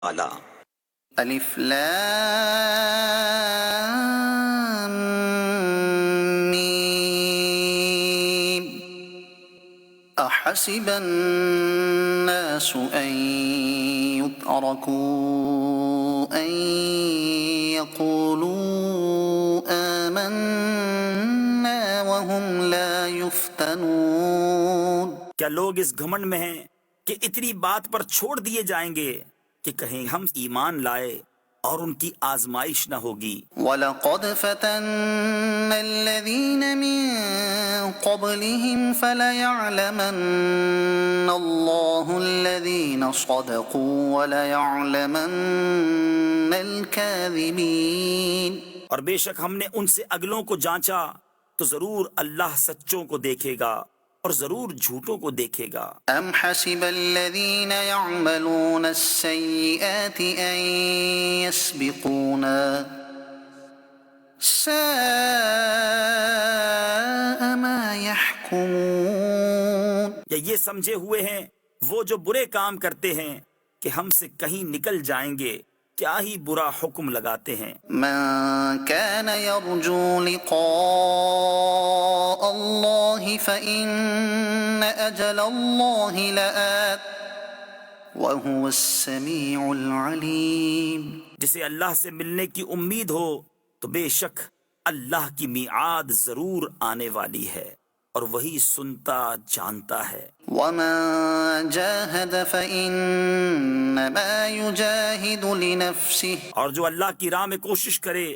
اعلیٰ۔ الف لام میم احسب الناس ان يتركوا ان يقولوا آمنا وهم لا يفتنون۔ کیا لوگ اس گھمنڈ میں ہیں کہ اتنی بات پر چھوڑ دیے جائیں گے کہ کہیں ہم ایمان لائے اور ان کی آزمائش نہ ہوگی۔ وَلَقَدْ فَتَنَّ الَّذِينَ مِن قَبْلِهِمْ فَلَيَعْلَمَنَّ اللَّهُ الَّذِينَ صَدَقُوا وَلَيَعْلَمَنَّ الْكَاذِبِينَ۔ اور بے شک ہم نے ان سے اگلوں کو جانچا تو ضرور اللہ سچوں کو دیکھے گا اور ضرور جھوٹوں کو دیکھے گا۔ أَمْ حَسِبَ الَّذِينَ يَعْمَلُونَ السَّيِّئَاتِ أَن يَسْبِقُونَا سَاءَ مَا يَحْكُمُونَ۔ یا یہ سمجھے ہوئے ہیں وہ جو برے کام کرتے ہیں کہ ہم سے کہیں نکل جائیں گے، کیا ہی برا حکم لگاتے ہیں۔ من كان يرجو لقاء الله فإن أجل الله لآت وهو السميع العليم۔ جسے اللہ سے ملنے کی امید ہو تو بے شک اللہ کی میعاد ضرور آنے والی ہے اور وہی سنتا جانتا ہے۔ ومن جاهد فإنما يجاهد لنفسه اور جو اللہ کی راہ میں کوشش کرے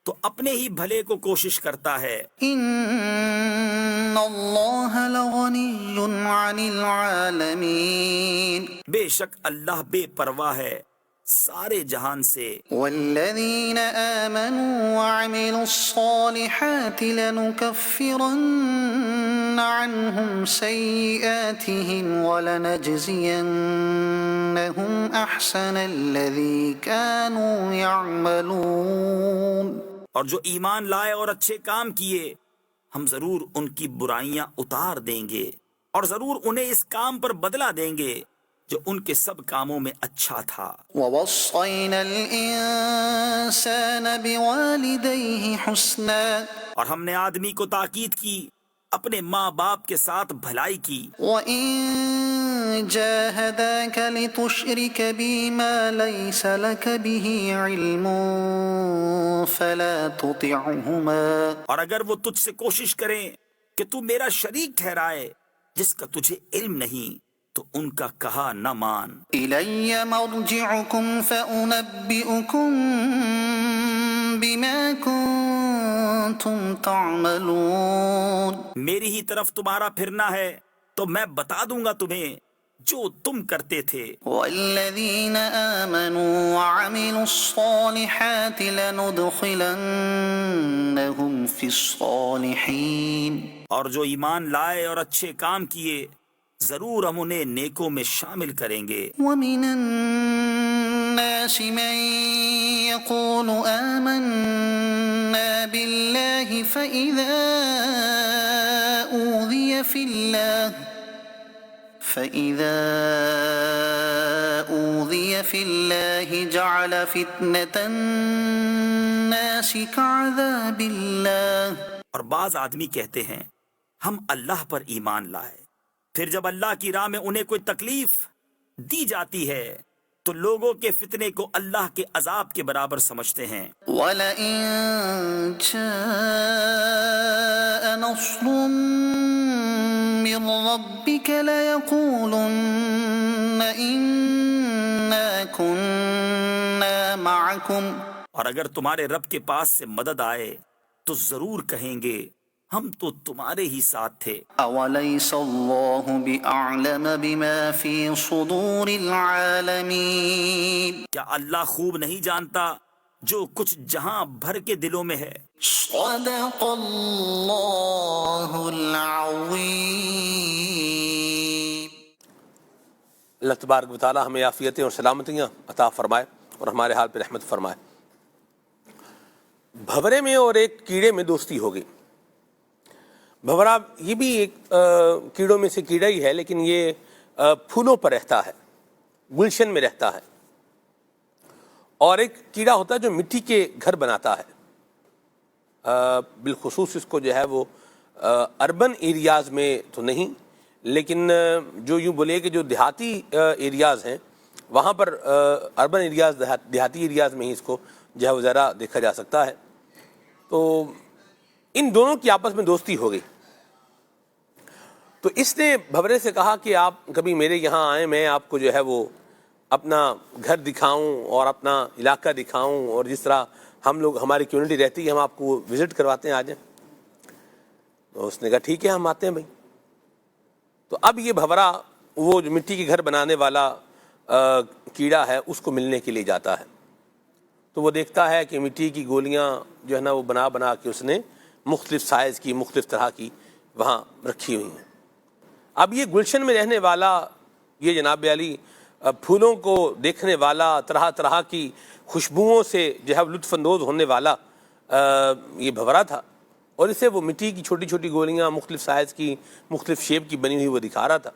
تو اپنے ہی بھلے کو کوشش کرتا ہے۔ إن الله لغني عن العالمين۔ بے شک اللہ بے پرواہ ہے سارے جہان سے۔ والذين آمنوا وعملوا الصالحات لنكفرن عنهم سيئاتهم ولنجزينهم أحسن الذي كانوا يعملون۔ اور جو ایمان لائے اور اچھے کام کیے ہم ضرور ان کی برائیاں اتار دیں گے اور ضرور انہیں اس کام پر بدلہ دیں گے جو ان کے سب کاموں میں اچھا تھا۔ ووصينا الإنسان بوالديه حسنا۔ اور ہم نے آدمی کو تاکید کی اپنے ماں باپ کے ساتھ بھلائی کی۔ وَإِن جَاهَدَاكَ لِتُشْرِكَ بِي مَا لَيْسَ لَكَ بِهِ عِلْمٌ فَلَا تُطِعْهُمَا۔ اور اگر وہ تجھ سے کوشش کریں کہ تو میرا شریک ٹھہرائے جس کا تجھے علم نہیں تو ان کا کہا نہ مان۔ إِلَيَّ مَرْجِعُكُمْ فَأُنَبِّئُكُم بِمَا كُنتُمْ تَعْمَلُونَ۔ میری ہی طرف تمہارا پھرنا ہے تو میں بتا دوں گا تمہیں جو تم کرتے تھے۔ والذین آمنوا وعملوا الصالحات لندخلنهم فی الصالحین۔ اور جو ایمان لائے اور اچھے کام کیے ضرور ہم انہیں نیکوں میں شامل کریں گے۔ ومن الناس من يقول آمنا بالله فإذا أوذي في الله جعل فتنة الناس كعذاب الله۔ اور بعض آدمی کہتے ہیں ہم اللہ پر ایمان لائے، پھر جب اللہ کی راہ میں انہیں کوئی تکلیف دی جاتی ہے تو لوگوں کے فتنے کو اللہ کے عذاب کے برابر سمجھتے ہیں۔ وَلَئِن جَاءَ نَصْرٌ مِّن رَّبِّكَ لَيَقُولُنَّ إِنَّا كُنَّا مَعَكُمْ۔ اور اگر تمہارے رب کے پاس سے مدد آئے تو ضرور کہیں گے ہم تو تمہارے ہی ساتھ تھے۔ أَوَلَيْسَ اللَّهُ بِأَعْلَمَ بِمَا فِي صُدُورِ الْعَالَمِينَ۔ کیا اللہ خوب نہیں جانتا جو کچھ جہاں بھر کے دلوں میں ہے؟ صدق اللہ العظیم۔ اللہ تبارک و تعالی ہمیں عافیتیں اور سلامتیاں عطا فرمائے اور ہمارے حال پہ رحمت فرمائے۔ بھورے میں اور ایک کیڑے میں دوستی ہو گئی۔ بھورا یہ بھی ایک کیڑوں میں سے کیڑا ہی ہے، لیکن یہ پھولوں پر رہتا ہے، گلشن میں رہتا ہے۔ اور ایک کیڑا ہوتا ہے جو مٹی کے گھر بناتا ہے، بالخصوص اس کو جو ہے وہ اربن ایریاز میں تو نہیں، لیکن جو یوں بولے کہ جو دیہاتی ایریاز ہیں وہاں پر اربن ایریاز دیہاتی ایریاز میں ہی اس کو جو ہے وہ ذرا دیکھا جا سکتا ہے۔ تو ان دونوں کی آپس میں دوستی ہو گئی، تو اس نے بھنورے سے کہا کہ آپ کبھی میرے یہاں آئیں، میں آپ کو جو ہے وہ اپنا گھر دکھاؤں اور اپنا علاقہ دکھاؤں، اور جس طرح ہم لوگ ہماری کمیونٹی رہتی ہے ہم آپ کو وزٹ کرواتے ہیں، آ جائیں۔ تو اس نے کہا ٹھیک ہے ہم آتے ہیں بھائی۔ تو اب یہ بھنورا وہ جو مٹی کے گھر بنانے والا کیڑا ہے اس کو ملنے کے لیے جاتا ہے، تو وہ دیکھتا ہے کہ مٹی کی گولیاں جو ہے نا وہ بنا بنا کے اس نے مختلف سائز کی مختلف طرح کی وہاں رکھی ہوئی ہیں۔ اب یہ گلشن میں رہنے والا، یہ جناب علی پھولوں کو دیکھنے والا، طرح طرح کی خوشبوؤں سے جو ہے لطف اندوز ہونے والا یہ بھنورا تھا، اور اسے وہ مٹی کی چھوٹی چھوٹی گولیاں مختلف سائز کی مختلف شیپ کی بنی ہوئی وہ دکھا رہا تھا۔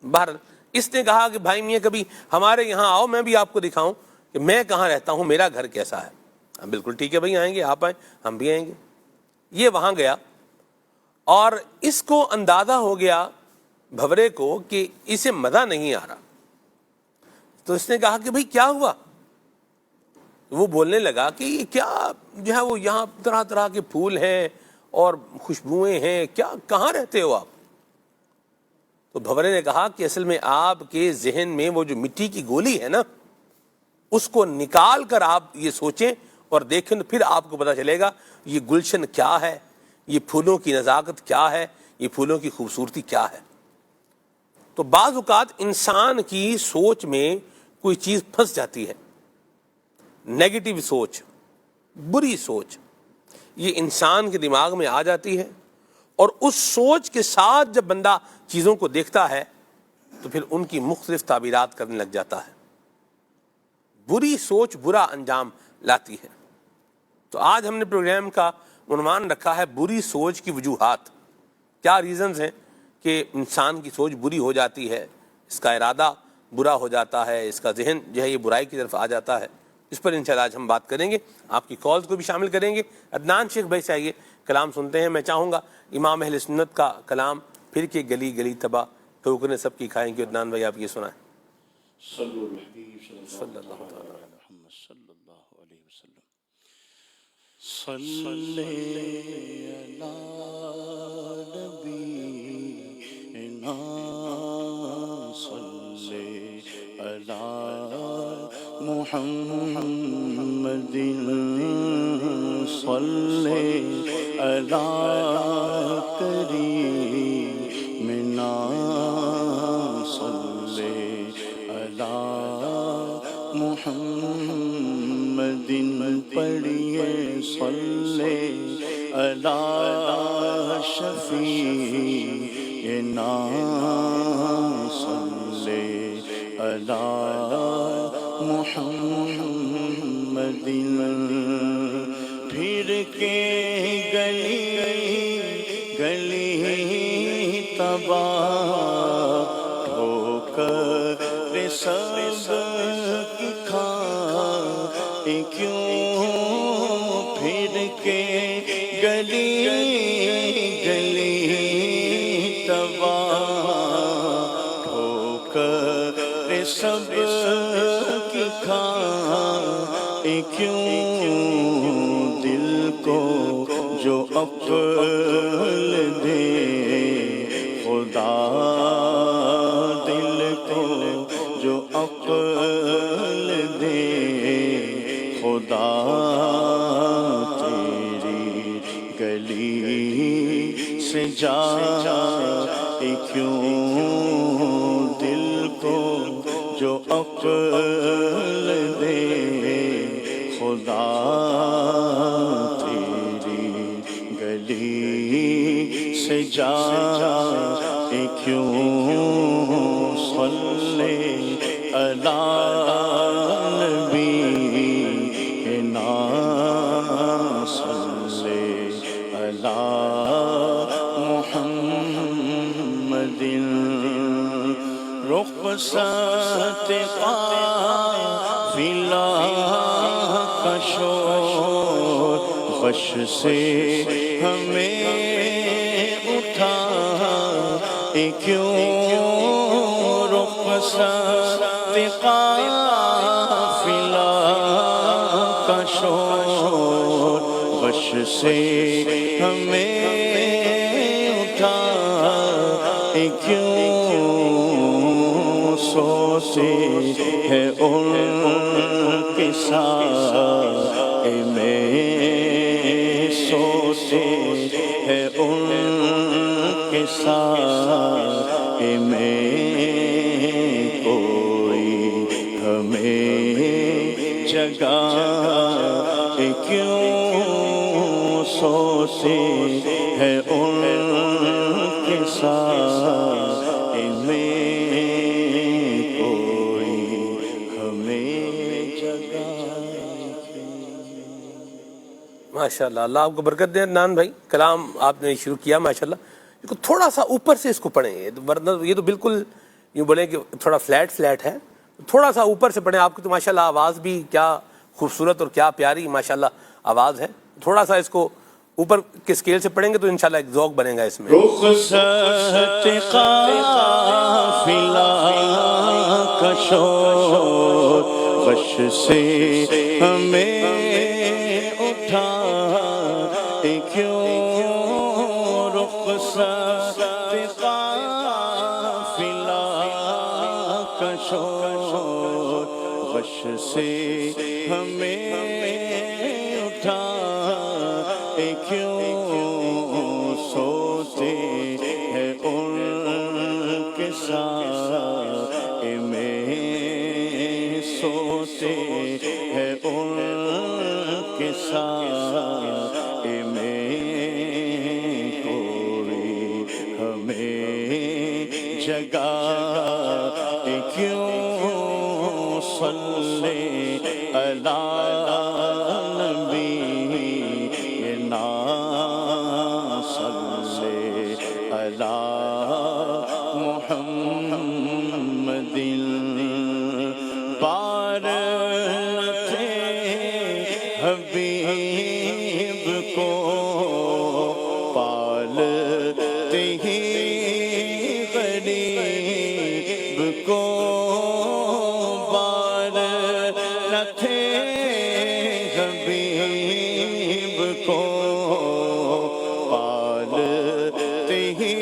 بہرحال اس نے کہا کہ بھائی میاں کبھی ہمارے یہاں آؤ، میں بھی آپ کو دکھاؤں کہ میں کہاں رہتا ہوں، میرا گھر کیسا ہے۔ ہم بالکل ٹھیک ہے بھائی، آئیں گے، آپ آئیں ہم بھی آئیں گے۔ یہ وہاں گیا اور اس کو اندازہ ہو گیا بھنورے کو کہ اسے مزہ نہیں آ رہا، تو اس نے کہا کہ بھائی کیا ہوا؟ وہ بولنے لگا کہ یہ کیا جو ہے وہ یہاں طرح طرح کے پھول ہیں اور خوشبوئیں ہیں، کیا کہاں رہتے ہو آپ؟ تو بھنورے نے کہا کہ اصل میں آپ کے ذہن میں وہ جو مٹی کی گولی ہے نا اس کو نکال کر آپ یہ سوچیں اور دیکھیں، پھر آپ کو پتہ چلے گا یہ گلشن کیا ہے، یہ پھولوں کی نزاکت کیا ہے، یہ پھولوں کی خوبصورتی کیا ہے۔ تو بعض اوقات انسان کی سوچ میں کوئی چیز پھنس جاتی ہے، نیگیٹو سوچ، بری سوچ، یہ انسان کے دماغ میں آ جاتی ہے، اور اس سوچ کے ساتھ جب بندہ چیزوں کو دیکھتا ہے تو پھر ان کی مختلف تعبیرات کرنے لگ جاتا ہے۔ بری سوچ برا انجام لاتی ہے۔ تو آج ہم نے پروگرام کا عنوان رکھا ہے بری سوچ کی وجوہات۔ کیا ریزنز ہیں کہ انسان کی سوچ بری ہو جاتی ہے، اس کا ارادہ برا ہو جاتا ہے، اس کا ذہن جو ہے یہ برائی کی طرف آ جاتا ہے۔ اس پر انشاءاللہ آج ہم بات کریں گے، آپ کی کالز کو بھی شامل کریں گے۔ عدنان شیخ بھائی سے آئیے کلام سنتے ہیں۔ میں چاہوں گا امام اہل سنت کا کلام، پھر کہ گلی گلی تباہ ٹھوکریں سب کی کھائیں گے۔ عدنان بھائی آپ یہ سنائیں۔ صلو الحبیب صلی اللہ تعالیٰ علی محمد صلی اللہ علیہ وسلم۔ صلی علی نبینا صلی علی محمد صلی علی کریمنا صلی علی محمد پڑھیے صلی علی شفیعنا صلی علی محمد۔ پھر کے گلی گلی تباہ ٹھوکر سب کی کھائیں کیوں؟ پھر کے گلی گلی تباہ ٹھوکر سب کی کھائیں کیوں؟ دل کو جو عقل دے خدا، دل کو جو عقل دے خدا، تیری گلی سے جا کیوں؟ دل کو جو عقل دے خدا، تیری گلی سے جا کیوں؟ صلی علی نبینا صلی علی محمد۔ رخصت قافلہ شور غش سے ہمیں اٹھا کیوں رخصت قافلہ کا شور غش سے ہمیں اٹھا کیوں سوتے ہے ان کے ساتھ میں سوتے ہے ان کے ساتھ میں کوئی ہمیں جگہ کیوں سوتے ہے ان کے ساتھ میں کوئی ہمیں جگہ ماشاءاللہ، اللہ آپ کو برکت دے عدنان بھائی، کلام آپ نے شروع کیا ماشاءاللہ، تھوڑا سا اوپر سے اس کو پڑھیں، ورنہ یہ تو بالکل یوں بولیں کہ تھوڑا فلیٹ ہے، تھوڑا سا اوپر سے پڑھیں، آپ کی تو ماشاءاللہ آواز بھی کیا خوبصورت اور کیا پیاری ماشاءاللہ آواز ہے، تھوڑا سا اس کو اوپر کے اسکیل سے پڑھیں گے تو انشاءاللہ ایک ذوق بنے گا اس میں۔ رخصت قافلہ کا شور غش سے ہمیں اٹھا کیوں رخصت قافلہ کا شور غش سے ہمیں اٹھا کیوں سوتے ہیں ان کے ساتھ میں سوتے ہیں ان کے ساتھ میں کوئی ہمیں جگہ کیوں صلی علی محمد پار تھے حبیب کو پالتے ہی غریب کو بار نہ تھے حبیب کو پالتے ہی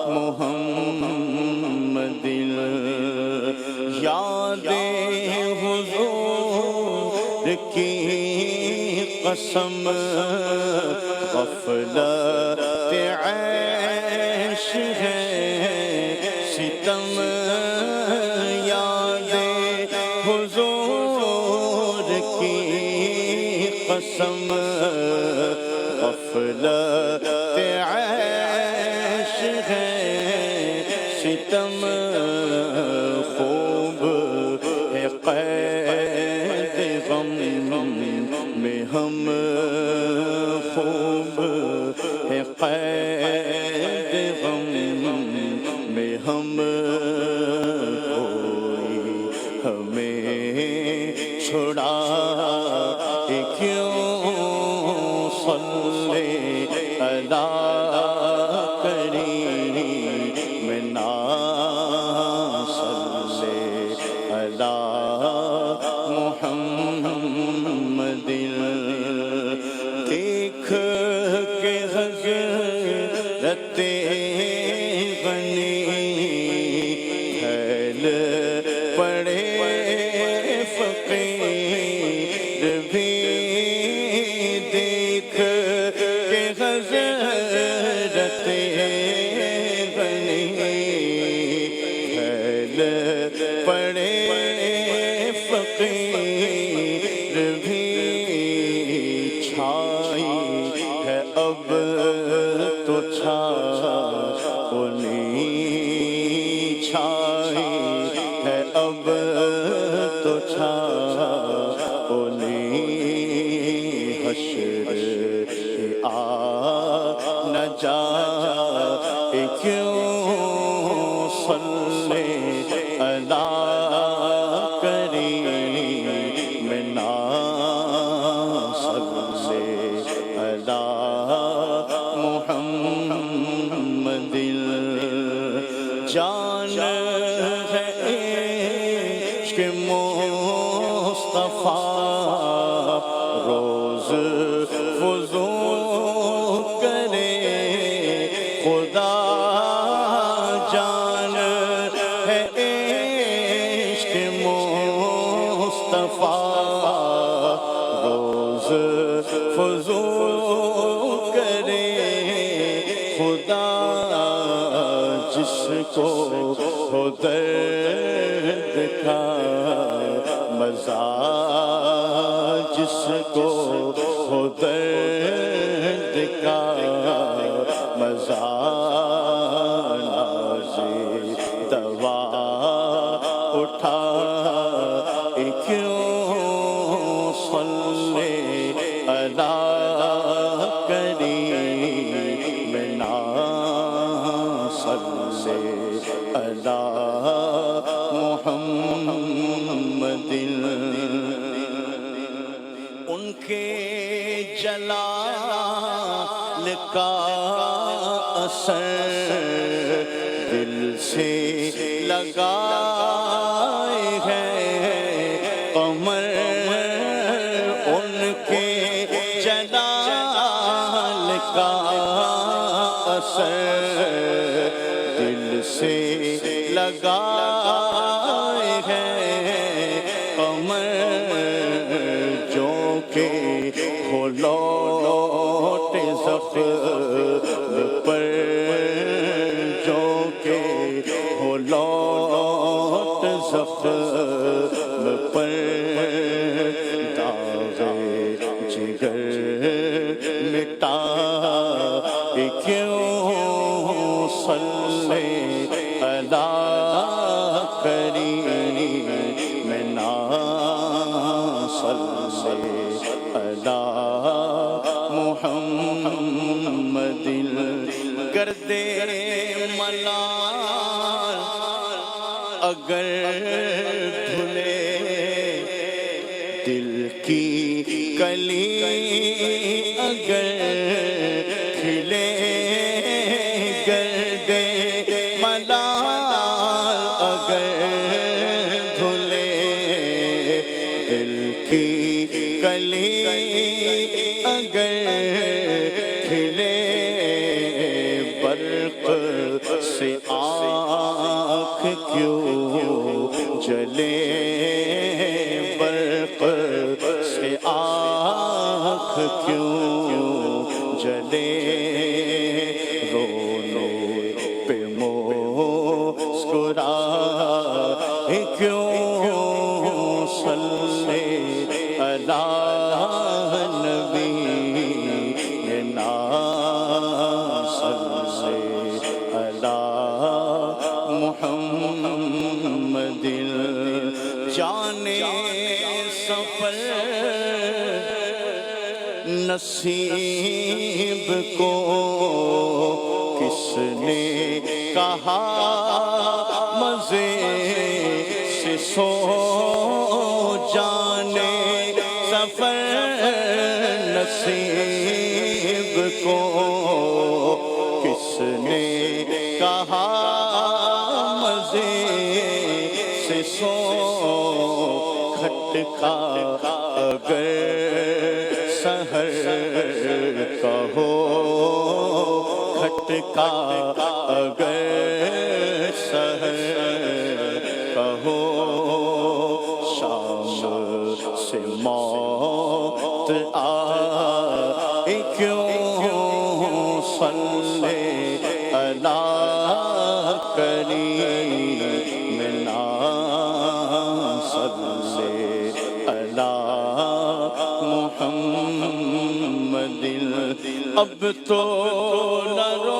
محمد یاد حضور کی قسم غفلت عیش ہے ستم یاد حضور کی قسم غفلت عیش ہے ستم خوب ہے قید غم میں ہم خوب ہے قید غم میں ہم کوئی ہمیں چھڑا کیوں صلی علی محمد دیکھ کے حضرت غنی پھیل پڑے فقیر بھی دیکھ کے حضرت غنی چھاؤنی چھائی ہے اب تو چھاؤنی حشر آ نہ جائے کیوں صلی اللہ کریم نا صلی اللہ محمد جان ہے عشق مصطفیٰ روز فضو کرے خدا جان ہے عشق مصطفیٰ روز فضو کرے خدا جس کو ہو درد کا مزہ جس کو ہو درد کا مزہ نازے دوا اٹھا کیوں صلی اللہ کریم نا صلی اللہ محمد ان کے جلال کا اثر دل سے لگائے ہے قمر ان کے جلال کا اثر دل سے لگائے ہے قمر جو کہ ہو لوٹ زخم پر جو کہ ہو لوٹ زخم پر داغ جگر مٹا کیوں صلی اللہ کریم نا صلی اللہ محمد گرد ملال اگر دھلے دل کی کلی اگر کھلے گرد ملال اگر دھلے دل کی کلی اگر کھلے برق سے آنکھ کیوں جلے برق سے آنکھ کیوں جلے رونے پہ مسکرا کیوں صلی اللہ نبی نا صلی اللہ محمد جانے سفر نصیب کو کس نے کہا مزے سے سو جانے سفر نصیب کو کس نے کہا مزے سے سو کھٹکا اگر سحر کہو کھٹکا اگر سحر کہو شام سے موت آئے کیوں صلی اللہ کریم نا صلی اللہ محمد اب تو نہ رو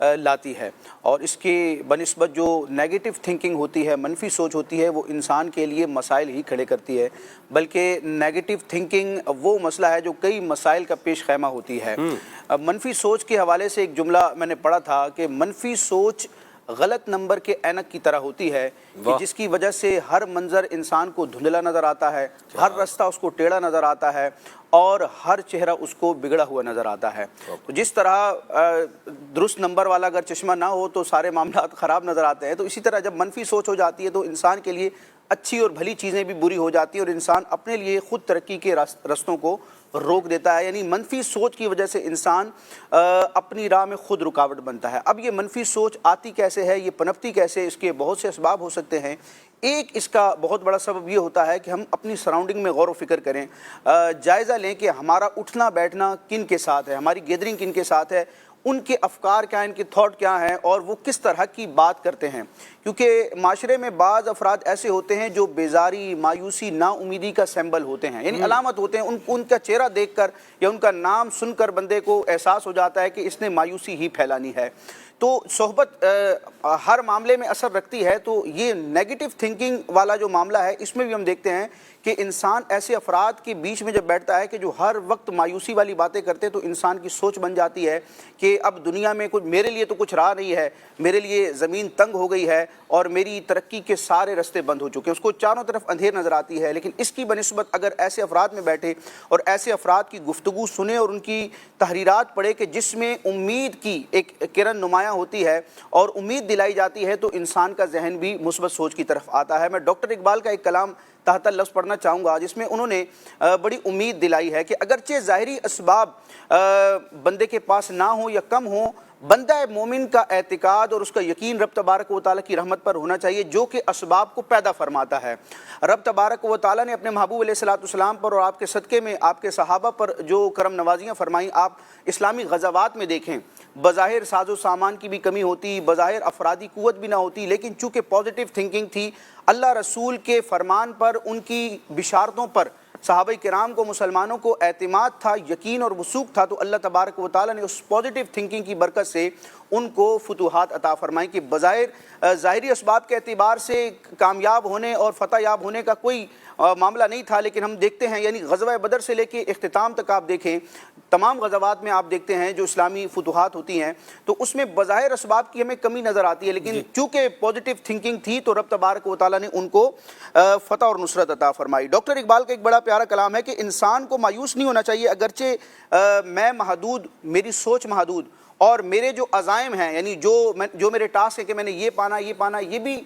لاتی ہے، اور اس کے بنسبت جو نیگیٹو تھنکنگ ہوتی ہے، منفی سوچ ہوتی ہے، وہ انسان کے لیے مسائل ہی کھڑے کرتی ہے، بلکہ نیگیٹو تھنکنگ وہ مسئلہ ہے جو کئی مسائل کا پیش خیمہ ہوتی ہے۔ منفی سوچ کے حوالے سے ایک جملہ میں نے پڑھا تھا کہ منفی سوچ غلط نمبر کے اینک کی طرح ہوتی ہے کہ جس کی وجہ سے ہر منظر انسان کو دھندلا نظر آتا ہے، ہر رستہ اس کو ٹیڑھا نظر آتا ہے، اور ہر چہرہ اس کو بگڑا ہوا نظر آتا ہے۔ تو جس طرح درست نمبر والا اگر چشمہ نہ ہو تو سارے معاملات خراب نظر آتے ہیں، تو اسی طرح جب منفی سوچ ہو جاتی ہے تو انسان کے لیے اچھی اور بھلی چیزیں بھی بری ہو جاتی ہیں، اور انسان اپنے لیے خود ترقی کے رستوں کو روک دیتا ہے۔ یعنی منفی سوچ کی وجہ سے انسان اپنی راہ میں خود رکاوٹ بنتا ہے۔ اب یہ منفی سوچ آتی کیسے ہے، یہ پنپتی کیسے، اس کے بہت سے اسباب ہو سکتے ہیں۔ ایک اس کا بہت بڑا سبب یہ ہوتا ہے کہ ہم اپنی سراؤنڈنگ میں غور و فکر کریں، جائزہ لیں کہ ہمارا اٹھنا بیٹھنا کن کے ساتھ ہے، ہماری گیدرنگ کن کے ساتھ ہے، ان کے افکار کیا ہیں، ان کے تھاٹ کیا ہیں، اور وہ کس طرح کی بات کرتے ہیں۔ کیونکہ معاشرے میں بعض افراد ایسے ہوتے ہیں جو بیزاری، مایوسی، نا امیدی کا سمبل ہوتے ہیں، یعنی علامت ہوتے ہیں، ان کا چہرہ دیکھ کر یا ان کا نام سن کر بندے کو احساس ہو جاتا ہے کہ اس نے مایوسی ہی پھیلانی ہے۔ تو صحبت ہر معاملے میں اثر رکھتی ہے۔ تو یہ نیگیٹو تھنکنگ والا جو معاملہ ہے، اس میں بھی ہم دیکھتے ہیں کہ انسان ایسے افراد کے بیچ میں جب بیٹھتا ہے کہ جو ہر وقت مایوسی والی باتیں کرتے ہیں، تو انسان کی سوچ بن جاتی ہے کہ اب دنیا میں کچھ میرے لیے تو کچھ رہا نہیں ہے، میرے لیے زمین تنگ ہو گئی ہے اور میری ترقی کے سارے راستے بند ہو چکے ہیں، اس کو چاروں طرف اندھیر نظر آتی ہے۔ لیکن اس کی بنسبت اگر ایسے افراد میں بیٹھے اور ایسے افراد کی گفتگو سنیں اور ان کی تحریرات پڑھے کہ جس میں امید کی ایک کرن نمایاں ہوتی ہے اور امید دلائی جاتی ہے، تو انسان کا ذہن بھی مثبت سوچ کی طرف آتا ہے۔ میں ڈاکٹر اقبال کا ایک کلام تحت لفظ پڑھنا چاہوں گا جس میں انہوں نے بڑی امید دلائی ہے کہ اگرچہ ظاہری اسباب بندے کے پاس نہ ہوں یا کم ہوں، بندہ مومن کا اعتقاد اور اس کا یقین رب تبارک و تعالیٰ کی رحمت پر ہونا چاہیے جو کہ اسباب کو پیدا فرماتا ہے۔ رب تبارک و تعالیٰ نے اپنے محبوب علیہ السلام پر اور آپ کے صدقے میں آپ کے صحابہ پر جو کرم نوازیاں فرمائیں، آپ اسلامی غزوات میں دیکھیں، بظاہر ساز و سامان کی بھی کمی ہوتی، بظاہر افرادی قوت بھی نہ ہوتی، لیکن چونکہ پازیٹیو تھنکنگ تھی، اللہ رسول کے فرمان پر، ان کی بشارتوں پر صحابہ کرام کو، مسلمانوں کو اعتماد تھا، یقین اور وثوق تھا، تو اللہ تبارک و تعالیٰ نے اس پازیٹیو تھنکنگ کی برکت سے ان کو فتوحات عطا فرمائیں کہ بظاہر ظاہری اسباب کے اعتبار سے کامیاب ہونے اور فتح یاب ہونے کا کوئی معاملہ نہیں تھا، لیکن ہم دیکھتے ہیں یعنی غزوہ بدر سے لے کے اختتام تک آپ دیکھیں، تمام غزوات میں آپ دیکھتے ہیں جو اسلامی فتوحات ہوتی ہیں تو اس میں بظاہر اسباب کی ہمیں کمی نظر آتی ہے، لیکن چونکہ پازیٹیو تھنکنگ تھی تو رب تبارک و تعالیٰ نے ان کو فتح اور نصرت عطا فرمائی۔ ڈاکٹر اقبال کا ایک بڑا پیارا کلام ہے کہ انسان کو مایوس نہیں ہونا چاہیے، اگرچہ میں محدود، میری سوچ محدود اور میرے جو عزائم ہیں، یعنی جو میرے ٹاسک ہے کہ میں نے یہ پانا یہ بھی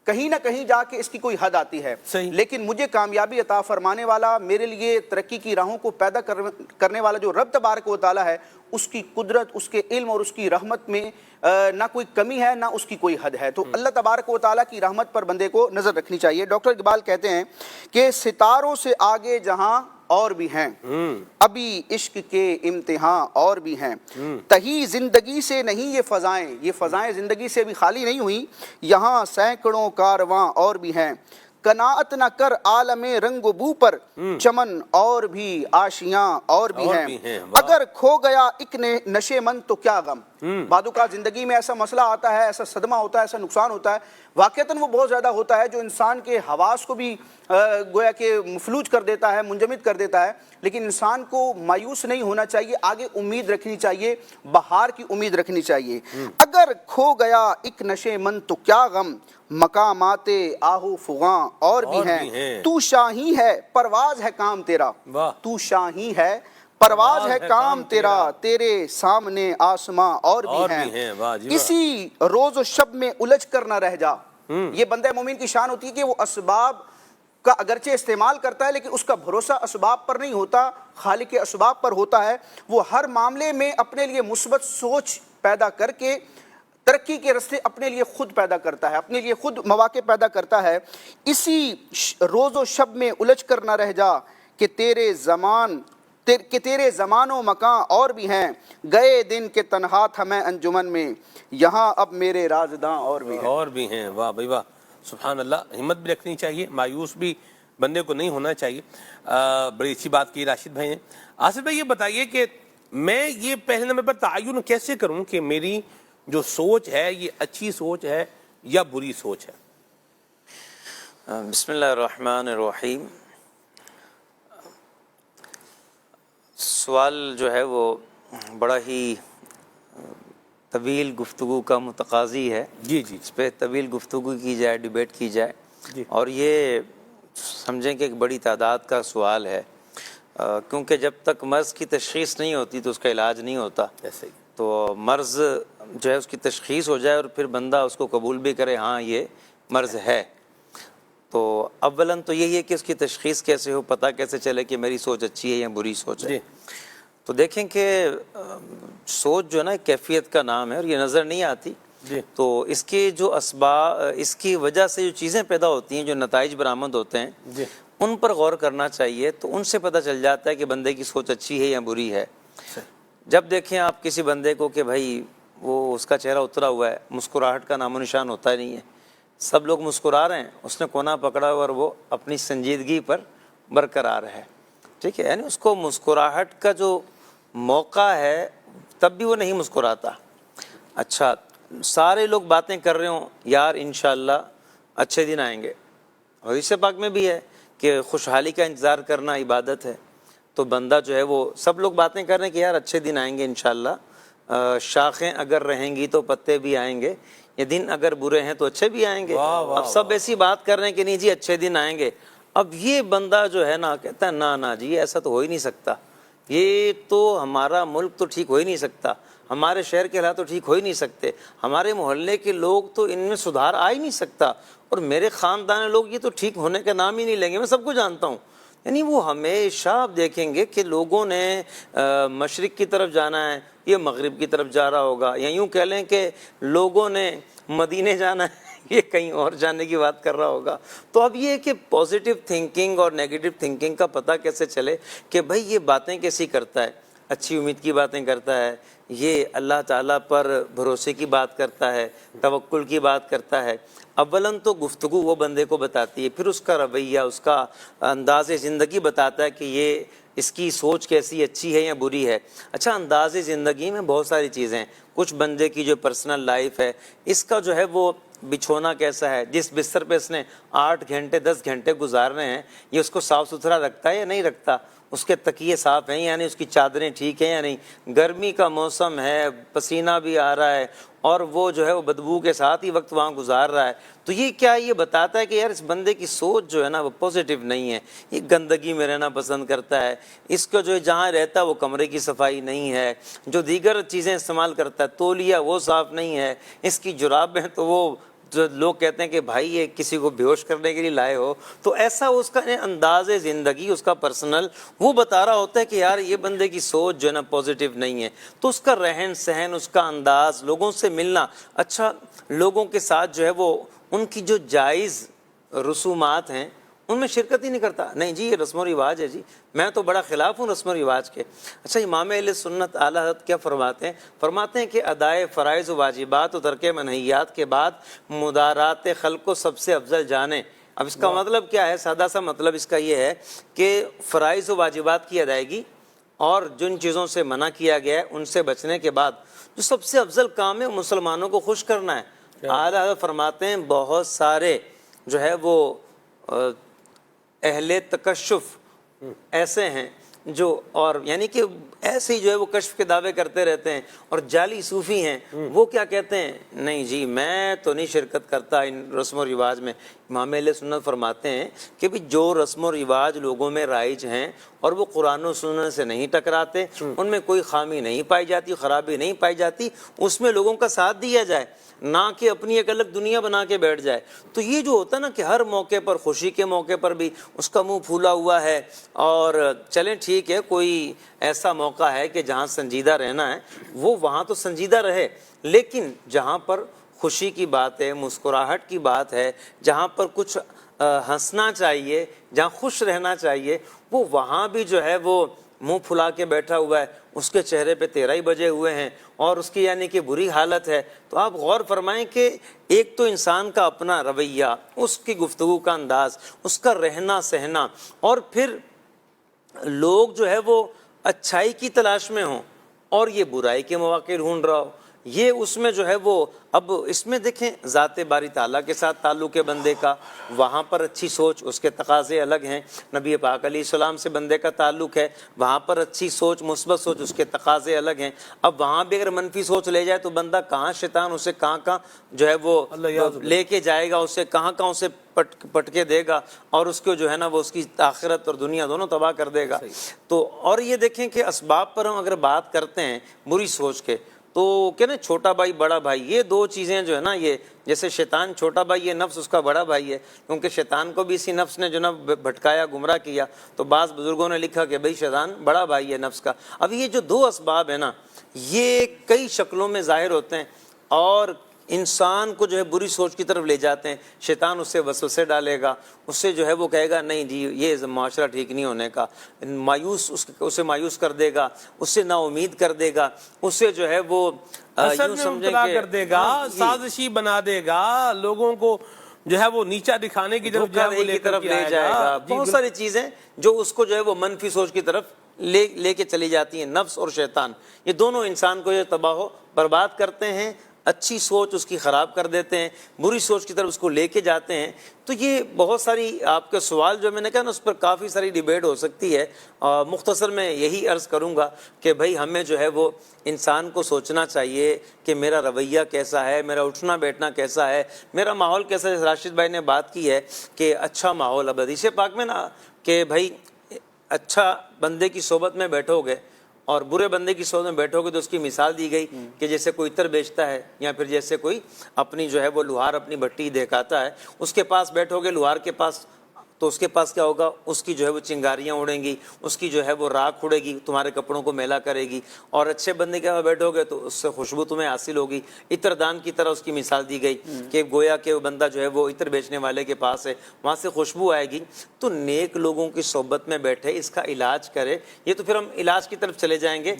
کہیں نہ کہیں جا کے اس کی کوئی حد آتی ہے، لیکن مجھے کامیابی عطا فرمانے والا، میرے لیے ترقی کی راہوں کو پیدا کرنے والا جو رب تبارک و تعالیٰ ہے، اس کی قدرت، اس کے علم اور اس کی رحمت میں نہ کوئی کمی ہے نہ اس کی کوئی حد ہے۔ تو اللہ تبارک و تعالیٰ کی رحمت پر بندے کو نظر رکھنی چاہیے۔ ڈاکٹر اقبال کہتے ہیں کہ ستاروں سے آگے جہاں اور بھی ہیں، ابھی عشق کے امتحان اور بھی ہیں، تہی زندگی سے نہیں یہ فضائیں زندگی سے بھی خالی نہیں ہوئی، یہاں سینکڑوں کارواں اور بھی ہیں، قناعت نہ کر عالم رنگ و بو پر، چمن اور بھی آشیاں اور بھی ہیں، اگر کھو گیا ایک نشے من تو کیا غم۔ بعض اوقات زندگی میں ایسا مسئلہ آتا ہے، ایسا صدمہ ہوتا ہے، ایسا نقصان ہوتا ہے، واقعتاً وہ بہت زیادہ ہوتا ہے جو انسان کے حواس کو بھی گویا کہ مفلوج کر دیتا ہے، منجمد کر دیتا ہے، لیکن انسان کو مایوس نہیں ہونا چاہیے، آگے امید رکھنی چاہیے، بہار کی امید رکھنی چاہیے۔ اگر کھو گیا ایک نشے من تو کیا غم، مقامات آہو فغاں اور بھی ہیں، تو شاہی ہے پرواز ہے کام تیرا، تو شاہی ہے پرواز ہے کام تیرا، تیرے سامنے آسماں اور بھی ہیں، اسی روز و شب میں الجھ کر نہ رہ جا۔ یہ بندہ مومن کی شان ہوتی ہے کہ وہ اسباب کا اگرچہ استعمال کرتا ہے لیکن اس کا بھروسہ اسباب پر نہیں ہوتا، خالق کے اسباب پر ہوتا ہے۔ وہ ہر معاملے میں اپنے لیے مثبت سوچ پیدا کر کے ترقی کے راستے اپنے لیے خود پیدا کرتا ہے، اپنے لیے خود مواقع پیدا کرتا ہے۔ اسی روز و شب میں الجھ کر نہ رہ جا کہ تیرے زمان و مکان اور بھی ہیں، گئے دن کے تنہا تھا میں انجمن میں، یہاں اب میرے رازداں اور بھی ہیں۔ واہ بھائی واہ، سبحان اللہ۔ ہمت بھی رکھنی چاہیے، مایوس بھی بندے کو نہیں ہونا چاہیے۔ بڑی اچھی بات کی راشد بھائی نے۔ آصف بھائی یہ بتائیے کہ میں یہ پہلے نمبر پر تعین کیسے کروں کہ میری جو سوچ ہے یہ اچھی سوچ ہے یا بری سوچ ہے؟ بسم اللہ الرحمن الرحیم. سوال جو ہے وہ بڑا ہی طویل گفتگو کا متقاضی ہے. جی جی اس پہ طویل گفتگو کی جائے، ڈیبیٹ کی جائے. جی. اور یہ سمجھیں کہ ایک بڑی تعداد کا سوال ہے، کیونکہ جب تک مرض کی تشخیص نہیں ہوتی تو اس کا علاج نہیں ہوتا. ایسے ہی. تو مرض جو ہے اس کی تشخیص ہو جائے اور پھر بندہ اس کو قبول بھی کرے ہاں یہ مرض ہے. تو اولاً تو یہی ہے کہ اس کی تشخیص کیسے ہو، پتہ کیسے چلے کہ میری سوچ اچھی ہے یا بری سوچ ہے. جی. تو دیکھیں کہ سوچ جو ہے نا ایک کیفیت کا نام ہے اور یہ نظر نہیں آتی. جی. تو اس کے جو اسباب، اس کی وجہ سے جو چیزیں پیدا ہوتی ہیں، جو نتائج برآمد ہوتے ہیں، جی. ان پر غور کرنا چاہیے. تو ان سے پتہ چل جاتا ہے کہ بندے کی سوچ اچھی ہے یا بری ہے. جب دیکھیں آپ کسی بندے کو کہ بھائی وہ اس کا چہرہ اترا ہوا ہے، مسکراہٹ کا نام و نشان ہوتا ہی نہیں ہے، سب لوگ مسکرا رہے ہیں، اس نے کونا پکڑا اور وہ اپنی سنجیدگی پر برقرار ہے. ٹھیک ہے، یعنی اس کو مسکراہٹ کا جو موقع ہے تب بھی وہ نہیں مسکراتا. اچھا، سارے لوگ باتیں کر رہے ہوں یار انشاءاللہ اچھے دن آئیں گے، حدیث پاک میں بھی ہے کہ خوشحالی کا انتظار کرنا عبادت ہے. تو بندہ جو ہے وہ سب لوگ باتیں کر رہے ہیں کہ یار اچھے دن آئیں گے انشاءاللہ، شاخیں اگر رہیں گی تو پتے بھی آئیں گے، یہ دن اگر برے ہیں تو اچھے بھی آئیں گے. اب سب ایسی بات کر رہے ہیں کہ نہیں جی اچھے دن آئیں گے. اب یہ بندہ جو ہے نا کہتا ہے نا جی ایسا تو ہو ہی نہیں سکتا، یہ تو ہمارا ملک تو ٹھیک ہو ہی نہیں سکتا، ہمارے شہر کے حالات تو ٹھیک ہو ہی نہیں سکتے، ہمارے محلے کے لوگ تو ان میں سدھار آ ہی نہیں سکتا، اور میرے خاندان لوگ یہ تو ٹھیک ہونے کا نام ہی نہیں لیں گے، میں سب کو جانتا ہوں. یعنی وہ ہمیشہ آپ دیکھیں گے کہ لوگوں نے مشرق کی طرف جانا ہے، یہ مغرب کی طرف جا رہا ہوگا، یا یوں کہہ لیں کہ لوگوں نے مدینے جانا ہے، یہ کہیں اور جانے کی بات کر رہا ہوگا. تو اب یہ کہ پازیٹیو تھنکنگ اور نیگیٹو تھنکنگ کا پتہ کیسے چلے کہ بھئی یہ باتیں کیسی کرتا ہے، اچھی امید کی باتیں کرتا ہے، یہ اللہ تعالیٰ پر بھروسے کی بات کرتا ہے، توکل کی بات کرتا ہے. اولاً تو گفتگو وہ بندے کو بتاتی ہے، پھر اس کا رویہ، اس کا انداز زندگی بتاتا ہے کہ یہ اس کی سوچ کیسی اچھی ہے یا بری ہے. اچھا، انداز زندگی میں بہت ساری چیزیں ہیں. کچھ بندے کی جو پرسنل لائف ہے، اس کا جو ہے وہ بچھونا کیسا ہے، جس بستر پہ اس نے 8 گھنٹے 10 گھنٹے گزارنے ہیں، یہ اس کو صاف ستھرا رکھتا ہے یا نہیں رکھتا، اس کے تکیے صاف ہیں یعنی اس کی چادریں ٹھیک ہیں یا نہیں. گرمی کا موسم ہے، پسینہ بھی آ رہا ہے اور وہ جو ہے وہ بدبو کے ساتھ ہی وقت وہاں گزار رہا ہے. تو یہ کیا یہ بتاتا ہے کہ یار اس بندے کی سوچ جو ہے نا وہ پازیٹیو نہیں ہے، یہ گندگی میں رہنا پسند کرتا ہے، اس کا جو جہاں رہتا ہے وہ کمرے کی صفائی نہیں ہے، جو دیگر چیزیں استعمال کرتا ہے تولیہ وہ صاف نہیں ہے، اس کی جرابیں تو وہ جو لوگ کہتے ہیں کہ بھائی یہ کسی کو بیہوش کرنے کے لیے لائے ہو. تو ایسا اس کا انداز زندگی، اس کا پرسنل وہ بتا رہا ہوتا ہے کہ یار یہ بندے کی سوچ جو ہے نا پازیٹیو نہیں ہے. تو اس کا رہن سہن، اس کا انداز، لوگوں سے ملنا، اچھا لوگوں کے ساتھ جو ہے وہ ان کی جو جائز رسومات ہیں ان میں شرکت ہی نہیں کرتا. نہیں جی یہ رسم و رواج ہے، جی میں تو بڑا خلاف ہوں رسم و رواج کے. اچھا، امام اہل سنت اعلیٰ حضرت کیا فرماتے ہیں؟ فرماتے ہیں کہ ادائے فرائض و واجبات و ترک منہیات کے بعد مدارات خلق کو سب سے افضل جانیں. اب اس کا مطلب کیا ہے؟ سادہ سا مطلب اس کا یہ ہے کہ فرائض و واجبات کی ادائیگی اور جن چیزوں سے منع کیا گیا ہے ان سے بچنے کے بعد جو سب سے افضل کام ہے مسلمانوں کو خوش کرنا ہے. اعلیٰ حضرت فرماتے ہیں بہت سارے جو ہے وہ اہل تکشف ایسے ہیں جو، اور یعنی کہ ایسے ہی جو ہے وہ کشف کے دعوے کرتے رہتے ہیں، اور جعلی صوفی ہیں وہ کیا کہتے ہیں؟ نہیں جی میں تو نہیں شرکت کرتا ان رسم و رواج میں. امام اہل سنت فرماتے ہیں کہ بھی جو رسم و رواج لوگوں میں رائج ہیں اور وہ قرآن و سنت سے نہیں ٹکراتے، ان میں کوئی خامی نہیں پائی جاتی، خرابی نہیں پائی جاتی، اس میں لوگوں کا ساتھ دیا جائے، نہ کہ اپنی ایک الگ دنیا بنا کے بیٹھ جائے. تو یہ جو ہوتا ہے نا کہ ہر موقع پر، خوشی کے موقع پر بھی اس کا منہ پھولا ہوا ہے، اور چلیں ٹھیک ہے کوئی ایسا موقع ہے کہ جہاں سنجیدہ رہنا ہے وہ وہاں تو سنجیدہ رہے، لیکن جہاں پر خوشی کی بات ہے، مسکراہٹ کی بات ہے، جہاں پر کچھ ہنسنا چاہیے، جہاں خوش رہنا چاہیے، وہ وہاں بھی جو ہے وہ منہ پھلا کے بیٹھا ہوا ہے، اس کے چہرے پہ 13 ہی بجے ہوئے ہیں اور اس کی یعنی کہ بری حالت ہے. تو آپ غور فرمائیں کہ ایک تو انسان کا اپنا رویہ، اس کی گفتگو کا انداز، اس کا رہنا سہنا، اور پھر لوگ جو ہے وہ اچھائی کی تلاش میں ہوں اور یہ برائی کے مواقع ڈھونڈ رہا ہو، یہ اس میں جو ہے وہ اب اس میں دیکھیں ذات باری تعالیٰ کے ساتھ تعلق ہے بندے کا، وہاں پر اچھی سوچ، اس کے تقاضے الگ ہیں. نبی پاک علیہ السلام سے بندے کا تعلق ہے، وہاں پر اچھی سوچ، مثبت سوچ، اس کے تقاضے الگ ہیں. اب وہاں بھی اگر منفی سوچ لے جائے تو بندہ کہاں شیطان اسے کہاں جو ہے وہ لے کے جائے گا، اسے کہاں اسے پٹ کے دے گا، اور اس کو جو ہے نا وہ اس کی آخرت اور دنیا دونوں تباہ کر دے گا. تو اور یہ دیکھیں کہ اسباب پر ہم اگر بات کرتے ہیں بری سوچ کے، تو کہ نا چھوٹا بھائی بڑا بھائی، یہ دو چیزیں جو ہے نا، یہ جیسے شیطان چھوٹا بھائی ہے، نفس اس کا بڑا بھائی ہے، کیونکہ شیطان کو بھی اسی نفس نے جو نا بھٹکایا، گمراہ کیا. تو بعض بزرگوں نے لکھا کہ بھائی شیطان بڑا بھائی ہے نفس کا. اب یہ جو دو اسباب ہیں نا، یہ کئی شکلوں میں ظاہر ہوتے ہیں اور انسان کو جو ہے بری سوچ کی طرف لے جاتے ہیں. شیطان اسے وسوسے ڈالے گا، اس سے جو ہے وہ کہے گا نہیں جی یہ معاشرہ ٹھیک نہیں ہونے کا، مایوس اسے مایوس کر دے گا، اس سے نا امید کر دے گا، اس سے جو ہے وہ حسد میں مبتلا کر دے گا، سازشی بنا دے گا، لوگوں کو جو ہے وہ نیچا دکھانے کی طرف لے جائے گا. بہت ساری چیزیں جو اس کو جو ہے وہ منفی سوچ کی طرف لے کے چلی جاتی ہیں. نفس اور شیطان یہ دونوں انسان کو یہ تباہ و برباد کرتے ہیں. اچھی سوچ اس کی خراب کر دیتے ہیں، بری سوچ کی طرف اس کو لے کے جاتے ہیں. تو یہ بہت ساری آپ کے سوال جو میں نے کہا نا، اس پر کافی ساری ڈیبیٹ ہو سکتی ہے. مختصر میں یہی عرض کروں گا کہ بھائی ہمیں جو ہے وہ انسان کو سوچنا چاہیے کہ میرا رویہ کیسا ہے، میرا اٹھنا بیٹھنا کیسا ہے، میرا ماحول کیسا ہے. راشد بھائی نے بات کی ہے کہ اچھا ماحول، اب حدیث پاک میں نا کہ بھائی اچھا بندے کی صحبت میں بیٹھو گے اور برے بندے کی صحبت میں بیٹھو گے تو اس کی مثال دی گئی کہ جیسے کوئی عطر بیچتا ہے یا پھر جیسے کوئی اپنی جو ہے وہ لوہار اپنی بھٹی دکھاتا ہے، اس کے پاس بیٹھو گے لوہار کے پاس تو اس کے پاس کیا ہوگا، اس کی جو ہے وہ چنگاریاں اڑیں گی، اس کی جو ہے وہ راکھ اڑے گی، تمہارے کپڑوں کو میلا کرے گی. اور اچھے بندے کے پاس بیٹھو گے تو اس سے خوشبو تمہیں حاصل ہوگی. عطر دان کی طرح اس کی مثال دی گئی کہ گویا کہ وہ بندہ جو ہے وہ عطر بیچنے والے کے پاس ہے، وہاں سے خوشبو آئے گی. تو نیک لوگوں کی صحبت میں بیٹھے، اس کا علاج کرے. یہ تو پھر ہم علاج کی طرف چلے جائیں گے.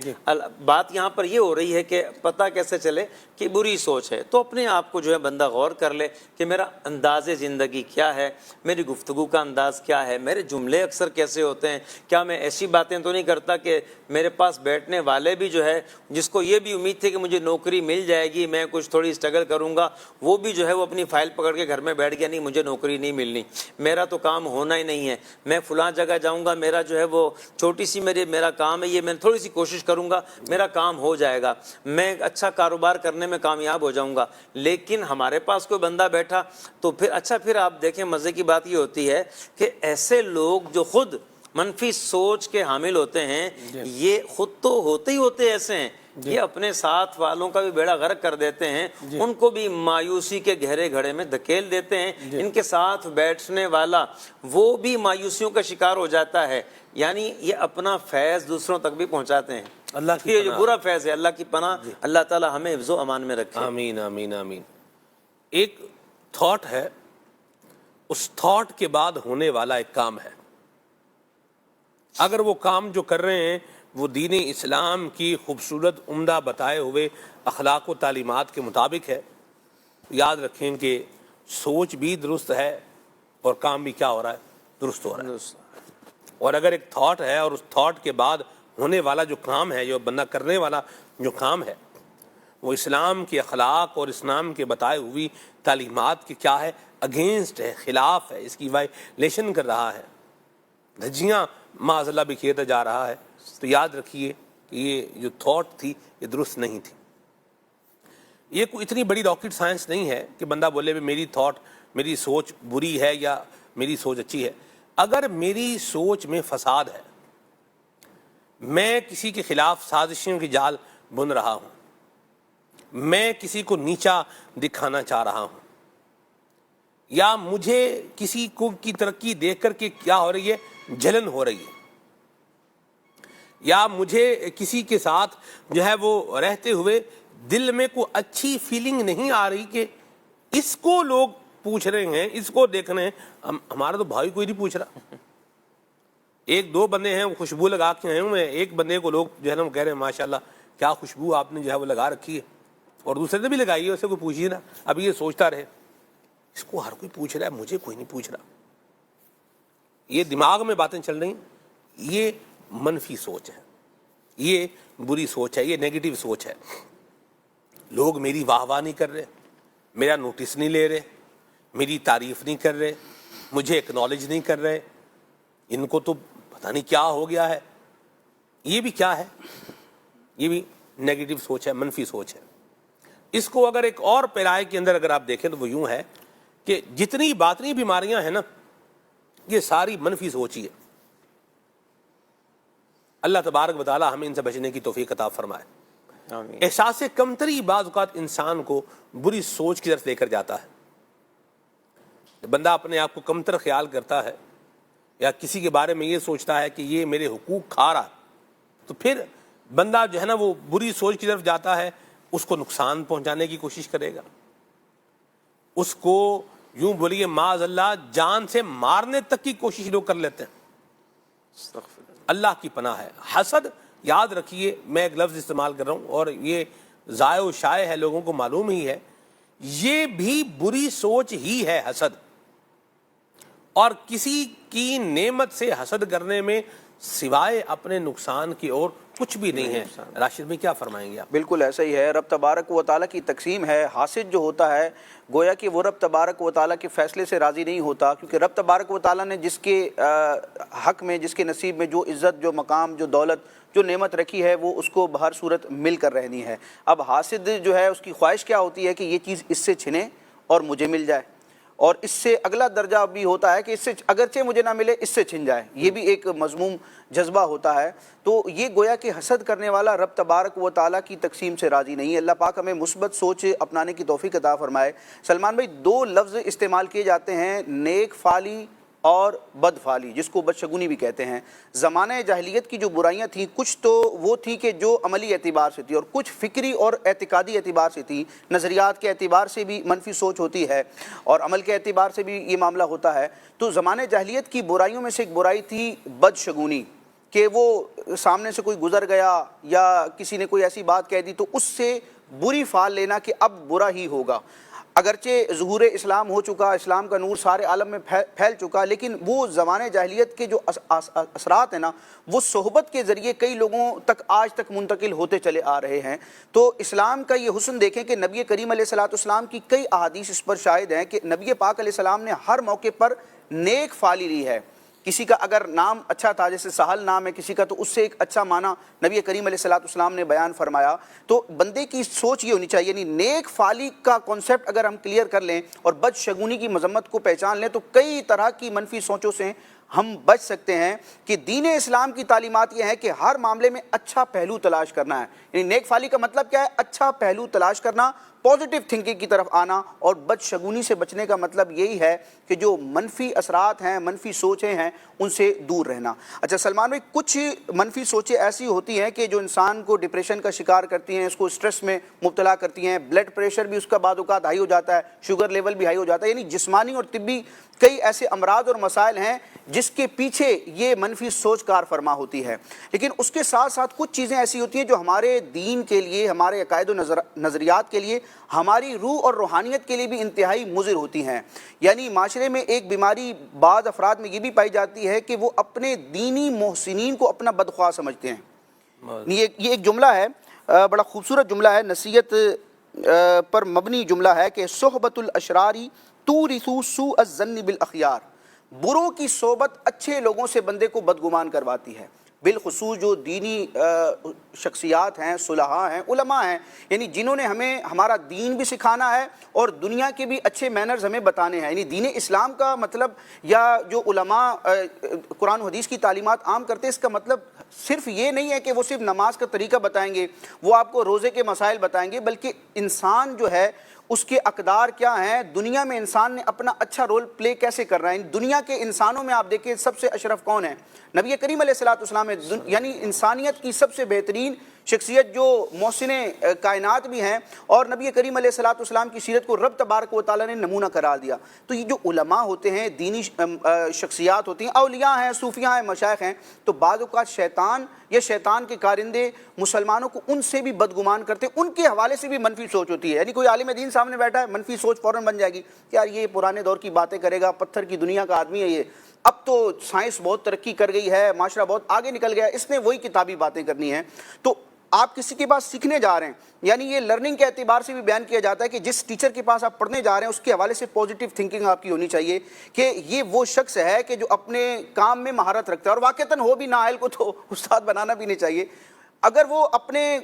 بات یہاں پر یہ ہو رہی ہے کہ پتہ کیسے چلے کہ بری سوچ ہے. تو اپنے آپ کو جو ہے بندہ غور کر لے کہ میرا انداز زندگی کیا ہے، میری گفتگو کا انداز کیا ہے، میرے جملے اکثر کیسے ہوتے ہیں، کیا میں ایسی باتیں تو نہیں کرتا کہ میرے پاس بیٹھنے والے بھی جو ہے جس کو یہ بھی امید تھی کہ مجھے نوکری مل جائے گی، میں کچھ تھوڑی اسٹرگل کروں گا، وہ بھی جو ہے وہ اپنی فائل پکڑ کے گھر میں بیٹھ گیا، نہیں مجھے نوکری نہیں ملنی، میرا تو کام ہونا ہی نہیں ہے، میں فلاں جگہ جاؤں گا، میرا جو ہے وہ چھوٹی سی میرا کام ہے، یہ میں تھوڑی سی کوشش کروں گا میرا کام ہو جائے گا، میں اچھا کاروبار کرنے میں کامیاب ہو جاؤں گا. لیکن ہمارے پاس کوئی بندہ بیٹھا تو پھر آپ دیکھیں مزے کی بات یہ ہوتی ہے کہ ایسے لوگ جو خود منفی سوچ کے حامل ہوتے ہیں، یہ خود تو ہوتے ہی ہوتے ایسے ہیں، یہ اپنے ساتھ والوں کا بھی بیڑا غرق کر دیتے ہیں، ان کو بھی مایوسی کے گہرے گھڑے میں دھکیل دیتے ہیں. ان کے ساتھ بیٹھنے والا وہ بھی مایوسیوں کا شکار ہو جاتا ہے. یعنی یہ اپنا فیض دوسروں تک بھی پہنچاتے ہیں. اللہ کی یہ جو برا فیض ہے، اللہ کی پناہ، اللہ تعالی ہمیں حفظ و امان میں رکھے. آمین آمین آمین. ایک تھاٹ ہے، اس تھاٹ کے بعد ہونے والا ایک کام ہے. اگر وہ کام جو کر رہے ہیں وہ دین اسلام کی خوبصورت عمدہ بتائے ہوئے اخلاق و تعلیمات کے مطابق ہے، یاد رکھیں کہ سوچ بھی درست ہے اور کام بھی کیا ہو رہا ہے، درست ہو رہا ہے. اور اگر ایک تھاٹ ہے اور اس تھاٹ کے بعد ہونے والا جو کام ہے، جو بندہ کرنے والا جو کام ہے، وہ اسلام کے اخلاق اور اسلام کے بتائے ہوئی تعلیمات کی کیا ہے، اگینسٹ ہے، خلاف ہے، اس کی وائلیشن کر رہا ہے، دھجیاں معاذ اللہ بکھیرتا جا رہا ہے، تو یاد رکھیے کہ یہ جو تھاٹ تھی یہ درست نہیں تھی. یہ کوئی اتنی بڑی راکٹ سائنس نہیں ہے کہ بندہ بولے میری تھاٹ، میری سوچ بری ہے یا میری سوچ اچھی ہے. اگر میری سوچ میں فساد ہے، میں کسی کے خلاف سازشوں کی جال بن رہا ہوں، میں کسی کو نیچا دکھانا چاہ رہا ہوں، یا مجھے کسی کو کی ترقی دیکھ کر کے کیا ہو رہی ہے، جلن ہو رہی ہے، یا مجھے کسی کے ساتھ جو ہے وہ رہتے ہوئے دل میں کوئی اچھی فیلنگ نہیں آ رہی کہ اس کو لوگ پوچھ رہے ہیں، اس کو دیکھ رہے ہیں، ہمارا تو بھائی کوئی نہیں پوچھ رہا. ایک دو بندے ہیں وہ خوشبو لگا کے آئے ہوئے ہیں، ایک بندے کو لوگ جو ہے نا وہ کہہ رہے ہیں ماشاءاللہ کیا خوشبو آپ نے جو ہے وہ لگا رکھی ہے، اور دوسرے نے بھی لگائی ہے، اسے کوئی پوچھیے نا. اب یہ سوچتا رہے اس کو ہر کوئی پوچھ رہا ہے، مجھے کوئی نہیں پوچھ رہا. یہ دماغ میں باتیں چل رہی ہیں، یہ منفی سوچ ہے، یہ بری سوچ ہے، یہ نیگیٹو سوچ ہے. لوگ میری واہ واہ نہیں کر رہے, میرا نوٹس نہیں لے رہے, میری تعریف نہیں کر رہے, مجھے اکنالج نہیں کر رہے, ان کو تو پتہ نہیں کیا ہو گیا ہے. یہ بھی کیا ہے؟ یہ بھی نیگیٹو سوچ ہے, منفی سوچ ہے. اس کو اگر ایک اور پیرائے کے اندر اگر آپ دیکھیں تو وہ یوں ہے کہ جتنی باطنی بیماریاں ہیں نا, یہ ساری منفی سوچ ہی ہے. اللہ تبارک و تعالی ہمیں ان سے بچنے کی توفیق عطا فرمائے. آمین. احساس کمتری بعض اوقات انسان کو بری سوچ کی طرف لے کر جاتا ہے. بندہ اپنے آپ کو کمتر خیال کرتا ہے یا کسی کے بارے میں یہ سوچتا ہے کہ یہ میرے حقوق کھا رہا, تو پھر بندہ جو ہے نا وہ بری سوچ کی طرف جاتا ہے, اس کو نقصان پہنچانے کی کوشش کرے گا, اس کو یوں بولیے معاذ اللہ جان سے مارنے تک کی کوشش لوگ کر لیتے ہیں. اللہ کی پناہ ہے. حسد, یاد رکھیے میں ایک لفظ استعمال کر رہا ہوں اور یہ ضائع و شائع ہے, لوگوں کو معلوم ہی ہے, یہ بھی بری سوچ ہی ہے حسد. اور کسی کی نعمت سے حسد کرنے میں سوائے اپنے نقصان کی اور کچھ بھی نہیں ہے. راشد میں کیا فرمائیں گے آپ؟ بالکل ایسا ہی ہے. رب تبارک و تعالیٰ کی تقسیم ہے. حاسد جو ہوتا ہے گویا کہ وہ رب تبارک و تعالیٰ کے فیصلے سے راضی نہیں ہوتا, کیونکہ رب تبارک و تعالیٰ نے جس کے حق میں, جس کے نصیب میں جو عزت, جو مقام, جو دولت, جو نعمت رکھی ہے وہ اس کو بہر صورت مل کر رہنی ہے. اب حاسد جو ہے اس کی خواہش کیا ہوتی ہے کہ یہ چیز اس سے چھنے اور مجھے مل جائے, اور اس سے اگلا درجہ بھی ہوتا ہے کہ اس سے اگرچہ مجھے نہ ملے اس سے چھن جائے. یہ بھی ایک مذموم جذبہ ہوتا ہے. تو یہ گویا کہ حسد کرنے والا رب تبارک و تعالیٰ کی تقسیم سے راضی نہیں ہے. اللہ پاک ہمیں مثبت سوچ اپنانے کی توفیق عطا فرمائے. سلمان بھائی, دو لفظ استعمال کیے جاتے ہیں, نیک فعلی اور بد فعلی, جس کو بدشگونی بھی کہتے ہیں. زمانہ جاہلیت کی جو برائیاں تھیں کچھ تو وہ تھی کہ جو عملی اعتبار سے تھی, اور کچھ فکری اور اعتقادی اعتبار سے تھی. نظریات کے اعتبار سے بھی منفی سوچ ہوتی ہے اور عمل کے اعتبار سے بھی یہ معاملہ ہوتا ہے. تو زمانہ جاہلیت کی برائیوں میں سے ایک برائی تھی بدشگونی, کہ وہ سامنے سے کوئی گزر گیا یا کسی نے کوئی ایسی بات کہہ دی تو اس سے بری فعل لینا کہ اب برا ہی ہوگا. اگرچہ ظہور اسلام ہو چکا, اسلام کا نور سارے عالم میں پھیل چکا, لیکن وہ زمانے جاہلیت کے جو اثرات ہیں نا, وہ صحبت کے ذریعے کئی لوگوں تک آج تک منتقل ہوتے چلے آ رہے ہیں. تو اسلام کا یہ حسن دیکھیں کہ نبی کریم علیہ السلام کی کئی احادیث اس پر شاہد ہیں کہ نبی پاک علیہ السلام نے ہر موقع پر نیک فعلی لی ہے. کسی کا اگر نام اچھا تھا, جیسے سہل نام ہے کسی کا, تو اس سے ایک اچھا معنی نبی کریم علیہ السلام نے بیان فرمایا. تو بندے کی سوچ یہ ہونی چاہیے, یعنی نیک فعلی کا کانسیپٹ اگر ہم کلیئر کر لیں اور بدشگونی کی مذمت کو پہچان لیں تو کئی طرح کی منفی سوچوں سے ہم بچ سکتے ہیں. کہ دین اسلام کی تعلیمات یہ ہیں کہ ہر معاملے میں اچھا پہلو تلاش کرنا ہے. یعنی نیک فعلی کا مطلب کیا ہے؟ اچھا پہلو تلاش کرنا, پازیٹیو تھنکنگ کی طرف آنا. اور بدشگونی سے بچنے کا مطلب یہی ہے کہ جو منفی اثرات ہیں, منفی سوچیں ہیں, ان سے دور رہنا. اچھا سلمان بھائی, کچھ منفی سوچیں ایسی ہوتی ہیں کہ جو انسان کو ڈپریشن کا شکار کرتی ہیں, اس کو اسٹریس میں مبتلا کرتی ہیں, بلڈ پریشر بھی اس کا بعض اوقات ہائی ہو جاتا ہے, شوگر لیول بھی ہائی ہو جاتا ہے. یعنی جسمانی اور طبی کئی ایسے امراض اور مسائل ہیں جس کے پیچھے یہ منفی سوچ کار فرما ہوتی ہے. لیکن اس کے ساتھ ساتھ کچھ چیزیں ایسی ہوتی ہیں جو ہمارے دین کے لیے, ہمارے عقائد و نظریات کے لیے, ہماری روح اور روحانیت کے لیے بھی انتہائی مضر ہوتی ہیں. یعنی معاشرے میں ایک بیماری بعض افراد میں یہ بھی پائی جاتی ہے کہ وہ اپنے دینی محسنین کو اپنا بدخواہ سمجھتے ہیں. یہ ایک جملہ ہے, بڑا خوبصورت جملہ ہے, نصیحت پر مبنی جملہ ہے کہ صحبت الاشراری تورث سوء الظن بالاخیار. بروں کی صحبت اچھے لوگوں سے بندے کو بدگمان کرواتی ہے. بالخصوص جو دینی شخصیات ہیں, صلحاء ہیں, علماء ہیں, یعنی جنہوں نے ہمیں ہمارا دین بھی سکھانا ہے اور دنیا کے بھی اچھے مینرز ہمیں بتانے ہیں. یعنی دین اسلام کا مطلب, یا جو علماء قرآن و حدیث کی تعلیمات عام کرتے ہیں, اس کا مطلب صرف یہ نہیں ہے کہ وہ صرف نماز کا طریقہ بتائیں گے, وہ آپ کو روزے کے مسائل بتائیں گے, بلکہ انسان جو ہے اس کے اقدار کیا ہیں, دنیا میں انسان نے اپنا اچھا رول پلے کیسے کر رہا ہے. دنیا کے انسانوں میں آپ دیکھیں سب سے اشرف کون ہے؟ نبی کریم علیہ السلام ہے. یعنی انسانیت کی سب سے بہترین شخصیت جو محسن کائنات بھی ہیں, اور نبی کریم علیہ السلام کی سیرت کو رب تبارک و تعالیٰ نے نمونہ قرار دیا. تو یہ جو علماء ہوتے ہیں, دینی شخصیات ہوتی ہیں, اولیاء ہیں, صوفیاء ہیں, مشائخ ہیں, تو بعض اوقات شیطان یا شیطان کے کارندے مسلمانوں کو ان سے بھی بدگمان کرتے, ان کے حوالے سے بھی منفی سوچ ہوتی ہے. یعنی کوئی عالم دین سامنے بیٹھا ہے, منفی سوچ فوراً بن جائے گی کہ یار یہ پرانے دور کی باتیں کرے گا, پتھر کی دنیا کا آدمی ہے یہ, اب تو سائنس بہت ترقی کر گئی ہے، معاشرہ بہت آگے نکل گیا، اس نے وہی کتابی باتیں کرنی ہیں. تو آپ کسی کے پاس سیکھنے جا رہے ہیں، یعنی یہ لرننگ کے اعتبار سے بھی بیان کیا جاتا ہے کہ جس ٹیچر کے پاس آپ پڑھنے جا رہے ہیں اس کے حوالے سے پازیٹیو تھنکنگ آپ کی ہونی چاہیے کہ یہ وہ شخص ہے کہ جو اپنے کام میں مہارت رکھتا ہے. اور واقعتاً ہو بھی نااہل کو تو استاد بنانا بھی نہیں چاہیے. اگر وہ اپنے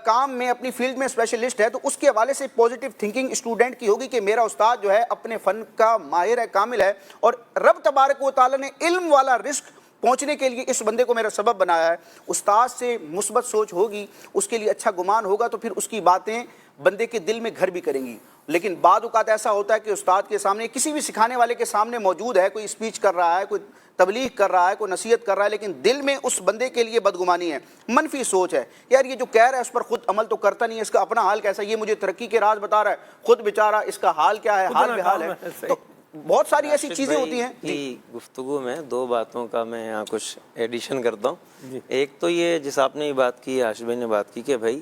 کام میں اپنی فیلڈ میں اسپیشلسٹ ہے تو اس کے حوالے سے پازیٹیو تھنکنگ اسٹوڈنٹ کی ہوگی کہ میرا استاد جو ہے اپنے فن کا ماہر ہے، کامل ہے، اور رب تبارک و تعالیٰ نے علم والا رزق پہنچنے کے لیے اس بندے کو میرا سبب بنایا ہے. استاد سے مثبت سوچ ہوگی، اس کے لیے اچھا گمان ہوگا، تو پھر اس کی باتیں بندے کے دل میں گھر بھی کریں گی. لیکن بعض اوقات ایسا ہوتا ہے کہ استاد کے سامنے، کسی بھی سکھانے والے کے سامنے موجود ہے، کوئی اسپیچ کر رہا ہے، کوئی تبلیغ کر رہا ہے، کوئی نصیحت کر رہا ہے، لیکن دل میں اس بندے کے لیے بدگمانی ہے، منفی سوچ ہے. یار یہ جو کہہ رہا ہے اس پر خود عمل تو کرتا نہیں ہے، اس کا اپنا حال کیسا ہے، یہ مجھے ترقی کے راز بتا رہا ہے، خود بیچارہ اس کا حال کیا ہے، حال بحال ہے. تو بہت ساری ایسی چیزیں ہوتی ہیں. جی گفتگو میں دو باتوں کا میں یہاں کچھ ایڈیشن کرتا ہوں. ایک تو یہ جس آپ نے یہ بات کی، عاشق بھائی نے بات کی کہ بھائی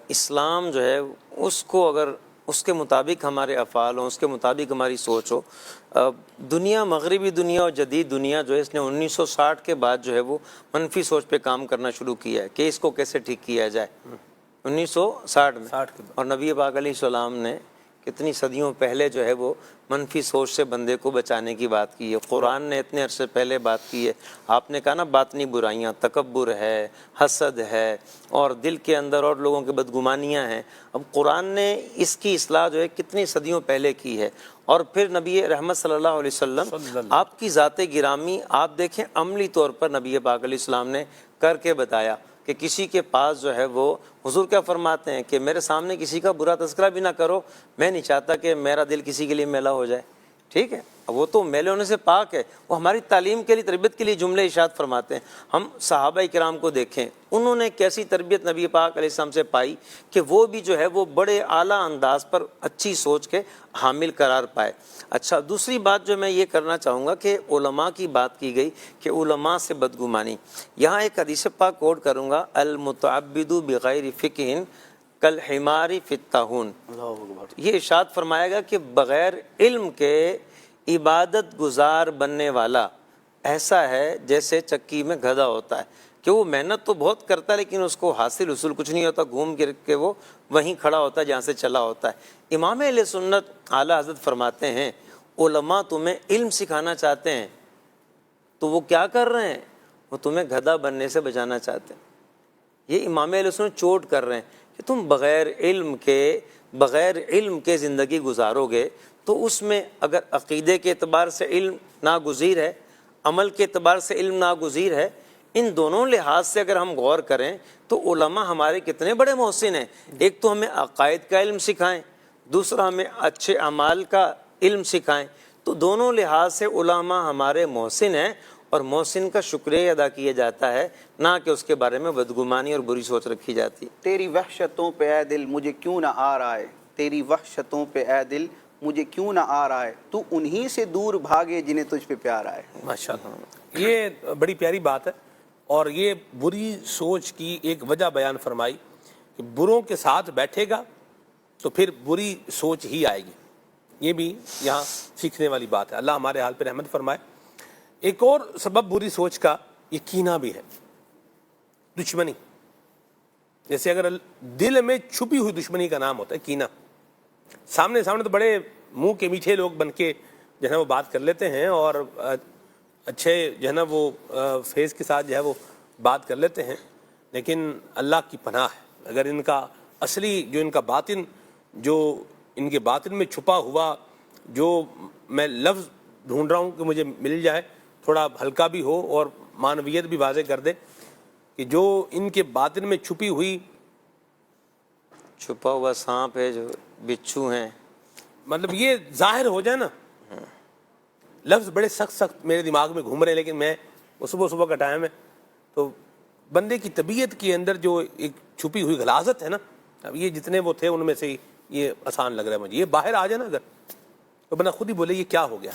اسلام جو ہے اس کو اگر اس کے مطابق ہمارے افعال ہوں، اس کے مطابق ہماری سوچ ہو. دنیا، مغربی دنیا اور جدید دنیا جو ہے اس نے 1960 کے بعد جو ہے وہ منفی سوچ پہ کام کرنا شروع کیا ہے کہ اس کو کیسے ٹھیک کیا جائے. 1960 میں. اور نبی پاک علیہ السلام نے کتنی صدیوں پہلے جو ہے وہ منفی سوچ سے بندے کو بچانے کی بات کی ہے. قرآن نے اتنے عرصے پہلے بات کی ہے. آپ نے کہا نا باطنی برائیاں، تکبر ہے، حسد ہے، اور دل کے اندر اور لوگوں کی بدگمانیاں ہیں. اب قرآن نے اس کی اصلاح جو ہے کتنی صدیوں پہلے کی ہے. اور پھر نبی رحمت صلی اللہ علیہ وسلم آپ کی ذات گرامی آپ دیکھیں عملی طور پر نبی پاک علیہ السلام نے کر کے بتایا کہ کسی کے پاس جو ہے وہ حضور کیا فرماتے ہیں کہ میرے سامنے کسی کا برا تذکرہ بھی نہ کرو، میں نہیں چاہتا کہ میرا دل کسی کے لیے میلا ہو جائے. ٹھیک ہے، وہ تو میلے ہونے سے پاک ہے. وہ ہماری تعلیم کے لیے، تربیت کے لیے جملے ارشاد فرماتے ہیں. ہم صحابہ کرام کو دیکھیں، انہوں نے کیسی تربیت نبی پاک علیہ السلام سے پائی کہ وہ بھی جو ہے وہ بڑے اعلیٰ انداز پر اچھی سوچ کے حامل قرار پائے. اچھا، دوسری بات جو میں یہ کرنا چاہوں گا کہ علماء کی بات کی گئی کہ علماء سے بدگمانی. یہاں ایک حدیث پاک کوٹ کروں گا، المتعبد بغیر فقہ کالحمار فی الطاحون. یہ ارشاد فرمایا گا کہ بغیر علم کے عبادت گزار بننے والا ایسا ہے جیسے چکی میں گدھا ہوتا ہے کہ وہ محنت تو بہت کرتا ہے لیکن اس کو حاصل اصول کچھ نہیں ہوتا، گھوم گر کے وہ وہیں کھڑا ہوتا ہے جہاں سے چلا ہوتا ہے. امام اہل سنت اعلیٰ حضرت فرماتے ہیں علماء تمہیں علم سکھانا چاہتے ہیں تو وہ کیا کر رہے ہیں، وہ تمہیں گدھا بننے سے بچانا چاہتے ہیں. یہ امام اہل سنت چوٹ کر رہے ہیں کہ تم بغیر علم کے زندگی گزارو گے تو اس میں اگر عقیدے کے اعتبار سے علم ناگزیر ہے، عمل کے اعتبار سے علم ناگزیر ہے، ان دونوں لحاظ سے اگر ہم غور کریں تو علماء ہمارے کتنے بڑے محسن ہیں. ایک تو ہمیں عقائد کا علم سکھائیں، دوسرا ہمیں اچھے اعمال کا علم سکھائیں. تو دونوں لحاظ سے علماء ہمارے محسن ہیں اور محسن کا شکریہ ادا کیا جاتا ہے، نہ کہ اس کے بارے میں بدگمانی اور بری سوچ رکھی جاتی. تیری وحشتوں پہ اے دل مجھے کیوں نہ آ رہا ہے، تیری وحشتوں پہ اے دل مجھے کیوں نہ آ رہا ہے، تو انہی سے دور بھاگے جنہیں تجھ پہ پیار آئے. ماشاءاللہ، یہ بڑی پیاری بات ہے. اور یہ بری سوچ کی ایک وجہ بیان فرمائی کہ بروں کے ساتھ بیٹھے گا تو پھر بری سوچ ہی آئے گی. یہ بھی یہاں سیکھنے والی بات ہے. اللہ ہمارے حال پہ رحمت فرمائے. ایک اور سبب بری سوچ کا یہ کینہ بھی ہے، دشمنی. جیسے اگر دل میں چھپی ہوئی دشمنی کا نام ہوتا ہے کینہ. سامنے تو بڑے منہ کے میٹھے لوگ بن کے جو ہے وہ بات کر لیتے ہیں اور اچھے جو ہے نا وہ فیس کے ساتھ جو ہے وہ بات کر لیتے ہیں، لیکن اللہ کی پناہ ہے اگر ان کا اصلی جو ان کا باطن، جو ان کے باطن میں چھپا ہوا جو میں لفظ ڈھونڈ رہا ہوں کہ مجھے مل جائے، تھوڑا ہلکا بھی ہو اور معنویت بھی واضح کر دے کہ جو ان کے باطن میں چھپا ہوا سانپ ہے، جو بچھو ہیں، مطلب یہ ظاہر ہو جائے نا. لفظ بڑے سخت میرے دماغ میں گھوم رہے ہیں لیکن میں صبح کا ٹائم ہے تو بندے کی طبیعت کے اندر جو ایک چھپی ہوئی غلاظت ہے نا، اب یہ جتنے وہ تھے ان میں سے یہ آسان لگ رہا ہے مجھے. یہ باہر آ جائے نا اگر تو بندہ خود ہی بولے یہ کیا ہو گیا.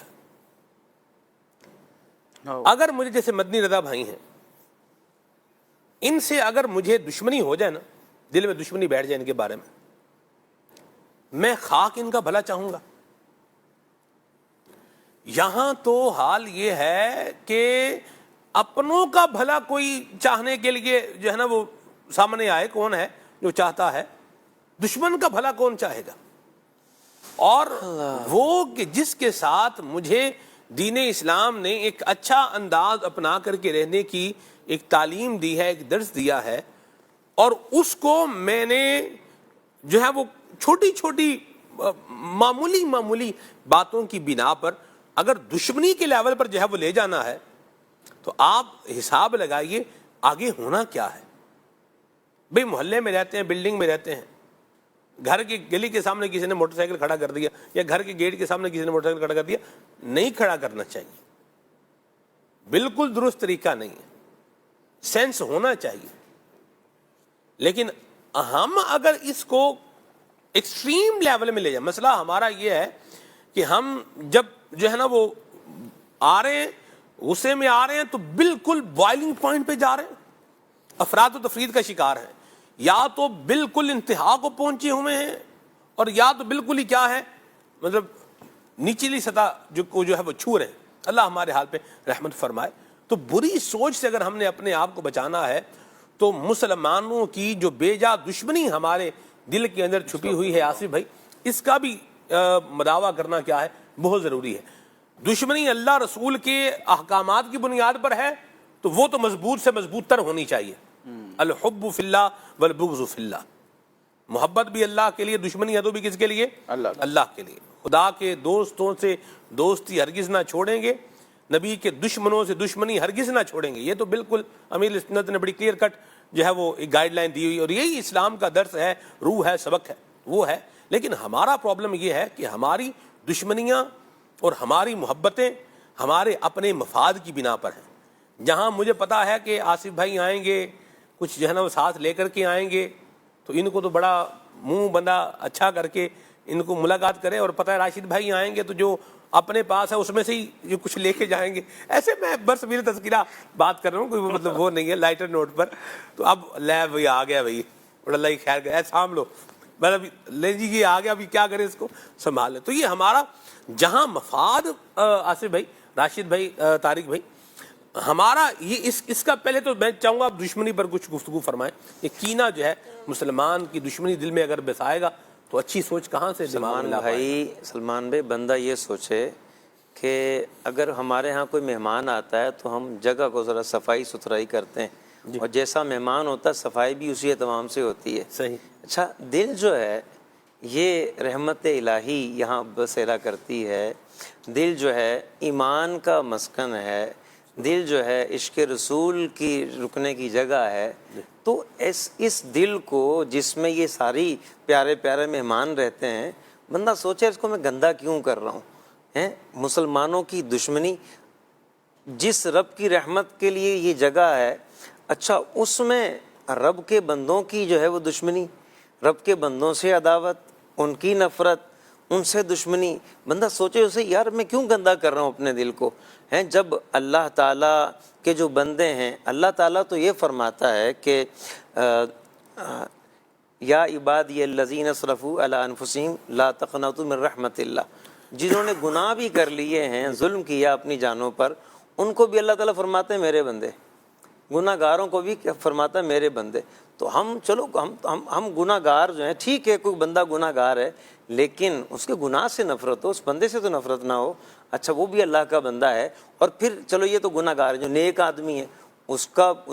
اگر مجھے جیسے مدنی رضا بھائی ہیں، ان سے اگر مجھے دشمنی ہو جائے نا، دل میں دشمنی بیٹھ جائے ان کے بارے میں خاک ان کا بھلا چاہوں گا. یہاں تو حال یہ ہے کہ اپنوں کا بھلا کوئی چاہنے کے لیے جو ہے نا وہ سامنے آئے، کون ہے جو چاہتا ہے؟ دشمن کا بھلا کون چاہے گا؟ اور وہ کہ جس کے ساتھ مجھے دین اسلام نے ایک اچھا انداز اپنا کر کے رہنے کی ایک تعلیم دی ہے، ایک درس دیا ہے، اور اس کو میں نے جو ہے وہ چھوٹی چھوٹی معمولی باتوں کی بنا پر اگر دشمنی کے لیول پر جو ہے وہ لے جانا ہے تو آپ حساب لگائیے آگے ہونا کیا ہے۔ بھئی محلے میں رہتے ہیں، بلڈنگ میں رہتے ہیں، گھر کی گلی کے سامنے کسی نے موٹر سائیکل کھڑا کر دیا یا گھر کے گیٹ کے سامنے کسی نے موٹر سائیکل کھڑا کر دیا، نہیں کھڑا کرنا چاہیے، بالکل درست طریقہ نہیں ہے، سینس ہونا چاہیے۔ لیکن ہم اگر اس کو ایکسٹریم لیول میں لے جائیں، مسئلہ ہمارا یہ ہے کہ ہم جب جو ہے نا وہ آ رہے ہیں، غصے میں آ رہے ہیں تو بالکل بوائلنگ پوائنٹ پہ جا رہے ہیں، افراد و تفرید کا شکار ہیں، یا تو بالکل انتہا کو پہنچے ہوئے ہیں، اور یا تو بالکل ہی کیا ہے مطلب نچلی سطح جو ہے وہ چھو رہے ہیں۔ اللہ ہمارے حال پہ رحمت فرمائے۔ تو بری سوچ سے اگر ہم نے اپنے آپ کو بچانا ہے تو مسلمانوں کی جو بے جا دشمنی ہمارے دل کے اندر چھپی ہوئی ہے آصف بھائی، اس کا بھی مداوع کرنا کیا ہے، بہت ضروری ہے۔ دشمنی اللہ رسول کے احکامات کی بنیاد پر ہے تو وہ تو مضبوط سے مضبوط تر ہونی چاہیے۔ الحب فی اللہ والبغض فی اللہ، محبت بھی اللہ کے لیے، دشمنی ہے تو بھی کس کے لیے؟ اللہ کے لیے۔ خدا کے دوستوں سے دوستی ہرگز نہ چھوڑیں گے، نبی کے دشمنوں سے دشمنی ہرگز نہ چھوڑیں گے۔ یہ تو بالکل امیر سنت نے بڑی کلیئر کٹ جو ہے وہ ایک گائیڈ لائن دی ہوئی، اور یہی اسلام کا درس ہے، روح ہے، سبق ہے، وہ ہے۔ لیکن ہمارا پرابلم یہ ہے کہ ہماری دشمنیاں اور ہماری محبتیں ہمارے اپنے مفاد کی بنا پر ہیں۔ جہاں مجھے پتا ہے کہ آصف بھائی آئیں گے، کچھ جو ہے نا وہ ساتھ لے کر کے آئیں گے، تو ان کو تو بڑا منہ بندہ اچھا کر کے ان کو ملاقات کرے، اور پتہ ہے راشد بھائی آئیں گے تو جو اپنے پاس ہے اس میں سے ہی جو کچھ لے کے جائیں گے۔ ایسے میں برس میرے تذکرہ بات کر رہا ہوں، کوئی مطلب وہ نہیں ہے، لائٹر نوٹ پر۔ تو اب لے بھائی آ گیا بھائی، اور اللہ کی خیر کرے، سام لو مطلب لے جی یہ آ گیا، ابھی کیا کرے، اس کو سنبھالے۔ تو یہ ہمارا جہاں مفاد آصف بھائی، راشد بھائی، طارق بھائی، ہمارا یہ اس کا پہلے تو میں چاہوں گا آپ دشمنی پر کچھ گفتگو فرمائیں۔ یہ کینہ جو ہے مسلمان کی دشمنی دل میں اگر بسائے گا تو اچھی سوچ کہاں سے دماغ میں لا پائے گا؟ سلمان بھائی، بندہ یہ سوچے کہ اگر ہمارے ہاں کوئی مہمان آتا ہے تو ہم جگہ کو ذرا صفائی ستھرائی کرتے ہیں، اور جیسا مہمان ہوتا ہے صفائی بھی اسی اہتمام سے ہوتی ہے۔ صحیح۔ اچھا، دل جو ہے یہ رحمت الہی یہاں بسیرا کرتی ہے، دل جو ہے ایمان کا مسکن ہے، دل جو ہے عشق رسول کی رکنے کی جگہ ہے۔ تو اس دل کو جس میں یہ ساری پیارے پیارے مہمان رہتے ہیں، بندہ سوچے اس کو میں گندا کیوں کر رہا ہوں؟ مسلمانوں کی دشمنی جس رب کی رحمت کے لیے یہ جگہ ہے، اچھا اس میں رب کے بندوں کی جو ہے وہ دشمنی، رب کے بندوں سے عداوت، ان کی نفرت، ان سے دشمنی، بندہ سوچے اسے یار میں کیوں گندا کر رہا ہوں اپنے دل کو؟ جب اللہ تعالیٰ کے جو بندے ہیں، اللہ تعالیٰ تو یہ فرماتا ہے کہ یا عبادی الذین اسرفوا علی انفسہم لا تقنطوا من رحمت اللہ، جنہوں نے گناہ بھی کر لیے ہیں، ظلم کیا اپنی جانوں پر، ان کو بھی اللہ تعالیٰ فرماتے ہیں میرے بندے، گناہ گاروں کو بھی فرماتا ہے میرے بندے۔ تو ہم چلو ہم گناہ گار جو ہیں، ٹھیک ہے کوئی بندہ گناہ گار ہے لیکن اس کے گناہ سے نفرت ہو، اس بندے سے تو نفرت نہ ہو۔ اچھا وہ بھی اللہ کا بندہ ہے، اور پھر چلو یہ تو گناہ گار ہے، جو نیک آدمی ہے اس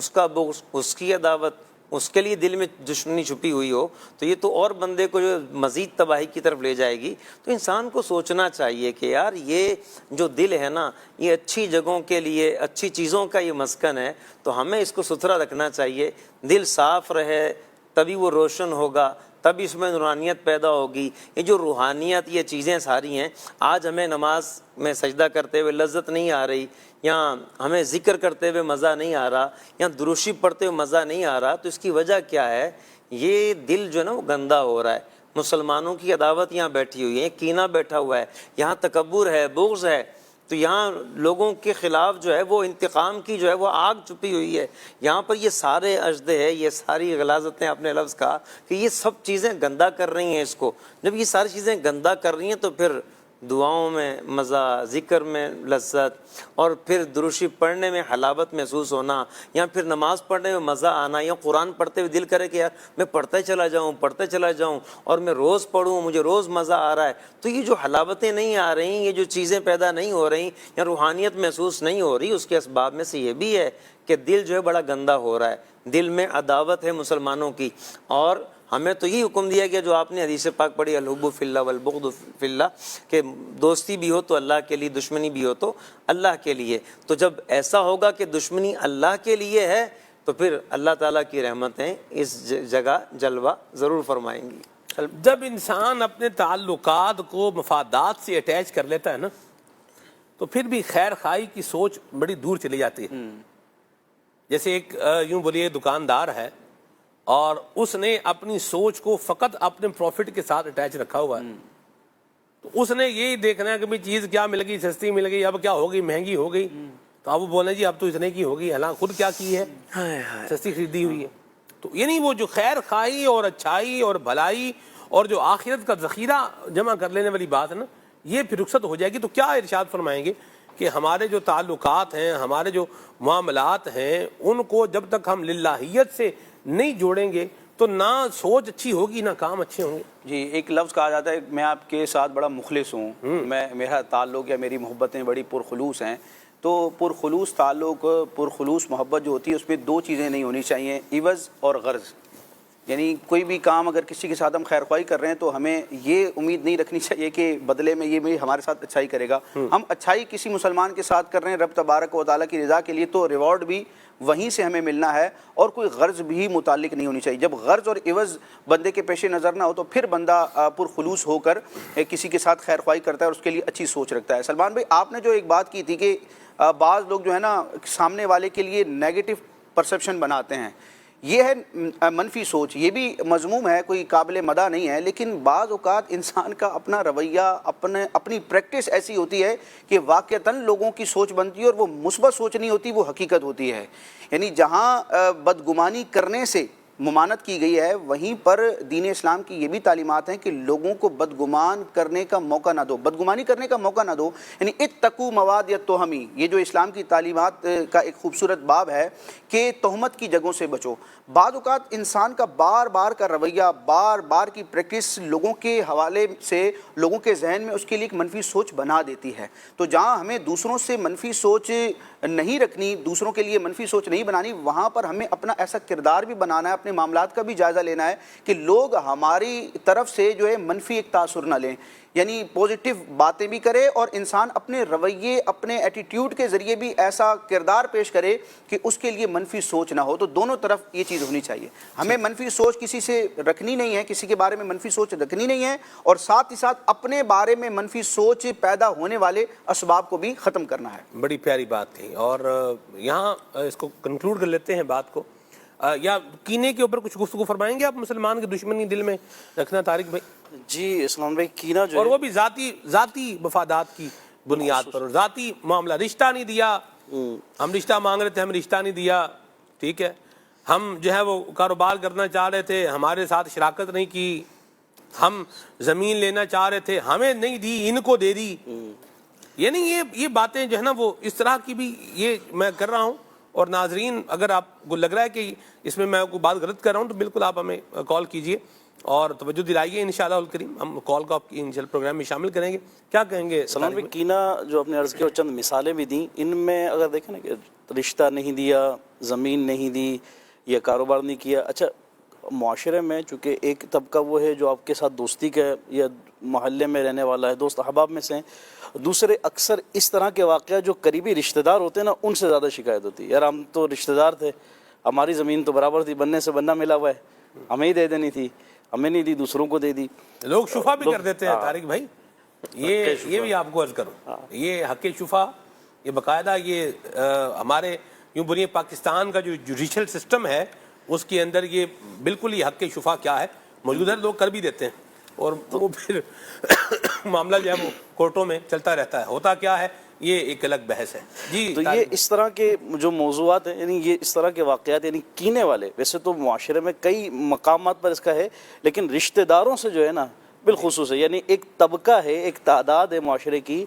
کا بغض، اس کی عداوت، اس کے لیے دل میں دشمنی چھپی ہوئی ہو، تو یہ تو اور بندے کو جو مزید تباہی کی طرف لے جائے گی۔ تو انسان کو سوچنا چاہیے کہ یار یہ جو دل ہے نا، یہ اچھی جگہوں کے لیے، اچھی چیزوں کا یہ مسکن ہے، تو ہمیں اس کو ستھرا رکھنا چاہیے۔ دل صاف رہے تبھی وہ روشن ہوگا، تب اس میں نورانیت پیدا ہوگی۔ یہ جو روحانیت، یہ چیزیں ساری ہیں، آج ہمیں نماز میں سجدہ کرتے ہوئے لذت نہیں آ رہی، یا ہمیں ذکر کرتے ہوئے مزہ نہیں آ رہا، یا دروشی پڑھتے ہوئے مزہ نہیں آ رہا، تو اس کی وجہ کیا ہے؟ یہ دل جو ہے نا وہ گندا ہو رہا ہے۔ مسلمانوں کی عداوت یہاں بیٹھی ہوئی ہے، کینہ بیٹھا ہوا ہے، یہاں تکبر ہے، بغض ہے، تو یہاں لوگوں کے خلاف جو ہے وہ انتقام کی جو ہے وہ آگ چھپی ہوئی ہے۔ یہاں پر یہ سارے اجدے ہیں، یہ ساری غلاظتیں، آپ نے لفظ کہا کہ یہ سب چیزیں گندا کر رہی ہیں اس کو۔ جب یہ ساری چیزیں گندا کر رہی ہیں تو پھر دعاؤں میں مزہ، ذکر میں لذت، اور پھر دروشی پڑھنے میں حلاوت محسوس ہونا، یا پھر نماز پڑھنے میں مزہ آنا، یا قرآن پڑھتے ہوئے دل کرے کہ یار میں پڑھتے چلا جاؤں اور میں روز پڑھوں، مجھے روز مزہ آ رہا ہے. تو یہ جو حلاوتیں نہیں آ رہی، یہ جو چیزیں پیدا نہیں ہو رہی یا روحانیت محسوس نہیں ہو رہی، اس کے اسباب میں سے یہ بھی ہے کہ دل جو ہے بڑا گندا ہو رہا ہے، دل میں عداوت ہے مسلمانوں کی. اور ہمیں تو یہی حکم دیا گیا جو آپ نے حدیث پاک پڑھی، الحب فی اللہ والبغض فی اللہ، کہ دوستی بھی ہو تو اللہ کے لیے، دشمنی بھی ہو تو اللہ کے لیے. تو جب ایسا ہوگا کہ دشمنی اللہ کے لیے ہے تو پھر اللہ تعالیٰ کی رحمتیں اس جگہ جلوہ ضرور فرمائیں گی. جب انسان اپنے تعلقات کو مفادات سے اٹیچ کر لیتا ہے نا تو پھر بھی خیر خواہی کی سوچ بڑی دور چلی جاتی ہے. جیسے ایک یوں بولیے دکاندار ہے اور اس نے اپنی سوچ کو فقط اپنے پروفٹ کے ساتھ اٹیچ رکھا ہوا ہے. تو اس نے یہی دیکھنا ہے کہ بھئی چیز کیا مل گئی، سستی مل گئی، اب کیا ہوگی، مہنگی ہو گئی، تو اب وہ بولے جی اب تو اتنے کی ہوگی، حالانکہ خود کیا کی ہے، سستی خریدی ہوئی ہے. تو یعنی وہ جو خیر خواہی اور اچھائی اور بھلائی اور جو آخرت کا ذخیرہ جمع کر لینے والی بات ہے نا، یہ پھر رخصت ہو جائے گی. تو کیا ارشاد فرمائیں گے کہ ہمارے جو تعلقات ہیں، ہمارے جو معاملات ہیں، ان کو جب تک ہم للہیت سے نہیں جوڑیں گے تو نہ سوچ اچھی ہوگی نہ کام اچھے ہوں گے. جی ایک لفظ کہا جاتا ہے میں آپ کے ساتھ بڑا مخلص ہوں، میرا تعلق یا میری محبتیں بڑی پرخلوص ہیں. تو پرخلوص تعلق، پرخلوص محبت جو ہوتی ہے اس میں دو چیزیں نہیں ہونی چاہیے، عوض اور غرض. یعنی کوئی بھی کام اگر کسی کے ساتھ ہم خیر خواہی کر رہے ہیں تو ہمیں یہ امید نہیں رکھنی چاہیے کہ بدلے میں یہ بھی ہمارے ساتھ اچھائی کرے گا. ہم اچھائی کسی مسلمان کے ساتھ کر رہے ہیں رب تبارک و تعالیٰ کی رضا کے لیے تو ریوارڈ بھی وہیں سے ہمیں ملنا ہے، اور کوئی غرض بھی متعلق نہیں ہونی چاہیے. جب غرض اور عوض بندے کے پیش نظر نہ ہو تو پھر بندہ پرخلوص ہو کر کسی کے ساتھ خیر خواہی کرتا ہے اور اس کے لیے اچھی سوچ رکھتا ہے. سلمان بھائی آپ نے جو ایک بات کی تھی کہ بعض لوگ جو ہے نا سامنے والے کے لیے نیگیٹو پرسیپشن بناتے ہیں، یہ ہے منفی سوچ، یہ بھی مذموم ہے، کوئی قابل مدح نہیں ہے. لیکن بعض اوقات انسان کا اپنا رویہ، اپنی پریکٹس ایسی ہوتی ہے کہ واقعتاً لوگوں کی سوچ بنتی ہے اور وہ مثبت سوچ نہیں ہوتی، وہ حقیقت ہوتی ہے. یعنی جہاں بدگمانی کرنے سے ممانعت کی گئی ہے وہیں پر دین اسلام کی یہ بھی تعلیمات ہیں کہ لوگوں کو بدگمان کرنے کا موقع نہ دو، بدگمانی کرنے کا موقع نہ دو. یعنی اتقوا مواد التہمی، یہ جو اسلام کی تعلیمات کا ایک خوبصورت باب ہے کہ تہمت کی جگہوں سے بچو. بعض اوقات انسان کا بار بار کا رویہ، بار بار کی پریکٹس لوگوں کے حوالے سے لوگوں کے ذہن میں اس کے لیے ایک منفی سوچ بنا دیتی ہے. تو جہاں ہمیں دوسروں سے منفی سوچ نہیں رکھنی، دوسروں کے لیے منفی سوچ نہیں بنانی، وہاں پر ہمیں اپنا ایسا کردار بھی بنانا ہے، اپنے معاملات کا بھی جائزہ لینا ہے کہ لوگ ہماری طرف سے جو ہے منفی ایک تاثر نہ لیں. یعنی پوزیٹیو باتیں بھی کرے اور انسان اپنے رویے، اپنے ایٹیٹیوڈ کے ذریعے بھی ایسا کردار پیش کرے کہ اس کے لیے منفی سوچ نہ ہو. تو دونوں طرف یہ چیز ہونی چاہیے. ہمیں منفی سوچ کسی سے رکھنی نہیں ہے، کسی کے بارے میں منفی سوچ رکھنی نہیں ہے، اور ساتھ ہی ساتھ اپنے بارے میں منفی سوچ پیدا ہونے والے اسباب کو بھی ختم کرنا ہے. بڑی پیاری بات کہی. اور یہاں اس کو کنکلوڈ کر لیتے ہیں بات کو، یا کینے کے اوپر کچھ گفتگو فرمائیں گے آپ؟ مسلمان کی دشمنی دل میں رکھنا طارق بھائی. جی اسلام بھائی، کینہ جو اور وہ بھی ذاتی مفادات کی بنیاد پر، اور ذاتی معاملہ، رشتہ نہیں دیا، ہم رشتہ مانگ رہے تھے، ہم رشتہ نہیں دیا، ٹھیک ہے، ہم جو ہے وہ کاروبار کرنا چاہ رہے تھے، ہمارے ساتھ شراکت نہیں کی، ہم زمین لینا چاہ رہے تھے، ہمیں نہیں دی، ان کو دے دی. یعنی یہ باتیں جو ہے نا وہ اس طرح کی بھی یہ میں کر رہا ہوں. اور ناظرین اگر آپ کو لگ رہا ہے کہ اس میں کوئی بات غلط کر رہا ہوں تو بالکل آپ ہمیں کال کیجئے اور توجہ دلائیے. انشاءاللہ الکریم ہم کال کو آپ کی انشاءاللہ پروگرام میں شامل کریں گے. کیا کہیں گے سلمان بھائی؟ کینہ جو آپ نے عرض کیا اور چند مثالیں بھی دیں، ان میں اگر دیکھیں نا کہ رشتہ نہیں دیا، زمین نہیں دی یا کاروبار نہیں کیا. اچھا، معاشرے میں چونکہ ایک طبقہ وہ ہے جو آپ کے ساتھ دوستی کا یا محلے میں رہنے والا ہے، دوست احباب میں سے ہیں، دوسرے اکثر اس طرح کے واقعات جو قریبی رشتہ دار ہوتے ہیں نا ان سے زیادہ شکایت ہوتی ہے. یار ہم تو رشتہ دار تھے، ہماری زمین تو برابر تھی، بننے سے بننا ملا ہوا ہے، ہمیں ہی دے دینی تھی، ہمیں نہیں دی، دوسروں کو دے دی. لوگ شفا بھی کر دیتے ہیں طارق بھائی. یہ بھی آپ کو عرض کروں، یہ حق شفا، یہ باقاعدہ یہ ہمارے یوں بولیے پاکستان کا جو جوڈیشل سسٹم ہے اس کے اندر یہ بالکل یہ حق شفا کیا ہے موجود ہے، لوگ کر بھی دیتے ہیں اور وہ پھر معاملہ جو ہے وہ کورٹوں میں چلتا رہتا ہے. ہوتا کیا ہے یہ ایک الگ بحث ہے. جی تو یہ اس طرح کے جو موضوعات ہیں، یعنی یہ اس طرح کے واقعات، یعنی کینے والے، ویسے تو معاشرے میں کئی مقامات پر اس کا ہے، لیکن رشتہ داروں سے جو ہے نا بالخصوص ہے، یعنی ایک طبقہ ہے، ایک تعداد ہے معاشرے کی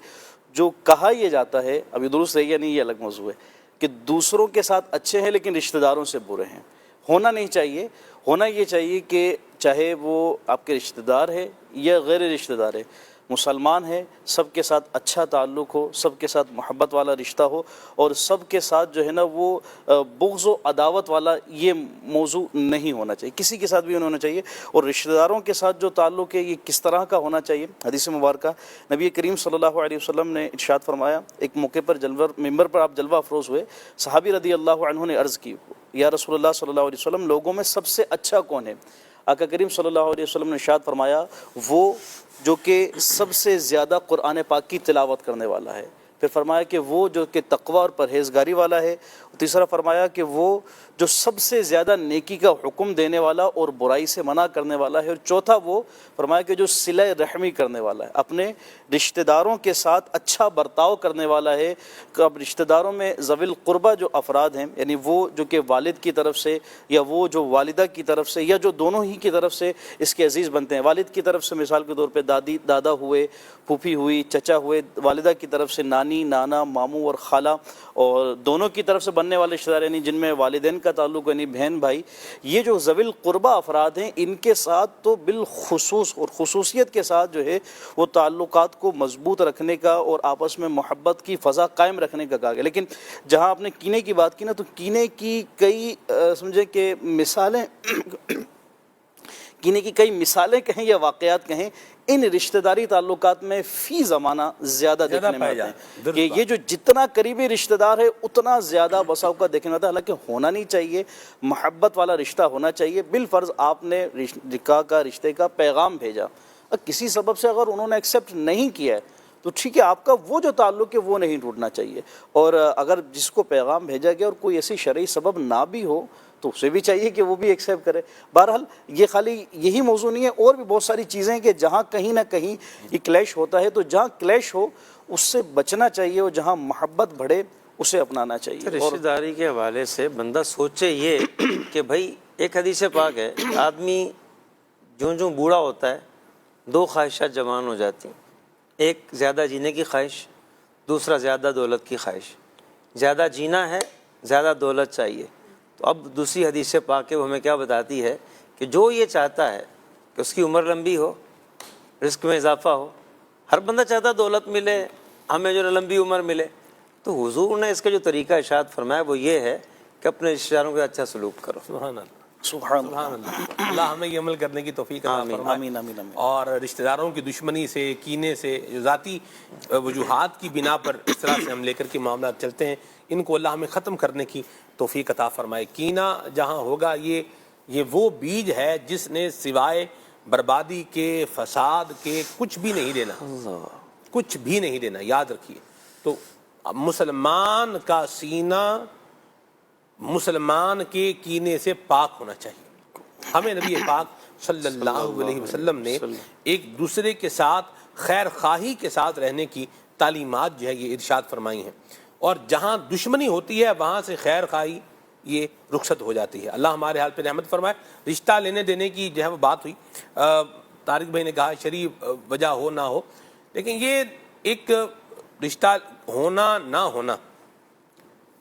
جو کہا یہ جاتا ہے، ابھی درست ہے یا نہیں یہ الگ موضوع ہے، کہ دوسروں کے ساتھ اچھے ہیں لیکن رشتہ داروں سے برے ہیں. ہونا نہیں چاہیے. ہونا یہ چاہیے کہ چاہے وہ آپ کے رشتہ دار ہے یا غیر رشتہ دار ہے، مسلمان ہے، سب کے ساتھ اچھا تعلق ہو، سب کے ساتھ محبت والا رشتہ ہو، اور سب کے ساتھ جو ہے نا وہ بغض و عداوت والا یہ موضوع نہیں ہونا چاہیے، کسی کے ساتھ بھی نہیں ہونا چاہیے. اور رشتہ داروں کے ساتھ جو تعلق ہے یہ کس طرح کا ہونا چاہیے؟ حدیث مبارکہ نبی کریم صلی اللہ علیہ وسلم نے ارشاد فرمایا، ایک موقع پر ممبر پر آپ جلوہ افروز ہوئے، صحابی رضی اللہ عنہ نے عرض کی، یا رسول اللہ صلی اللہ علیہ وسلم لوگوں میں سب سے اچھا کون ہے؟ آقا کریم صلی اللہ علیہ وسلم نے ارشاد فرمایا، وہ جو کہ سب سے زیادہ قرآن پاک کی تلاوت کرنے والا ہے. پھر فرمایا کہ وہ جو کہ تقوی اور پرہیزگاری والا ہے. تیسرا فرمایا کہ وہ جو سب سے زیادہ نیکی کا حکم دینے والا اور برائی سے منع کرنے والا ہے. اور چوتھا وہ فرمایا کہ جو صلہ رحمی کرنے والا ہے، اپنے رشتہ داروں کے ساتھ اچھا برتاؤ کرنے والا ہے. کہ اب رشتہ داروں میں ذوی القربہ جو افراد ہیں، یعنی وہ جو کہ والد کی طرف سے یا وہ جو والدہ کی طرف سے یا جو دونوں ہی کی طرف سے اس کے عزیز بنتے ہیں. والد کی طرف سے مثال کے طور پہ دادا ہوئے، پھوپھی ہوئی، چچا ہوئے. والدہ کی طرف سے نانی، نانا، ماموں اور خالہ. اور دونوں کی طرف سے بننے والے رشتہ دار یعنی جن میں والدین کا تعلق یعنی بہن بھائی، یہ جو ذوی القربہ افراد ہیں ان کے ساتھ تو بالخصوص اور خصوصیت کے ساتھ جو ہے وہ تعلقات کو مضبوط رکھنے کا اور آپس میں محبت کی فضا قائم رکھنے کا کہا گیا. لیکن جہاں آپ نے کینے کی بات کی نا، تو کینے کی کئی سمجھے کہ مثالیں کینے کی کئی مثالیں کہیں یا واقعات کہیں ان رشتہ داری تعلقات میں فی زمانہ زیادہ دیکھنے میں آتے ہیں کہ یہ جو جتنا قریبی رشتہ دار ہے اتنا زیادہ بسا اوقات دیکھنے میں آتا ہے. حالانکہ ہونا نہیں چاہیے، محبت والا رشتہ ہونا چاہیے. بالفرض آپ نے نکاح کا رشتے کا پیغام بھیجا، کسی سبب سے اگر انہوں نے ایکسیپٹ نہیں کیا ہے تو ٹھیک ہے، آپ کا وہ جو تعلق ہے وہ نہیں ٹوٹنا چاہیے. اور اگر جس کو پیغام بھیجا گیا اور کوئی ایسی شرعی سبب نہ بھی ہو تو اسے بھی چاہیے کہ وہ بھی ایکسیپٹ کرے. بہرحال یہ خالی یہی موضوع نہیں ہے، اور بھی بہت ساری چیزیں ہیں کہ جہاں کہیں نہ کہیں یہ کلیش ہوتا ہے، تو جہاں کلیش ہو اس سے بچنا چاہیے اور جہاں محبت بڑھے اسے اپنانا چاہیے. رشتہ داری کے حوالے سے بندہ سوچے یہ کہ بھائی ایک حدیث پاک ہے، آدمی جو بوڑھا ہوتا ہے دو خواہشات جوان ہو جاتی ہیں، ایک زیادہ جینے کی خواہش، دوسرا زیادہ دولت کی خواہش. زیادہ جینا ہے، زیادہ دولت چاہیے. تو اب دوسری حدیث پاک ہے وہ ہمیں کیا بتاتی ہے کہ جو یہ چاہتا ہے کہ اس کی عمر لمبی ہو، رزق میں اضافہ ہو، ہر بندہ چاہتا ہے دولت ملے، ہمیں جو لمبی عمر ملے. تو حضور نے اس کا جو طریقہ ارشاد فرمایا وہ یہ ہے کہ اپنے رشتہ داروں کے اچھا سلوک کرو. سبحان اللہ، سبحان سبحان اللہ. اللہ ہمیں یہ عمل کرنے کی توفیق عطا فرمائے. آمین آمین آمین. اور رشتہ داروں کی دشمنی سے، کینے سے، جو ذاتی وجوہات کی بنا پر اس طرح سے ہم لے کر کے معاملات چلتے ہیں، ان کو اللہ ہمیں ختم کرنے کی توفیق عطا فرمائے. کینہ جہاں ہوگا یہ وہ بیج ہے جس نے سوائے بربادی کے، فساد کے کچھ بھی نہیں دینا، کچھ بھی نہیں دینا. یاد رکھیے. تو مسلمان کا سینہ مسلمان کے کینے سے پاک ہونا چاہیے. ہمیں نبی پاک صلی اللہ علیہ وسلم نے ایک دوسرے کے ساتھ خیر خواہی کے ساتھ رہنے کی تعلیمات جو ہے یہ ارشاد فرمائی ہیں. اور جہاں دشمنی ہوتی ہے وہاں سے خیر خواہی یہ رخصت ہو جاتی ہے. اللہ ہمارے حال پہ رحمت فرمائے. رشتہ لینے دینے کی جو ہے وہ بات ہوئی، طارق بھائی نے کہا شریف وجہ ہو نہ ہو، لیکن یہ ایک رشتہ ہونا نہ ہونا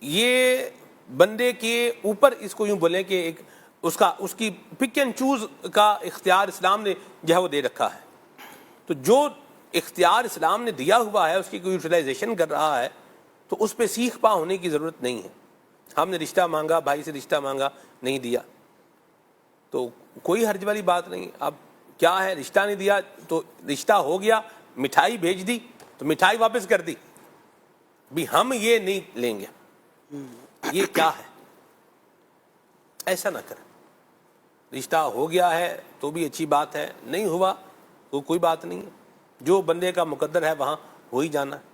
یہ بندے کے اوپر، اس کو یوں بولیں کہ ایک اس کی پک اینڈ چوز کا اختیار اسلام نے جو ہے وہ دے رکھا ہے. تو جو اختیار اسلام نے دیا ہوا ہے اس کی کوئی یوٹیلائزیشن کر رہا ہے تو اس پہ سیخ پا ہونے کی ضرورت نہیں ہے. ہم نے رشتہ مانگا، بھائی سے رشتہ مانگا، نہیں دیا تو کوئی حرج والی بات نہیں. اب کیا ہے، رشتہ نہیں دیا تو رشتہ ہو گیا، مٹھائی بھیج دی تو مٹھائی واپس کر دی، بھی ہم یہ نہیں لیں گے. یہ کیا ہے؟ ایسا نہ کریں. رشتہ ہو گیا ہے تو بھی اچھی بات ہے، نہیں ہوا تو کوئی بات نہیں ہے. جو بندے کا مقدر ہے وہاں ہو ہی جانا ہے.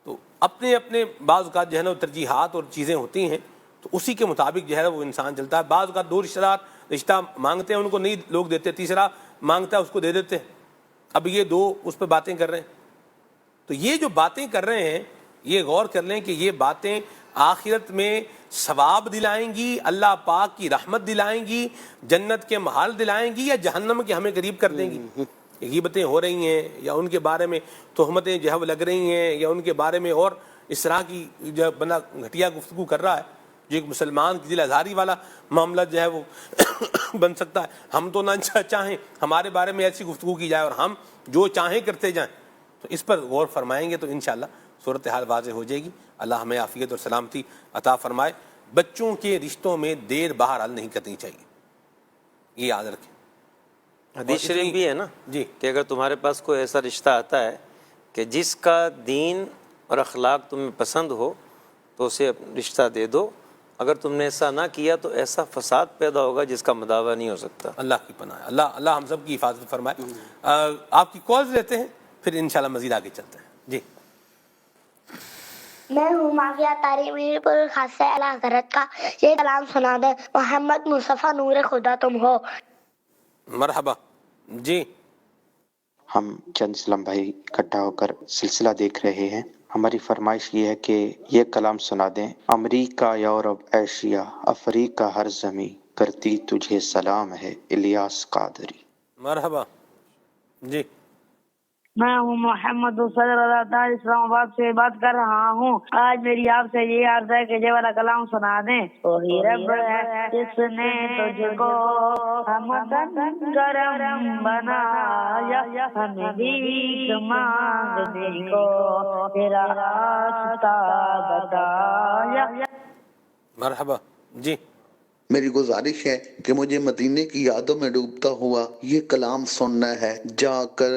تو اپنے اپنے بعض اوقات جو ہے نا ترجیحات اور چیزیں ہوتی ہیں تو اسی کے مطابق جو ہے وہ انسان چلتا ہے. بعض اوقات دو رشتہ دار رشتہ مانگتے ہیں، ان کو نہیں لوگ دیتے، تیسرا مانگتا ہے اس کو دے دیتے. اب یہ دو اس پہ باتیں کر رہے ہیں. تو یہ جو باتیں کر رہے ہیں یہ غور کر لیں کہ یہ باتیں آخرت میں ثواب دلائیں گی، اللہ پاک کی رحمت دلائیں گی، جنت کے محال دلائیں گی، یا جہنم کے ہمیں قریب کر دیں گی. غیبتیں ہو رہی ہیں یا ان کے بارے میں تہمتیں جو ہے وہ لگ رہی ہیں یا ان کے بارے میں اور اس طرح کی جو بندہ گھٹیا گفتگو کر رہا ہے جو ایک مسلمان کی دل آزاری والا معاملہ جو ہے وہ بن سکتا ہے. ہم تو نہ چاہیں ہمارے بارے میں ایسی گفتگو کی جائے اور ہم جو چاہیں کرتے جائیں, تو اس پر غور فرمائیں گے تو انشاءاللہ صورتحال واضح ہو جائے گی. اللہ ہمیں عافیت اور سلامتی عطا فرمائے. بچوں کے رشتوں میں دیر بہرحال نہیں کرنی چاہیے, یہ یاد رکھیں. حدیث شریف بھی ہے نا جی کہ اگر تمہارے پاس کوئی ایسا رشتہ آتا ہے کہ جس کا دین اور اخلاق تمہیں پسند ہو تو اسے رشتہ دے دو. اگر تم نے ایسا نہ کیا تو ایسا فساد پیدا ہوگا جس کا مداوع نہیں ہو سکتا. اللہ کی پناہ, اللہ ہم سب کی حفاظت فرمائے. آپ کی کالز لیتے ہیں پھر انشاءاللہ مزید آگے چلتے ہیں. جی میں ہوں معافیہ تاری میری پر خاص اعلیٰ حضرت کا یہ کلام سنا دیں. محمد مصطفیٰ نور خدا تم ہو. مرحبا. جی ہم چند اسلام بھائی اکٹھا ہو کر سلسلہ دیکھ رہے ہیں. ہماری فرمائش یہ ہے کہ یہ کلام سنا دیں. امریکہ یورپ ایشیا افریقہ ہر زمیں کرتی تجھے سلام ہے الیاس قادری. مرحبا. جی میں ہوں محمد صدر اللہ اسلام آباد سے بات کر رہا ہوں. آج میری آپ سے یہ عرض ہے کہ یہ والا کلام سنا دیں. وہی رب ہے جس نے تجھ کو ہمدن کرم بنایا, ہمیں بھیک مانگنے کو تیرا راستہ بتایا. مرحبا. جی میری گزارش ہے کہ مجھے مدینے کی یادوں میں ڈوبتا ہوا یہ کلام سننا ہے. جا کر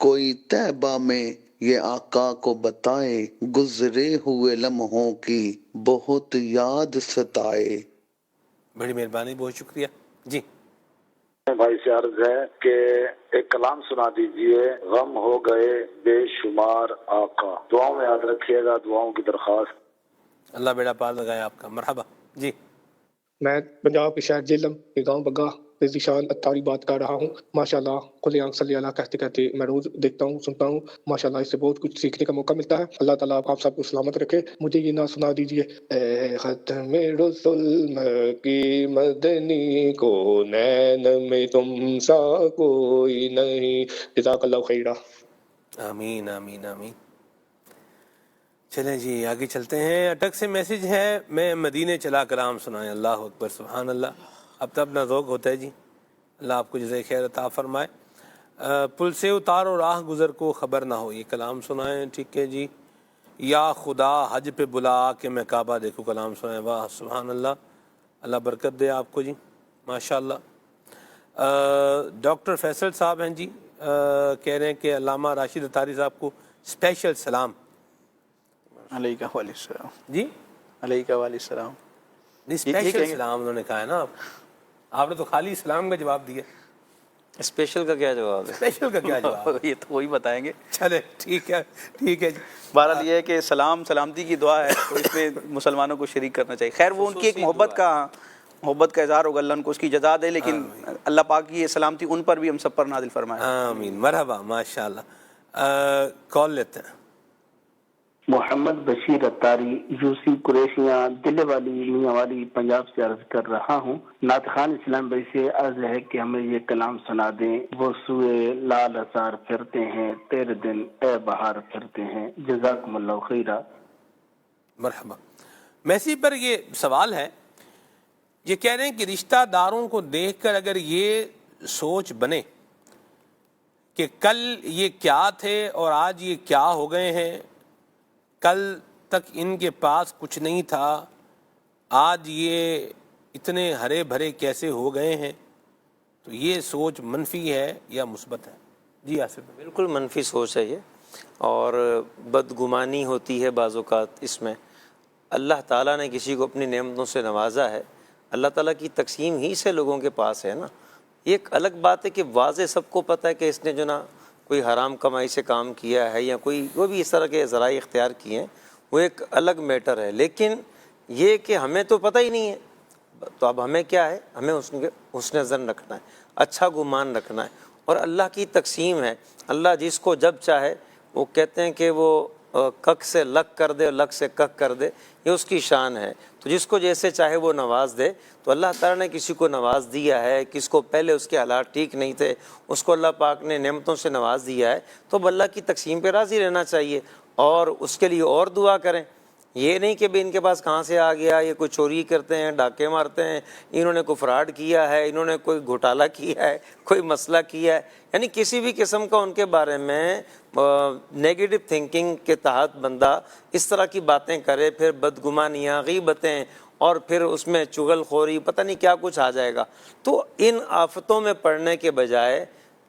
کوئی طیبہ میں یہ آقا کو بتائے, گزرے ہوئے لمحوں کی بہت یاد ستائے. بڑی مہربانی, بہت شکریہ. جی بھائی سے عرض ہے کہ ایک کلام سنا دیجئے. غم ہو گئے بے شمار آقا. دعاؤں میں یاد رکھیے گا, دعاؤں کی درخواست. اللہ بیڑا پار لگائے آپ کا. مرحبا. جی میں پنجاب کے شہر جیلم کے گاؤں بگا سے ذیشان اتاری بات کر رہا ہوں. ماشاءاللہ قل یا صلی اللہ کہتے کہتے میں روز دیکھتا ہوں, سنتا ہوں. ماشاءاللہ اس سے بہت کچھ سیکھنے کا موقع ملتا ہے. اللہ تعالیٰ آپ سب کو سلامت رکھے. مجھے یہ نہ سنا دیجیے اے ختم رسول کی مدنی کو نین میں تم سا کوئی نہیں. جزاک اللہ خیرہ. آمین آمین آمین. چلیں جی آگے چلتے ہیں. اٹک سے میسج ہے, میں مدینے چلا کلام سنائیں. اللہ اکبر, سبحان اللہ. اب تو اپنا ذوق ہوتا ہے جی. اللہ آپ کو جزائے خیر عطا فرمائے. پل سے اتارو راہ گزر کو خبر نہ ہو, یہ کلام سنائیں. ٹھیک ہے جی. یا خدا حج پہ بلا کہ میں کعبہ دیکھوں, کلام سنائیں. واہ سبحان اللہ, اللہ برکت دے آپ کو جی, ماشاء اللہ. ڈاکٹر فیصل صاحب ہیں جی, کہہ رہے ہیں کہ علامہ راشد اتاری صاحب کو اسپیشل سلام. علیکہ وعلیہ السلام. جی علیکہ وعلیہ السلام. اسپیشل سلام انہوں نے کہا ہے نا. آپ نے تو خالی اسلام کا جواب دیا. اسپیشل کا کیا جواب ہے؟ اسپیشل کا کیا جواب؟ یہ تو وہی بتائیں گے. چلے ٹھیک ہے, ٹھیک ہے جی. بہرحال یہ ہے کہ سلام سلامتی کی دعا ہے, تو اس میں مسلمانوں کو شریک کرنا چاہیے. خیر وہ ان کی ایک محبت کا اظہار ہوگا, اللہ ان کو اس کی جزا دے, لیکن اللہ پاک کی یہ سلامتی ان پر بھی ہم سب پر نازل فرمائے. آمین. مرحبا, ماشاء اللہ. کال لیتے ہیں. محمد بشیر اتاری یوسی قریشیاں دل والی میاں والی پنجاب سے عرض کر رہا ہوں. نعت خان اسلام بھائی سے عرض ہے کہ ہمیں یہ کلام سنا دیں. وہ سوئے لال ہزار پھرتے ہیں, تیرے دن اے بہار پھرتے ہیں. جزاکم اللہ خیرہ. مرحبا. میسی پر یہ سوال ہے, یہ کہہ رہے ہیں کہ رشتہ داروں کو دیکھ کر اگر یہ سوچ بنے کہ کل یہ کیا تھے اور آج یہ کیا ہو گئے ہیں, کل تک ان کے پاس کچھ نہیں تھا, آج یہ اتنے ہرے بھرے کیسے ہو گئے ہیں, تو یہ سوچ منفی ہے یا مثبت ہے؟ جی آصف. بالکل منفی سوچ ہے یہ, اور بدگمانی ہوتی ہے بعض اوقات اس میں. اللہ تعالیٰ نے کسی کو اپنی نعمتوں سے نوازا ہے, اللہ تعالیٰ کی تقسیم ہی سے لوگوں کے پاس ہے نا. یہ ایک الگ بات ہے کہ واضح سب کو پتہ ہے کہ اس نے جو نا کوئی حرام کمائی سے کام کیا ہے یا کوئی وہ بھی اس طرح کے ذرائع اختیار کیے ہیں, وہ ایک الگ میٹر ہے. لیکن یہ کہ ہمیں تو پتہ ہی نہیں ہے, تو اب ہمیں کیا ہے, ہمیں حسن ظن رکھنا ہے, اچھا گمان رکھنا ہے. اور اللہ کی تقسیم ہے, اللہ جس کو جب چاہے وہ کہتے ہیں کہ وہ کک سے لک کر دے اور لک سے کک کر دے، یہ اس کی شان ہے۔ تو جس کو جیسے چاہے وہ نواز دے۔ تو اللہ تعالیٰ نے کسی کو نواز دیا ہے، کس کو پہلے اس کے حالات ٹھیک نہیں تھے، اس کو اللہ پاک نے نعمتوں سے نواز دیا ہے، تو اب اللہ کی تقسیم پہ راضی رہنا چاہیے اور اس کے لیے اور دعا کریں۔ یہ نہیں کہ بھی ان کے پاس کہاں سے آ گیا، یہ کوئی چوری کرتے ہیں، ڈاکے مارتے ہیں، انہوں نے کوئی فراڈ کیا ہے، انہوں نے کوئی گھوٹالہ کیا ہے، کوئی مسئلہ کیا ہے، یعنی کسی بھی قسم کا ان کے بارے میں نیگیٹو تھنکنگ کے تحت بندہ اس طرح کی باتیں کرے، پھر بدگمانیاں، غیبتیں، اور پھر اس میں چغل خوری، پتہ نہیں کیا کچھ آ جائے گا۔ تو ان آفتوں میں پڑنے کے بجائے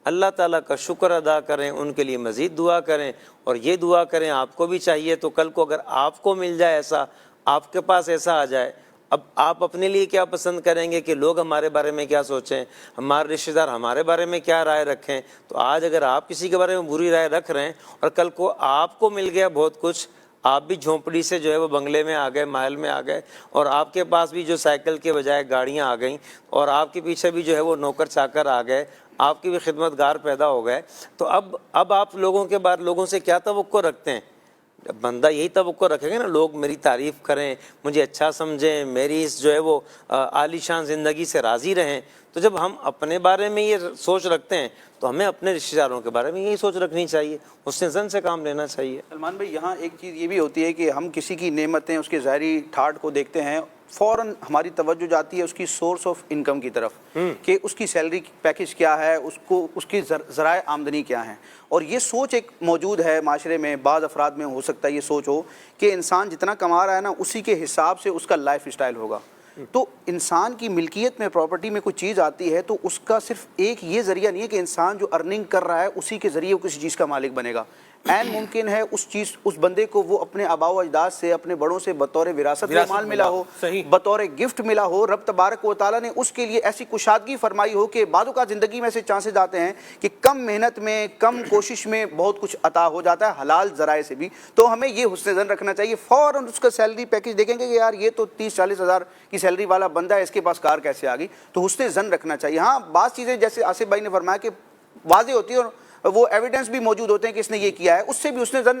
اللہ تعالیٰ کا شکر ادا کریں، ان کے لیے مزید دعا کریں، اور یہ دعا کریں آپ کو بھی چاہیے تو کل کو اگر آپ کو مل جائے ایسا، آپ کے پاس ایسا آ جائے، اب آپ اپنے لیے کیا پسند کریں گے کہ لوگ ہمارے بارے میں کیا سوچیں، ہمارے رشتہ دار ہمارے بارے میں کیا رائے رکھیں۔ تو آج اگر آپ کسی کے بارے میں بری رائے رکھ رہے ہیں اور کل کو آپ کو مل گیا بہت کچھ، آپ بھی جھونپڑی سے جو ہے وہ بنگلے میں آ گئے، محل میں آ گئے، اور آپ کے پاس بھی جو سائیکل کے بجائے گاڑیاں آ گئیں، اور آپ کے پیچھے بھی جو ہے وہ نوکر چاکر آ گئے، آپ کی بھی خدمت گار پیدا ہو گئے، تو اب آپ لوگوں سے کیا توقع رکھتے ہیں؟ بندہ یہی توقع رکھے گا نا، لوگ میری تعریف کریں، مجھے اچھا سمجھیں، میری اس جو ہے وہ عالی شان زندگی سے راضی رہیں۔ تو جب ہم اپنے بارے میں یہ سوچ رکھتے ہیں تو ہمیں اپنے رشتہ داروں کے بارے میں یہی سوچ رکھنی چاہیے، حسن زن سے کام لینا چاہیے۔ سلمان بھائی، یہاں ایک چیز یہ بھی ہوتی ہے کہ ہم کسی کی نعمتیں، اس کے ظاہری ٹھاٹھ کو دیکھتے ہیں، فوراً ہماری توجہ جاتی ہے اس کی سورس آف انکم کی طرف، کہ اس کی سیلری پیکج کیا ہے، اس کی ذرائع آمدنی کیا ہیں۔ اور یہ سوچ ایک موجود ہے معاشرے میں، بعض افراد میں ہو سکتا ہے یہ سوچ ہو کہ انسان جتنا کما رہا ہے نا، اسی کے حساب سے اس کا لائف اسٹائل ہوگا۔ تو انسان کی ملکیت میں، پراپرٹی میں کوئی چیز آتی ہے تو اس کا صرف ایک یہ ذریعہ نہیں ہے کہ انسان جو ارننگ کر رہا ہے اسی کے ذریعے وہ کسی چیز کا مالک بنے گا۔ عین ممکن ہے اس بندے کو وہ اپنے آباء و اجداد سے، اپنے بڑوں سے بطور وراثت میں مال ملا ہو، بطور گفٹ ملا ہو، رب تبارک و تعالیٰ نے اس کے لیے ایسی کشادگی فرمائی ہو کہ بعض اوقات زندگی میں ایسے چانسز آتے ہیں کہ کم محنت میں، کم کوشش میں بہت کچھ عطا ہو جاتا ہے، حلال ذرائع سے بھی۔ تو ہمیں یہ حسن ظن رکھنا چاہیے، فوراً اس کا سیلری پیکج دیکھیں گے کہ یار یہ تو 30-40 ہزار کی سیلری والا بندہ ہے، اس کے پاس کار کیسے آ گئی، تو حسن ظن رکھنا چاہیے۔ ہاں بعض چیزیں جیسے آصف بھائی نے فرمایا کہ واضح ہوتی ہے اور وہ ایویڈنس بھی موجود ہوتے ہیں کہ اس نے یہ کیا ہے، اس سے بھی اس نے زن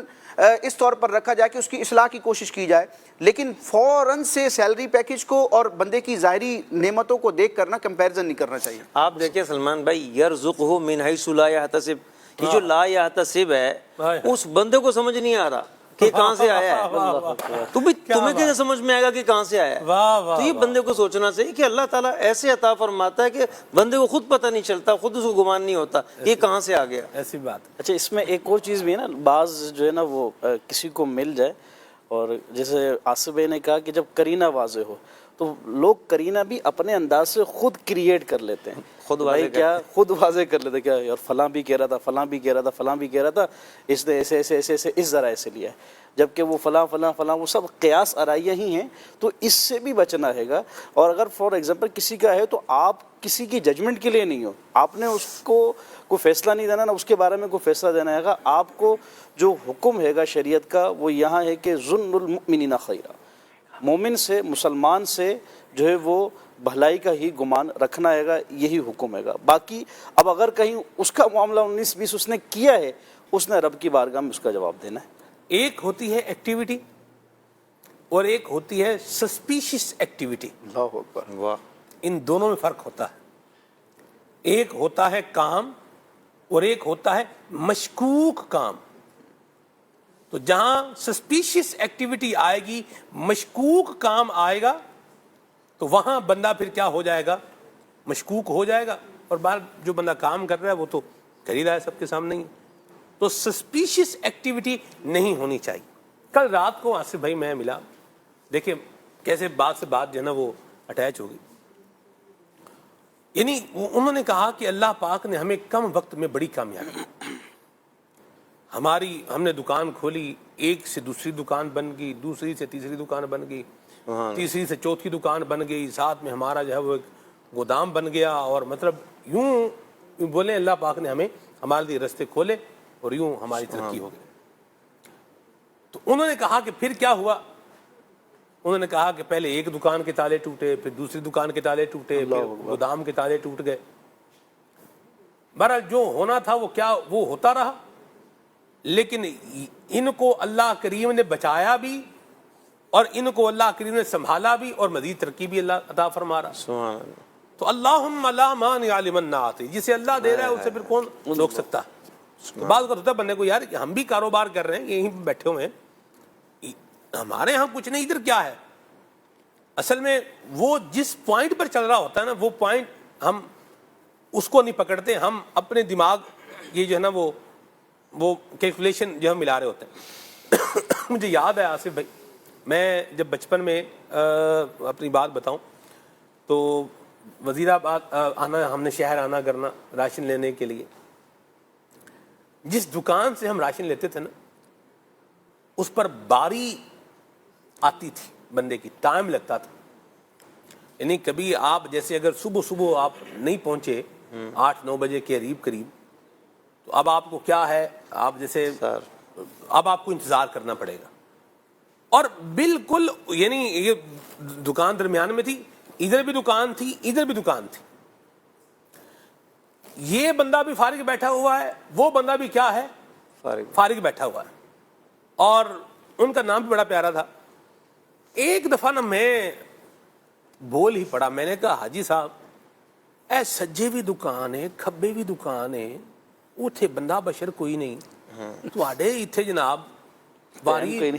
اس طور پر رکھا جائے کہ اس کی اصلاح کی کوشش کی جائے، لیکن فوراً سے سیلری پیکج کو اور بندے کی ظاہری نعمتوں کو دیکھ کرنا کمپیریزن نہیں کرنا چاہیے۔ آپ دیکھیں سلمان بھائی، یرزقہ من حیث لا یحتسب، یہ جو لا یحتسب ہے اس بندے کو سمجھ نہیں آ رہا کہ کہاں سے آیا ہے، تمہیں کیسے سمجھ میں آئے گا کہ کہاں سے آیا ہے؟ تو یہ بندے کو سوچنا چاہیے کہ اللہ تعالیٰ ایسے عطا فرماتا ہے کہ بندے کو خود پتہ نہیں چلتا، خود اس کو گمان نہیں ہوتا یہ کہاں سے آ گیا۔ ایسی بات۔ اچھا، اس میں ایک اور چیز بھی ہے نا، بعض جو ہے نا وہ کسی کو مل جائے، اور جیسے آصف بھائی نے کہا کہ جب کرینہ واضح ہو تو لوگ کرینہ بھی اپنے انداز سے خود کریٹ کر لیتے ہیں، خود واضح کر لیتے ہیں، کیا یار فلاں بھی کہہ رہا تھا، فلاں بھی کہہ رہا تھا، فلاں بھی کہہ رہا تھا، اس نے ایسے ایسے ایسے ایسے اس ذرائع سے لیا ہے، جبکہ وہ فلاں فلاں فلاں وہ سب قیاس آرائیاں ہی ہیں۔ تو اس سے بھی بچنا ہے گا، اور اگر فار ایگزامپل کسی کا ہے تو آپ کسی کی ججمنٹ کے لیے نہیں ہو، آپ نے اس کو کوئی فیصلہ نہیں دینا، نہ اس کے بارے میں کوئی فیصلہ دینا ہے گا۔ آپ کو جو حکم ہے گا شریعت کا وہ یہاں ہے کہ ظن المؤمنین خیرا، مومن سے، مسلمان سے جو ہے وہ بھلائی کا ہی گمان رکھنا ہے گا، یہی حکم ہے گا۔ باقی اب اگر کہیں اس کا معاملہ 19-20 اس نے کیا ہے، اس نے رب کی بارگاہ میں اس کا جواب دینا ہے۔ ایک ہوتی ہے ایکٹیویٹی اور ایک ہوتی ہے سسپیشس ایکٹیویٹی۔ اللہ اکبر، واہ، ان دونوں میں فرق ہوتا ہے۔ ایک ہوتا ہے کام اور ایک ہوتا ہے مشکوک کام۔ تو جہاں سسپیشس ایکٹیویٹی آئے گی، مشکوک کام آئے گا، تو وہاں بندہ پھر کیا ہو جائے گا؟ مشکوک ہو جائے گا، اور باہر جو بندہ کام کر رہا ہے وہ تو کر ہی رہا ہے سب کے سامنے ہی۔ تو سسپیشس ایکٹیویٹی نہیں ہونی چاہیے۔ کل رات کو آصف بھائی میں ملا، دیکھیں کیسے بات سے بات جو ہے نا وہ اٹیچ ہوگی۔ یعنی انہوں نے کہا کہ اللہ پاک نے ہمیں کم وقت میں بڑی کامیابی، ہم نے دکان کھولی، ایک سے دوسری دکان بن گئی، دوسری سے تیسری دکان بن گئی، تیسری سے چوتھی دکان بن گئی، ساتھ میں ہمارا جو ہے وہ گودام بن گیا، اور مطلب یوں بولیں اللہ پاک نے ہمیں ہمارے لیے رستے کھولے اور یوں ہماری ترقی ہو گئی۔ تو انہوں نے کہا کہ پھر کیا ہوا؟ انہوں نے کہا کہ پہلے ایک دکان کے تالے ٹوٹے، پھر دوسری دکان کے تالے ٹوٹے، پھر گودام کے تالے ٹوٹ گئے۔ بہرحال جو ہونا تھا وہ کیا وہ ہوتا رہا، لیکن ان کو اللہ کریم نے بچایا بھی اور ان کو اللہ کریم نے سنبھالا بھی اور مزید ترقی بھی اللہ عطا فرما رہا. سبحان اللہ. تو اللہم لا مانع لمن نہ آتے، جسے اللہ دے رہا ہے اسے پھر کون روک سکتا ہے. تو بعض کا ہوتا ہے بندے کو یار ہم بھی کاروبار کر رہے ہیں، یہیں بیٹھے ہوئے ہیں، ہمارے یہاں کچھ نہیں، ادھر کیا ہے. اصل میں وہ جس پوائنٹ پر چل رہا ہوتا ہے نا، وہ پوائنٹ ہم اس کو نہیں پکڑتے، ہم اپنے دماغ یہ جو ہے نا وہ کیلکولیشن جو ہم ملا رہے ہوتے ہیں. مجھے یاد ہے آصف بھائی، میں جب بچپن میں اپنی بات بتاؤں تو وزیر آباد آنا، ہم نے شہر آنا کرنا راشن لینے کے لیے. جس دکان سے ہم راشن لیتے تھے نا، اس پر باری آتی تھی بندے کی، ٹائم لگتا تھا. یعنی کبھی آپ جیسے اگر صبح آپ نہیں پہنچے 8-9 بجے کے قریب، تو اب آپ کو کیا ہے، آپ جیسے اب آپ کو انتظار کرنا پڑے گا. اور بالکل یعنی یہ دکان درمیان میں تھی، ادھر بھی دکان تھی ادھر بھی دکان تھی. یہ بندہ بھی فارغ بیٹھا ہوا ہے، وہ بندہ بھی کیا ہے، فارغ بیٹھا ہوا ہے. اور ان کا نام بھی بڑا پیارا تھا. ایک دفعہ نا میں بول ہی پڑا، میں نے کہا حاجی صاحب اے سجے بھی دکان ہے کھبے بھی دکان ہے، اتھے بندہ بشر کوئی نہیں، تواڈے ایتھے جناب باری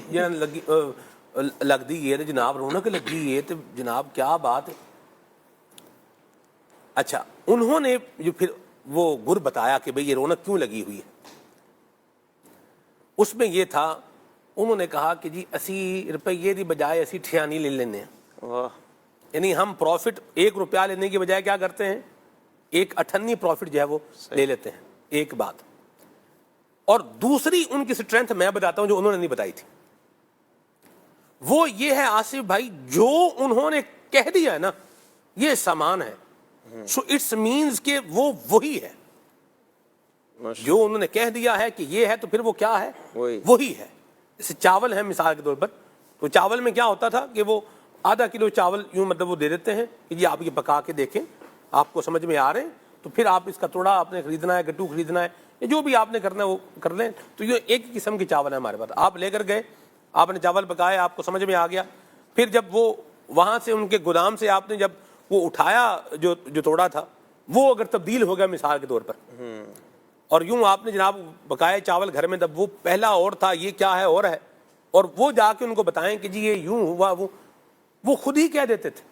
لگدی ہے جناب، رونق لگی ہے تو جناب کیا بات ہے. اچھا انہوں نے جو پھر وہ گر بتایا کہ بھئی یہ رونق کیوں لگی ہوئی ہے. اس میں یہ تھا، انہوں نے کہا کہ جی 80 روپے دی بجائے اسی 98 لے لینے ہیں. یعنی ہم پروفٹ 1 روپیہ لینے کی بجائے کیا کرتے ہیں، 1.98 پروفٹ جو ہے وہ لے لیتے ہیں. ایک بات. اور دوسری ان کی سٹرینتھ میں بتاتا ہوں جو انہوں نے نہیں بتائی تھی، وہ یہ ہے آصف بھائی، جو انہوں نے کہہ دیا ہے نا یہ سامان ہے، سو اٹس مینز کہ وہ وہی ہے. جو انہوں نے کہہ دیا ہے کہ یہ ہے تو پھر وہ کیا ہے، وہی ہے. جیسے چاول ہے مثال کے طور پر، تو چاول میں کیا ہوتا تھا کہ وہ آدھا کلو چاول یوں مطلب وہ دے دیتے ہیں کہ جی آپ یہ پکا کے دیکھیں، آپ کو سمجھ میں آ رہے ہیں تو پھر آپ اس کا توڑا آپ نے خریدنا ہے، گٹو خریدنا ہے، جو بھی آپ نے کرنا ہے وہ کر لیں. تو یہ ایک قسم کی چاول ہے ہمارے پاس. آپ لے کر گئے، آپ نے چاول پکائے، آپ کو سمجھ میں آ گیا. پھر جب وہ وہاں سے ان کے گودام سے آپ نے جب وہ اٹھایا جو توڑا تھا، وہ اگر تبدیل ہو گیا مثال کے طور پر، اور یوں آپ نے جناب پکائے چاول گھر میں، تب وہ پہلا اور تھا، یہ کیا ہے اور ہے، اور وہ جا کے ان کو بتائیں کہ جی یہ یوں ہوا، وہ خود ہی کہہ دیتے تھے.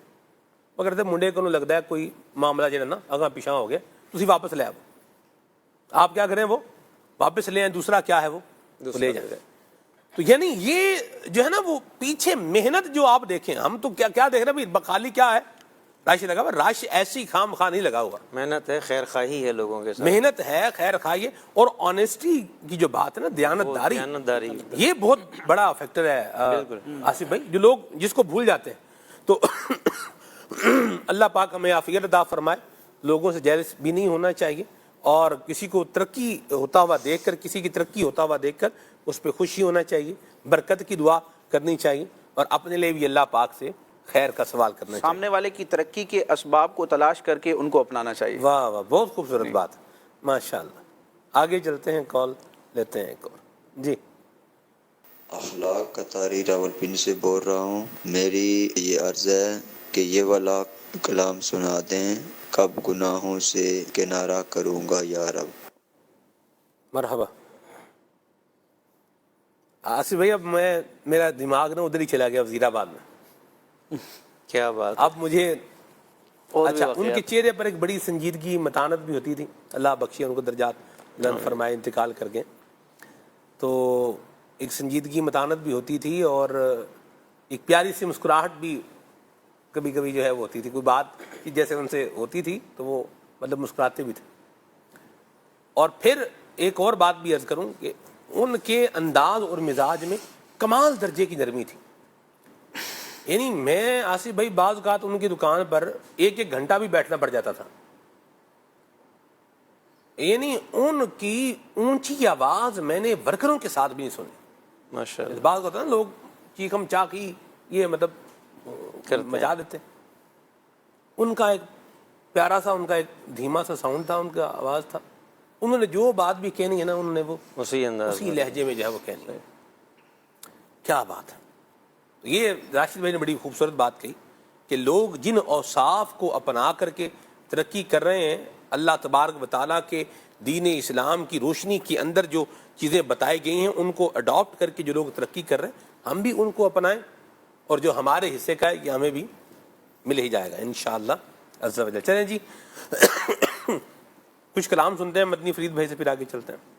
مگر تے منڈے کو لگتا ہے کوئی معاملہ جو ہے نا اگاں پیچھا ہو گیا، تسی واپس لے آؤ. آپ کیا کریں، وہ واپس لے آئیں، دوسرا کیا ہے وہ لے جائیں. تو یعنی یہ جو ہے نا وہ پیچھے محنت جو آپ دیکھیں، ہم تو کیا دیکھ رہے ہیں بخالی کیا ہے، رش لگا ہوا. رش ایسی خام خواہ نہیں لگا ہوا، محنت ہے، خیر خواہی ہے لوگوں کے ساتھ، محنت ہے، خیر خواہی ہے، اور آنیسٹی کی جو بات ہے نا، دیانتداری، یہ بہت بڑا فیکٹر ہے آصف بھائی، جو لوگ جس کو بھول جاتے ہیں. تو اللہ پاک ہمیں عافیت عطا فرمائے. لوگوں سے جیلس بھی نہیں ہونا چاہیے، اور کسی کو ترقی ہوتا ہوا دیکھ کر، کسی کی ترقی ہوتا ہوا دیکھ کر اس پہ خوشی ہونا چاہیے، برکت کی دعا کرنی چاہیے، اور اپنے لیے بھی اللہ پاک سے خیر کا سوال کرنا چاہیے. سامنے والے کی ترقی کے اسباب کو تلاش کر کے ان کو اپنانا چاہیے. واہ واہ، بہت خوبصورت بات، ماشاء اللہ. آگے چلتے ہیں، کال لیتے ہیں ایک اور. جی اخلاق قطاری راولپنڈی سے بول رہا ہوں. میری یہ عرض ہے کہ یہ والا کلام سنا دیں، کب گناہوں سے کنارہ کروں گا یا رب. مرحبا. آصف بھائی اب میرا دماغ نا ادھر ہی چلا گیا، وزیر آباد میں. کیا بات. اب مجھے اچھا ان کے چہرے پر ایک بڑی سنجیدگی، متانت بھی ہوتی تھی، اللہ بخشے ان کو درجات بلند فرمائے، انتقال کر گئے. تو ایک سنجیدگی، متانت بھی ہوتی تھی، اور ایک پیاری سی مسکراہٹ بھی کبھی کبھی جو ہے وہ ہوتی تھی. کوئی بات جیسے ان سے ہوتی تھی تو وہ مطلب مسکراتے بھی تھے. اور پھر ایک اور بات بھی عرض کروں کہ ان کے انداز اور مزاج میں کمال درجے کی نرمی تھی. یعنی میں آصف بھائی بعض اوقات ان کی دکان پر 1 گھنٹہ بھی بیٹھنا پڑ جاتا تھا. یعنی ان کی اونچی آواز میں نے ورکروں کے ساتھ بھی نہیں سنی. ماشاءاللہ. بعض ہوتا ہے نا لوگ چیخم چاقی یہ مطلب مچا دیتے. ان کا ایک پیارا سا، ان کا ایک دھیما سا ساؤنڈ تھا، ان کا آواز تھا. انہوں نے جو بات بھی کہنی ہے نا انہوں نے وہ اسی انداز اسی لہجے میں جو ہے وہ کہنی ہے. کیا بات ہے. یہ راشد بھائی نے بڑی خوبصورت بات کہی کہ لوگ جن اوصاف کو اپنا کر کے ترقی کر رہے ہیں، اللہ تبارک و تعالیٰ کے دین اسلام کی روشنی کے اندر جو چیزیں بتائی گئی ہیں ان کو اڈاپٹ کر کے جو لوگ ترقی کر رہے ہیں، ہم بھی ان کو اپنائیں، اور جو ہمارے حصے کا ہے یہ ہمیں بھی مل ہی جائے گا انشاءاللہ عز و جل. چلیں جی کچھ کلام سنتے ہیں مدنی فرید بھائی سے، پھر آگے چلتے ہیں.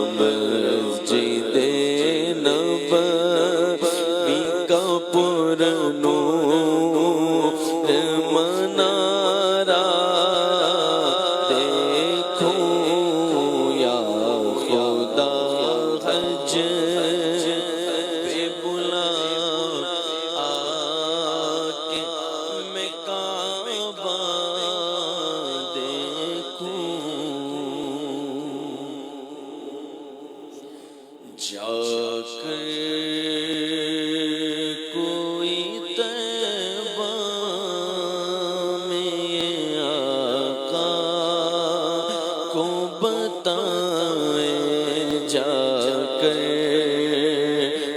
مسجد نبوی کا پر جا کر کوئی طیبہ میں آقا کو بتائے، جا کر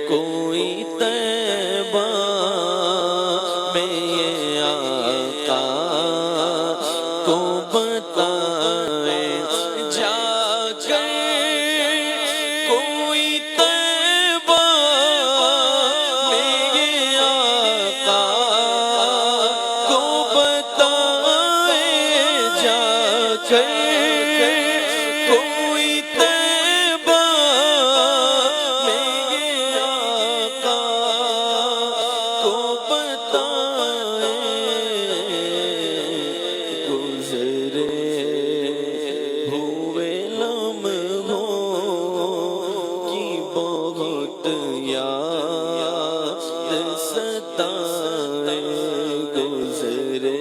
کوئی طیبہ میں آقا کو بتائے، جا کر کوئی طیبہ میں آقا کو بتائے، جا کر کوئی طیبہ میں آقا کو بتائے، گزرے ہوئے لمحوں کی بہت یاد ستائے، گزرے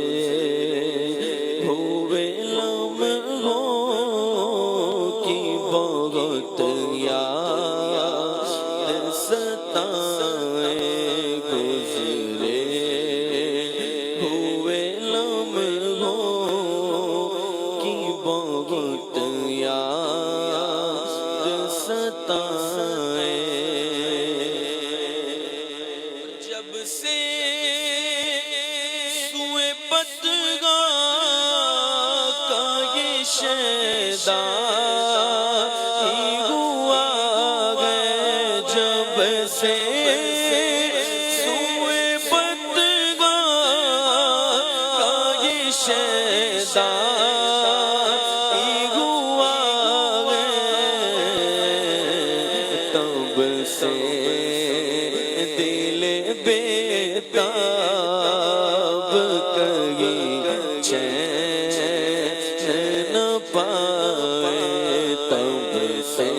ہوئے لمحوں کی بہت یاد ستائے، گزرے ہوئے لمحوں کی بہت یاد ستائے، جب سے سوئے بدگاہ کا یہ شیدا ہی ہوا گئے، جب سے سوئے بدگاہ کا یہ شیدا ہی ہوا گئے، تب سے دل بیتاب کہیں چین نہ پائے، تب سے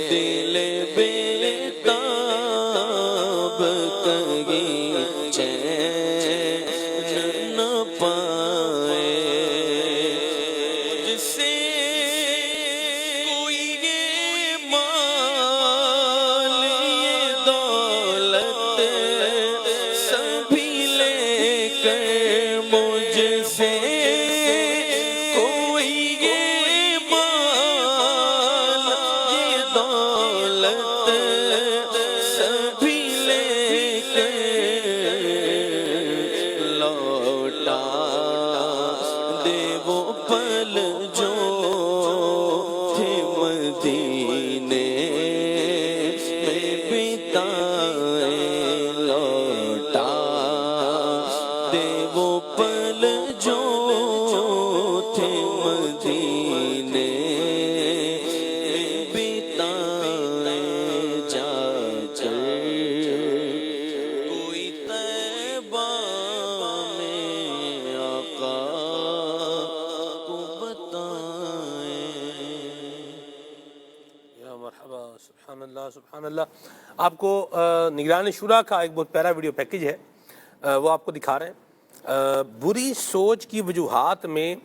دل بیتاب کہیں چین نہ پائے، جس سے کوئی یہ مال یہ دولت سبھی لے کر مجھ سے، کوئی یہ مال یہ دولت سبھی لے کر لوٹا دے وہ پل جو تھے مدینے میں بتائے، لوٹا دے وہ پل جو تھے مدینے میں بتائے، جا کر کوئی طیبہ میں آقا کو بتائے۔ یا مرحبا، سبحان اللہ سبحان اللہ۔ آپ کو نگران شورا کا ایک بہت پیارا ویڈیو پیکیج ہے، وہ آپ کو دکھا رہے ہیں۔ بری سوچ کی وجوہات میں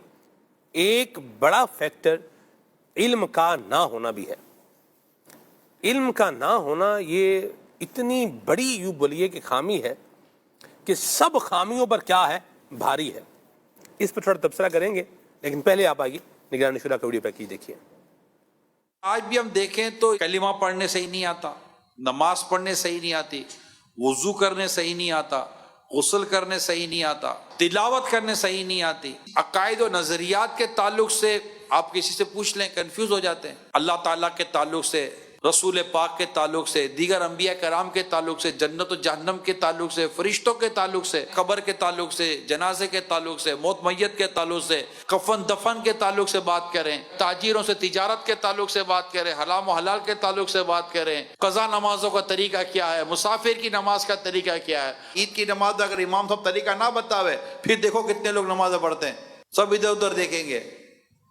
ایک بڑا فیکٹر علم کا نہ ہونا بھی ہے۔ علم کا نہ ہونا یہ اتنی بڑی یوں بولیے کہ خامی ہے کہ سب خامیوں پر کیا ہے، بھاری ہے۔ اس پر تھوڑا تبصرہ کریں گے، لیکن پہلے آپ آئیے نگران شورا کا ویڈیو پیکیج دیکھیے۔ آج بھی ہم دیکھیں تو کلمہ پڑھنے صحیح نہیں آتا، نماز پڑھنے صحیح نہیں آتی، وضو کرنے صحیح نہیں آتا، غسل کرنے صحیح نہیں آتا، تلاوت کرنے صحیح نہیں آتی، عقائد و نظریات کے تعلق سے آپ کسی سے پوچھ لیں کنفیوز ہو جاتے ہیں، اللہ تعالیٰ کے تعلق سے، رسول پاک کے تعلق سے، دیگر انبیاء کرام کے تعلق سے، جنت و جہنم کے تعلق سے، فرشتوں کے تعلق سے، قبر کے تعلق سے، جنازے کے تعلق سے، موت میت کے تعلق سے، کفن دفن کے تعلق سے بات کریں، تاجروں سے تجارت کے تعلق سے بات کریں، حرام و حلال کے تعلق سے بات کریں، قضا نمازوں کا طریقہ کیا ہے، مسافر کی نماز کا طریقہ کیا ہے۔ عید کی نماز اگر امام صاحب طریقہ نہ بتاوے پھر دیکھو کتنے لوگ نمازیں پڑھتے ہیں، سب ادھر ادھر دیکھیں گے،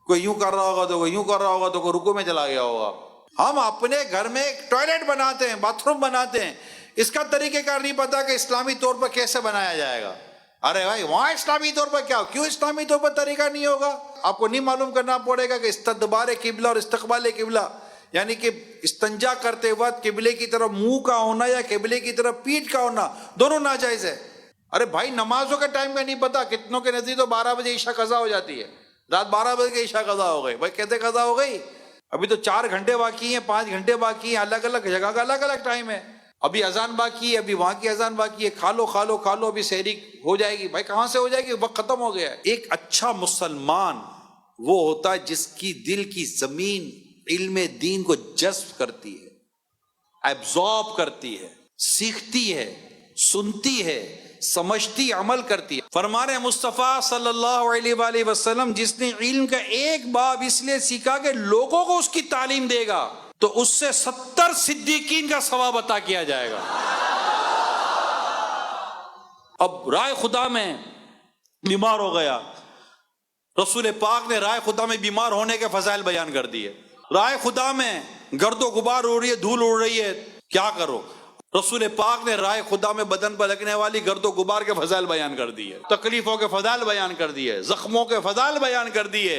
کوئی یوں کر رہا ہوگا تو کوئی یوں کر رہا ہوگا تو کوئی رکوع میں چلا گیا ہوگا۔ ہم اپنے گھر میں ایک ٹوائلٹ بناتے ہیں، باتھ روم بناتے ہیں، اس کا طریقہ کار نہیں پتا کہ اسلامی طور پر کیسے بنایا جائے گا۔ ارے بھائی وہاں اسلامی طور پر کیا، کیوں اسلامی طور پر طریقہ نہیں ہوگا؟ آپ کو نہیں معلوم کرنا پڑے گا کہ استدبار قبلہ اور استقبال قبلہ یعنی کہ استنجا کرتے وقت قبلے کی طرف منہ کا ہونا یا قبلے کی طرف پیٹھ کا ہونا دونوں ناجائز ہے۔ ارے بھائی نمازوں کے ٹائم کا نہیں پتا، کتنوں کے نزدیک تو 12 بجے عشاء قضا ہو جاتی ہے، رات 12 بجے کے عشاء قضا ہو گئی۔ بھائی کیسے قضا ہو گئی؟ ابھی تو 4 گھنٹے باقی ہیں، 5 گھنٹے باقی ہیں، الگ الگ جگہ کا الگ الگ ٹائم ہے، ابھی اذان باقی ہے، ابھی وہاں کی اذان باقی ہے، کھا لو کھا لو کھا لو، ابھی سحری ہو جائے گی۔ بھائی کہاں سے ہو جائے گی؟ وقت ختم ہو گیا ہے۔ ایک اچھا مسلمان وہ ہوتا ہے جس کی دل کی زمین علم دین کو جذب کرتی ہے، ایبزارب کرتی ہے، سیکھتی ہے، سنتی ہے، سمجھتی، عمل کرتی ہے۔ فرمان مصطفیٰ صلی اللہ علیہ وآلہ وسلم جس نے علم کا ایک باب اس لیے سیکھا کہ لوگوں کو اس کی تعلیم دے گا تو اس سے 70 صدیقین کا ثواب عطا کیا جائے گا۔ اب رائے خدا میں بیمار ہو گیا، رسول پاک نے رائے خدا میں بیمار ہونے کے فضائل بیان کر دیے۔ رائے خدا میں گرد و غبار اڑ رہی ہے، دھول اڑ رہی ہے، کیا کرو؟ رسول پاک نے رائے خدا میں بدن پر لگنے والی گرد و غبار کے فضائل بیان کر دیے، تکلیفوں کے فضائل بیان کر دیے، زخموں کے فضائل بیان کر دیے۔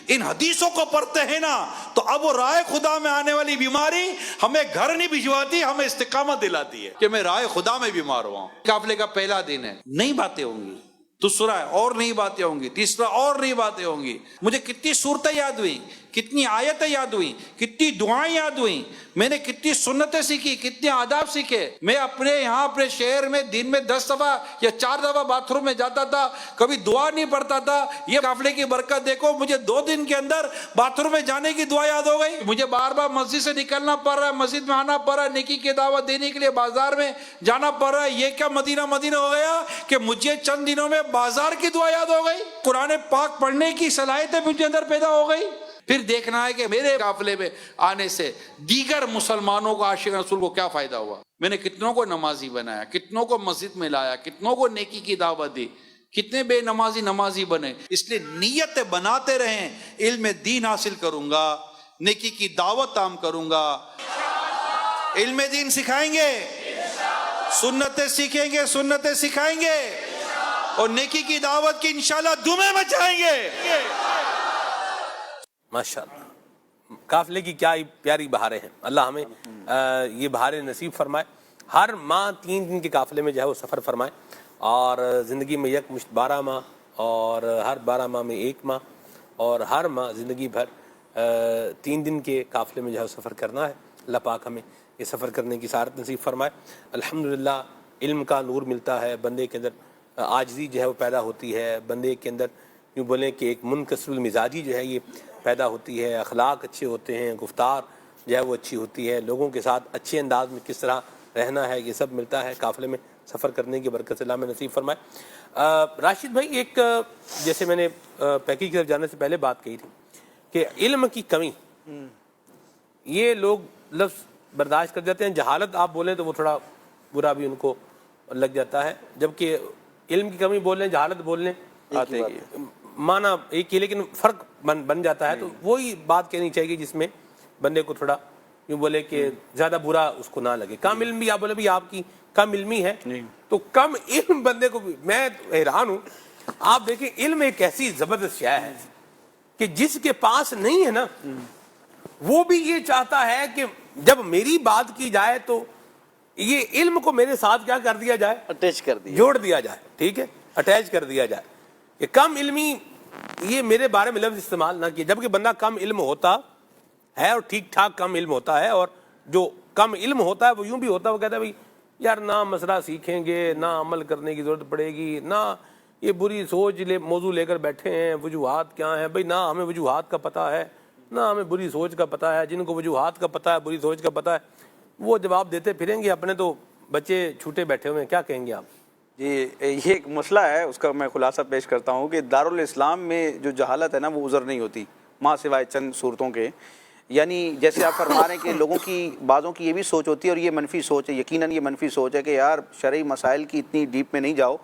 ان حدیثوں کو پڑھتے ہیں نا تو اب وہ رائے خدا میں آنے والی بیماری ہمیں گھر نہیں بھجواتی، ہمیں استقامت دلاتی ہے کہ میں رائے خدا میں بیمار ہوا ہوں۔ قافلے کا پہلا دن ہے، نئی باتیں ہوں گی، دوسرا اور نئی باتیں ہوں گی، تیسرا اور نئی باتیں ہوں گی۔ مجھے کتنی صورتیں یاد ہوئیں، کتنی آیتیں یاد ہوئیں، کتنی دعائیں یاد ہوئیں، میں نے کتنی سنتیں سیکھی، کتنے آداب سیکھے۔ میں اپنے یہاں اپنے شہر میں دن میں 10 دفعہ یا 4 دفعہ باتھ روم میں جاتا تھا، کبھی دعا نہیں پڑھتا تھا۔ یہ قافلے کی برکت دیکھو، مجھے 2 دن کے اندر باتھ روم میں جانے کی دعا یاد ہو گئی۔ مجھے بار بار مسجد سے نکلنا پڑ رہا ہے، مسجد میں آنا پڑ رہا ہے، نیکی کی دعوت دینے کے لیے بازار میں جانا پڑ رہا ہے۔ یہ کیا مدینہ مدینہ ہو گیا کہ مجھے چند دنوں میں بازار کی دعا یاد ہو گئی، قرآن پاک پڑھنے کی صلاحیتیں مجھے اندر پیدا ہو گئی۔ پھر دیکھنا ہے کہ میرے قافلے میں آنے سے دیگر مسلمانوں کو، عاشق رسول کو کیا فائدہ ہوا۔ میں نے کتنوں کو نمازی بنایا، کتنوں کو مسجد میں لایا، کتنوں کو نیکی کی دعوت دی، کتنے بے نمازی نمازی بنے۔ اس لیے نیت بناتے رہیں، علم دین حاصل کروں گا، نیکی کی دعوت عام کروں گا، علم دین سکھائیں گے، سنتیں سیکھیں گے، سنتیں سکھائیں گے، اور نیکی کی دعوت کی انشاءاللہ دمیں مچائیں گے۔ ماشاءاللہ، قافلے کی کیا پیاری بہاریں ہیں، اللہ ہمیں یہ بہاریں نصیب فرمائے۔ ہر ماہ 3 دن کے قافلے میں جو ہے وہ سفر فرمائے، اور زندگی میں یک مشت 12 ماہ، اور ہر 12 ماہ میں 1 ماہ، اور ہر ماہ زندگی بھر 3 دن کے قافلے میں جو ہے سفر کرنا ہے۔ اللہ پاک ہمیں یہ سفر کرنے کی سعادت نصیب فرمائے۔ الحمدللہ علم کا نور ملتا ہے، بندے کے اندر عاجزی جو ہے وہ پیدا ہوتی ہے، بندے کے اندر یوں بولیں کہ ایک منکسر المزاجی جو ہے یہ پیدا ہوتی ہے، اخلاق اچھے ہوتے ہیں، گفتار جو ہے وہ اچھی ہوتی ہے، لوگوں کے ساتھ اچھے انداز میں کس طرح رہنا ہے، یہ سب ملتا ہے قافلے میں سفر کرنے کی برکت سے۔ اللہ میں نصیب فرمائے۔ راشد بھائی، ایک جیسے میں نے پیکیج کی طرف جانے سے پہلے بات کہی تھی کہ علم کی کمی، یہ لوگ لفظ برداشت کر جاتے ہیں، جہالت آپ بولیں تو وہ تھوڑا برا بھی ان کو لگ جاتا ہے، جبکہ علم کی کمی بول لیں، جہالت بول لیں، معنی ایک ہی، لیکن فرق بن جاتا ہے۔ تو وہی بات کہنی چاہیے جس میں بندے کو تھوڑا یوں بولے کہ زیادہ برا اس کو نہ لگے۔ کم علم بھی آپ بولے بھی آپ کی کم علمی ہے، تو کم علم بندے کو بھی، میں حیران ہوں، آپ دیکھیں علم ایک ایسی زبردست شے ہے کہ جس کے پاس نہیں ہے نا وہ بھی یہ چاہتا ہے کہ جب میری بات کی جائے تو یہ علم کو میرے ساتھ کیا کر دیا جائے، اٹیچ کر دیا، جوڑ دیا جائے، ٹھیک ہے، اٹیچ کر دیا جائے۔ کہ کم علمی، یہ میرے بارے میں لفظ استعمال نہ کیے، جبکہ بندہ کم علم ہوتا ہے اور ٹھیک ٹھاک کم علم ہوتا ہے، اور جو کم علم ہوتا ہے وہ یوں بھی ہوتا ہے، وہ کہتا ہے بھائی یار نہ مسئلہ سیکھیں گے، نہ عمل کرنے کی ضرورت پڑے گی، نہ یہ بری سوچ موضوع لے کر بیٹھے ہیں، وجوہات کیا ہیں بھائی، نہ ہمیں وجوہات کا پتہ ہے، نہ ہمیں بری سوچ کا پتہ ہے۔ جن کو وجوہات کا پتہ ہے، بری سوچ کا پتہ ہے، وہ جواب دیتے پھریں گے، اپنے تو بچے چھوٹے بیٹھے ہوئے ہیں، کیا کہیں گے آپ؟ جی، یہ ایک مسئلہ ہے، اس کا میں خلاصہ پیش کرتا ہوں کہ دارالاسلام میں جو جہالت ہے نا وہ عذر نہیں ہوتی، ماں سوائے چند صورتوں کے۔ یعنی جیسے آپ فرما رہے ہیں کہ لوگوں کی بعضوں کی یہ بھی سوچ ہوتی ہے، اور یہ منفی سوچ ہے، یقیناً یہ منفی سوچ ہے کہ یار شرعی مسائل کی اتنی ڈیپ میں نہیں جاؤ،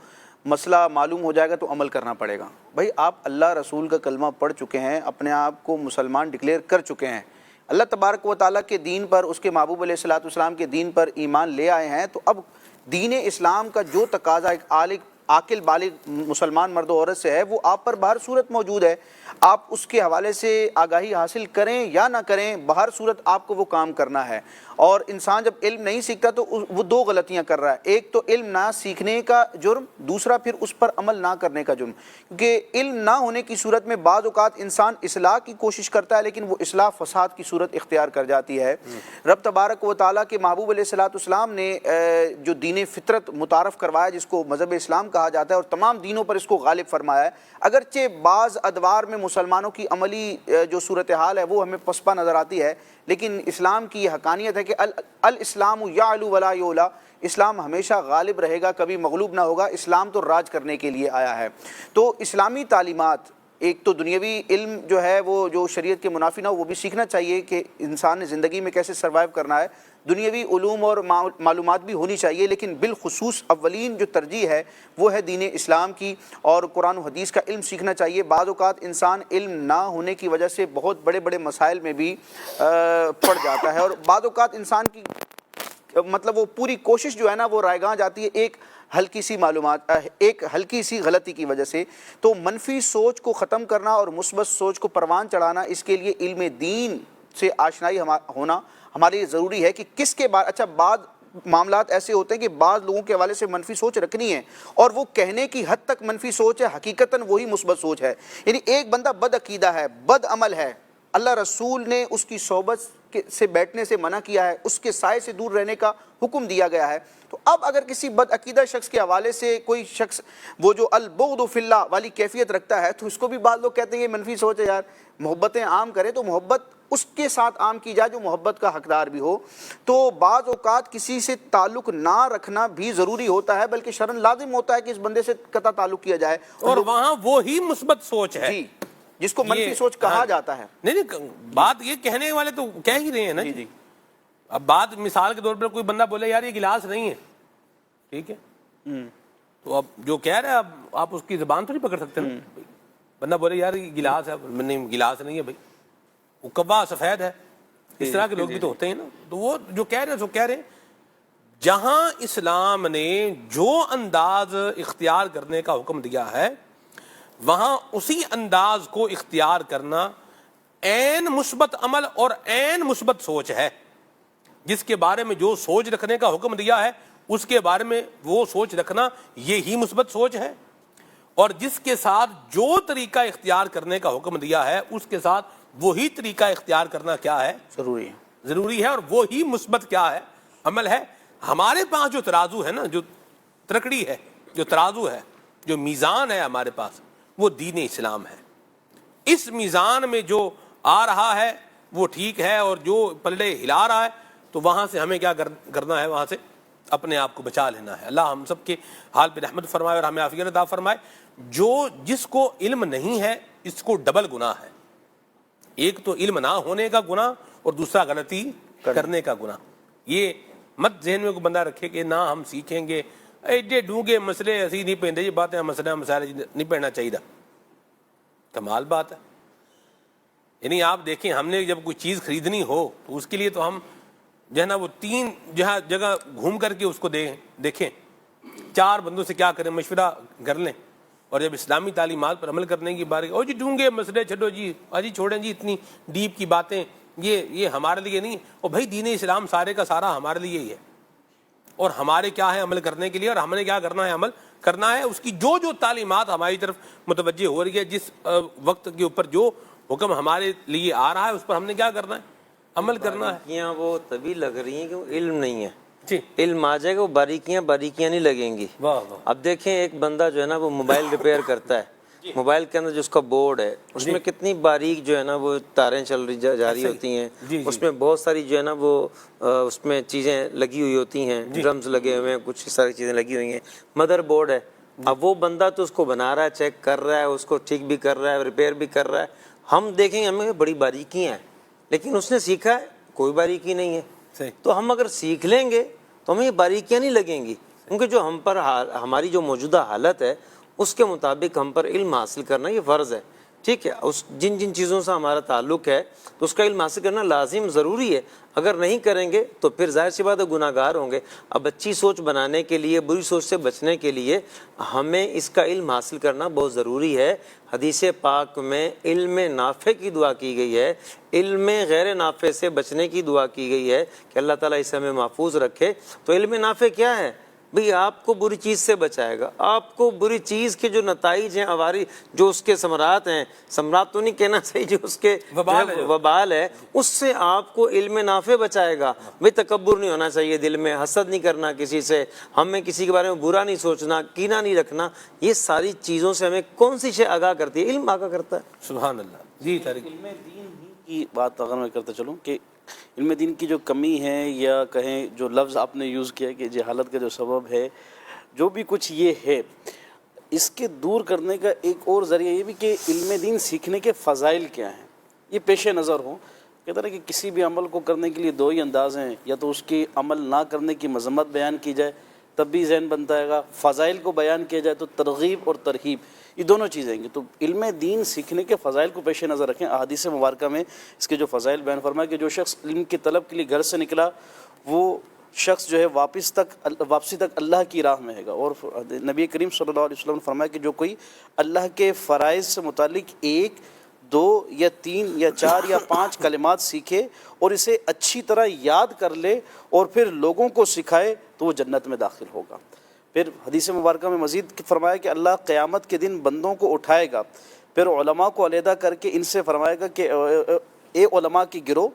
مسئلہ معلوم ہو جائے گا تو عمل کرنا پڑے گا۔ بھائی آپ اللہ رسول کا کلمہ پڑھ چکے ہیں، اپنے آپ کو مسلمان ڈکلیئر کر چکے ہیں، اللہ تبارک و تعالیٰ کے دین پر، اس کے محبوب علیہ الصلوۃ والسلام کے دین پر ایمان لے آئے ہیں، تو اب دین اسلام کا جو تقاضا ایک عاقل بالغ مسلمان مرد و عورت سے ہے وہ آپ پر بہر صورت موجود ہے. آپ اس کے حوالے سے آگاہی حاصل کریں یا نہ کریں، بہر صورت آپ کو وہ کام کرنا ہے. اور انسان جب علم نہیں سیکھتا تو وہ دو غلطیاں کر رہا ہے. ایک تو علم نہ سیکھنے کا جرم، دوسرا پھر اس پر عمل نہ کرنے کا جرم. کیونکہ علم نہ ہونے کی صورت میں بعض اوقات انسان اصلاح کی کوشش کرتا ہے لیکن وہ اصلاح فساد کی صورت اختیار کر جاتی ہے. رب تبارک و تعالیٰ کے محبوب علیہ السلام نے جو دین فطرت متعارف کروایا، جس کو مذہب اسلام کہا جاتا ہے، اور تمام دینوں پر اس کو غالب فرمایا ہے. اگرچہ بعض ادوار میں مسلمانوں کی عملی جو صورتحال ہے وہ ہمیں پسپا نظر آتی ہے، لیکن اسلام کی یہ حقانیت ہے کہ الاسلام یعلو ولا یعلا، اسلام ہمیشہ غالب رہے گا، کبھی مغلوب نہ ہوگا. اسلام تو راج کرنے کے لیے آیا ہے. تو اسلامی تعلیمات، ایک تو دنیاوی علم جو ہے وہ جو شریعت کے منافی نہ ہو وہ بھی سیکھنا چاہیے کہ انسان نے زندگی میں کیسے سروائیو کرنا ہے. دنیاوی علوم اور معلومات بھی ہونی چاہیے، لیکن بالخصوص اولین جو ترجیح ہے وہ ہے دین اسلام کی، اور قرآن و حدیث کا علم سیکھنا چاہیے. بعض اوقات انسان علم نہ ہونے کی وجہ سے بہت بڑے بڑے مسائل میں بھی پڑ جاتا ہے، اور بعض اوقات انسان کی مطلب وہ پوری کوشش جو ہے نا وہ رائے گاں جاتی ہے ایک ہلکی سی معلومات، ایک ہلکی سی غلطی کی وجہ سے. تو منفی سوچ کو ختم کرنا اور مثبت سوچ کو پروان چڑھانا، اس کے لیے علم دین سے آشنائی ہونا ہمارے لیے ضروری ہے کہ کس کے بعد. اچھا، بعض معاملات ایسے ہوتے ہیں کہ بعض لوگوں کے حوالے سے منفی سوچ رکھنی ہے اور وہ کہنے کی حد تک منفی سوچ ہے، حقیقتاً وہی مثبت سوچ ہے. یعنی ایک بندہ بد عقیدہ ہے، بد عمل ہے، اللہ رسول نے اس کی صحبت سے بیٹھنے سے منع کیا ہے، اس کے سائے سے دور رہنے کا حکم دیا گیا ہے. تو اب اگر کسی بد عقیدہ شخص کے حوالے سے کوئی شخص وہ جو البغض فی اللہ والی کیفیت رکھتا ہے تو اس کو بھی بعض لوگ کہتے ہیں یہ منفی سوچ ہے. یار محبتیں عام کرے تو محبت اس کے ساتھ عام کی جائے جو محبت کا حقدار بھی ہو. تو بعض اوقات کسی سے تعلق نہ رکھنا بھی ضروری ہوتا ہے، بلکہ شرعاً لازم ہوتا ہے کہ اس بندے سے قطع تعلق کیا جائے. اور وہاں وہی مثبت سوچ ہے جی، جس کو منفی سوچ کہا جاتا ہے. نہیں، بات یہ کہنے والے تو کہہ ہی رہے ہیں نا. جی. اب بات مثال کے طور پر کوئی بندہ بولے یار یہ گلاس نہیں ہے، ٹھیک ہے، تو اب جو کہہ رہا ہے اب آپ اس کی زبان تھوڑی پکڑ سکتے ہیں. بندہ بولے یار یہ گلاس ہے، نہیں گلاس نہیں ہے بھائی، وہ کبا سفید ہے. اس طرح کے لوگ بھی تو ہوتے ہیں نا. تو وہ جو کہہ رہے ہیں سو کہہ رہے ہیں. جہاں اسلام نے جو انداز اختیار کرنے کا حکم دیا ہے وہاں اسی انداز کو اختیار کرنا عین مثبت عمل اور عین مثبت سوچ ہے. جس کے بارے میں جو سوچ رکھنے کا حکم دیا ہے اس کے بارے میں وہ سوچ رکھنا یہی مثبت سوچ ہے، اور جس کے ساتھ جو طریقہ اختیار کرنے کا حکم دیا ہے اس کے ساتھ وہی طریقہ اختیار کرنا کیا ہے؟ ضروری ہے. اور وہی مثبت کیا ہے؟ عمل ہے. ہمارے پاس جو ترازو ہے نا، جو ترکڑی ہے، جو ترازو ہے، جو میزان ہے ہمارے پاس، وہ دین اسلام ہے. اس میزان میں جو آ رہا ہے وہ ٹھیک ہے، اور جو پلڑے ہلا رہا ہے تو وہاں سے ہمیں کیا کرنا ہے؟ وہاں سے اپنے آپ کو بچا لینا ہے. اللہ ہم سب کے حال پہ رحمت فرمائے اور ہمیں عافیت عطا فرمائے. جس کو علم نہیں ہے اس کو ڈبل گناہ ہے. ایک تو علم نہ ہونے کا گناہ اور دوسرا غلطی کرنے کا گناہ. یہ مت ذہن میں کوئی بندہ رکھے کہ نہ ہم سیکھیں گے ایڈے ڈونگے مسئلے ایسی نہیں پہنتے، یہ باتیں مسائل نہیں پڑھنا چاہیے. کمال بات ہے. یعنی آپ دیکھیں، ہم نے جب کوئی چیز خریدنی ہو تو اس کے لیے تو ہم جو ہے نا وہ 3 جگہ گھوم کر کے اس کو دیکھیں، 4 بندوں سے کیا کریں، مشورہ کر لیں. اور جب اسلامی تعلیمات پر عمل کرنے کی باری، او جی ڈونگے مسئلے چھڈو جی، جی چھوڑیں جی اتنی ڈیپ کی باتیں، یہ ہمارے لیے نہیں. اور بھائی دین اسلام سارے کا سارا ہمارے لیے ہی ہے، اور ہمارے کیا ہے عمل کرنے کے لیے، اور ہم نے کیا کرنا ہے؟ عمل کرنا ہے. اس کی جو تعلیمات ہماری طرف متوجہ ہو رہی ہے، جس وقت کے اوپر جو حکم ہمارے لیے آ رہا ہے اس پر ہم نے کیا کرنا ہے؟ عمل کرنا ہے. وہ تبھی لگ رہی ہیں کہ وہ علم نہیں ہے. علم آ جائے گا وہ باریکیاں نہیں لگیں گی. اب دیکھیں ایک بندہ جو ہے نا وہ موبائل ریپیئر کرتا ہے، موبائل کے اندر جو اس کا بورڈ ہے اس میں کتنی باریک جو ہے نا وہ تاریں جا رہی ہوتی ہیں، اس میں بہت ساری جو ہے نا وہ اس میں چیزیں لگی ہوئی ہوتی ہیں، ڈرمز لگے ہوئے ہیں، کچھ ساری چیزیں لگی ہوئی ہیں. مدر بورڈ ہے. اب وہ بندہ تو اس کو بنا رہا ہے، چیک کر رہا ہے، اس کو ٹھیک بھی کر رہا ہے، ریپیئر بھی کر رہا ہے. ہم دیکھیں گے ہمیں بڑی باریکیاں ہیں، لیکن اس نے سیکھا ہے کوئی باریکی نہیں ہے. تو ہم اگر سیکھ لیں گے تو ہمیں یہ باریکیاں نہیں لگیں گی، کیونکہ جو ہم پر ہماری جو موجودہ حالت ہے اس کے مطابق ہم پر علم حاصل کرنا یہ فرض ہے. ٹھیک ہے، اس جن جن چیزوں سے ہمارا تعلق ہے تو اس کا علم حاصل کرنا لازم ضروری ہے. اگر نہیں کریں گے تو پھر ظاہر سی بات ہے گناہ گار ہوں گے. اب اچھی سوچ بنانے کے لیے، بری سوچ سے بچنے کے لیے ہمیں اس کا علم حاصل کرنا بہت ضروری ہے. حدیث پاک میں علم نافع کی دعا کی گئی ہے، علم غیر نافع سے بچنے کی دعا کی گئی ہے کہ اللہ تعالیٰ اسے ہمیں محفوظ رکھے. تو علم نافع کیا ہے بھئی؟ آپ کو بری چیز سے بچائے گا، آپ کو بری چیز کے جو نتائج ہیں، عواری جو اس کے ثمرات ہیں، ثمرات تو نہیں کہنا صحیح، جو اس کے وبال ہے، اس سے آپ کو علم نافع بچائے گا. بھئی تکبر نہیں ہونا چاہیے دل میں، حسد نہیں کرنا کسی سے، ہمیں کسی کے بارے میں برا نہیں سوچنا، کینہ نہیں رکھنا. یہ ساری چیزوں سے ہمیں کون سی شے آگاہ کرتی ہے؟ علم آگاہ کرتا ہے. سبحان اللہ. جی طارق. علم دین ہی کی بات اگر میں کرتا چلوں کہ علم دین کی جو کمی ہے، یا کہیں جو لفظ آپ نے یوز کیا کہ جہالت کا جو سبب ہے، جو بھی کچھ یہ ہے، اس کے دور کرنے کا ایک اور ذریعہ یہ بھی کہ علم دین سیکھنے کے فضائل کیا ہیں یہ پیش نظر ہوں. کہتا ہے کہ کسی بھی عمل کو کرنے کے لیے دو ہی انداز ہیں، یا تو اس کی عمل نہ کرنے کی مذمت بیان کی جائے تب بھی ذہن بنتا ہے گا، فضائل کو بیان کیا جائے تو ترغیب اور ترہیب، یہ دونوں چیزیں ہیں. تو علم دین سیکھنے کے فضائل کو پیش نظر رکھیں. احادیث مبارکہ میں اس کے جو فضائل بیان فرمایا کہ جو شخص علم کی طلب کے لیے گھر سے نکلا وہ شخص جو ہے واپسی تک اللہ کی راہ میں ہے گا. اور نبی کریم صلی اللہ علیہ وسلم نے فرمایا کہ جو کوئی اللہ کے فرائض سے متعلق 1، 2 یا 3 یا 4 یا 5 کلمات سیکھے اور اسے اچھی طرح یاد کر لے اور پھر لوگوں کو سکھائے تو وہ جنت میں داخل ہوگا. پھر حدیث مبارکہ میں مزید فرمایا کہ اللہ قیامت کے دن بندوں کو اٹھائے گا، پھر علماء کو علیحدہ کر کے ان سے فرمائے گا کہ اے علماء کی گروہ،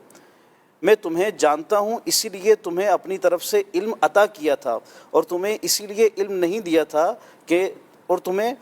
میں تمہیں جانتا ہوں اسی لیے تمہیں اپنی طرف سے علم عطا کیا تھا، اور تمہیں اسی لیے علم نہیں دیا تھا کہ اور تمہیں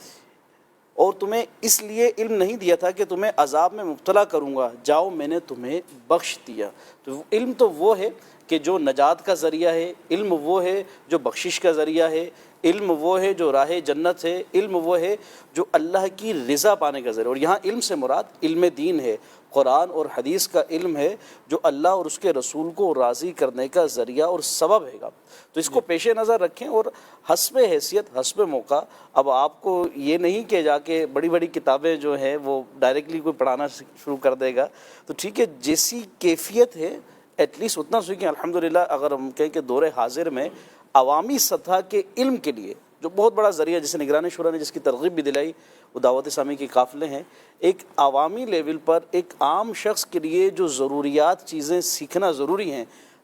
اس لیے علم نہیں دیا تھا کہ تمہیں عذاب میں مبتلا کروں گا، جاؤ میں نے تمہیں بخش دیا. تو علم تو وہ ہے کہ جو نجات کا ذریعہ ہے، علم وہ ہے جو بخشش کا ذریعہ ہے، علم وہ ہے جو راہ جنت ہے، علم وہ ہے جو اللہ کی رضا پانے کا ذریعہ. اور یہاں علم سے مراد علم دین ہے، قرآن اور حدیث کا علم ہے جو اللہ اور اس کے رسول کو راضی کرنے کا ذریعہ اور سبب ہے گا. تو اس کو پیش نظر رکھیں اور حسب حیثیت، حسب موقع. اب آپ کو یہ نہیں کہ جا کے بڑی بڑی کتابیں جو ہیں وہ ڈائریکٹلی کوئی پڑھانا شروع کر دے گا، تو ٹھیک ہے جیسی کیفیت ہے ایٹ لیسٹ اتنا سیکھیں. الحمدللہ اگر ہم کہیں کہ دور حاضر میں عوامی سطح کے علم کے لیے جو بہت بڑا ذریعہ، جسے نگرانی شورا نے جس کی ترغیب بھی دلائی، وہ دعوت اسلامی کے قافلے ہیں. ایک عوامی لیول پر ایک عام شخص کے لیے جو ضروریات چیزیں سیکھنا ضروری ہیں،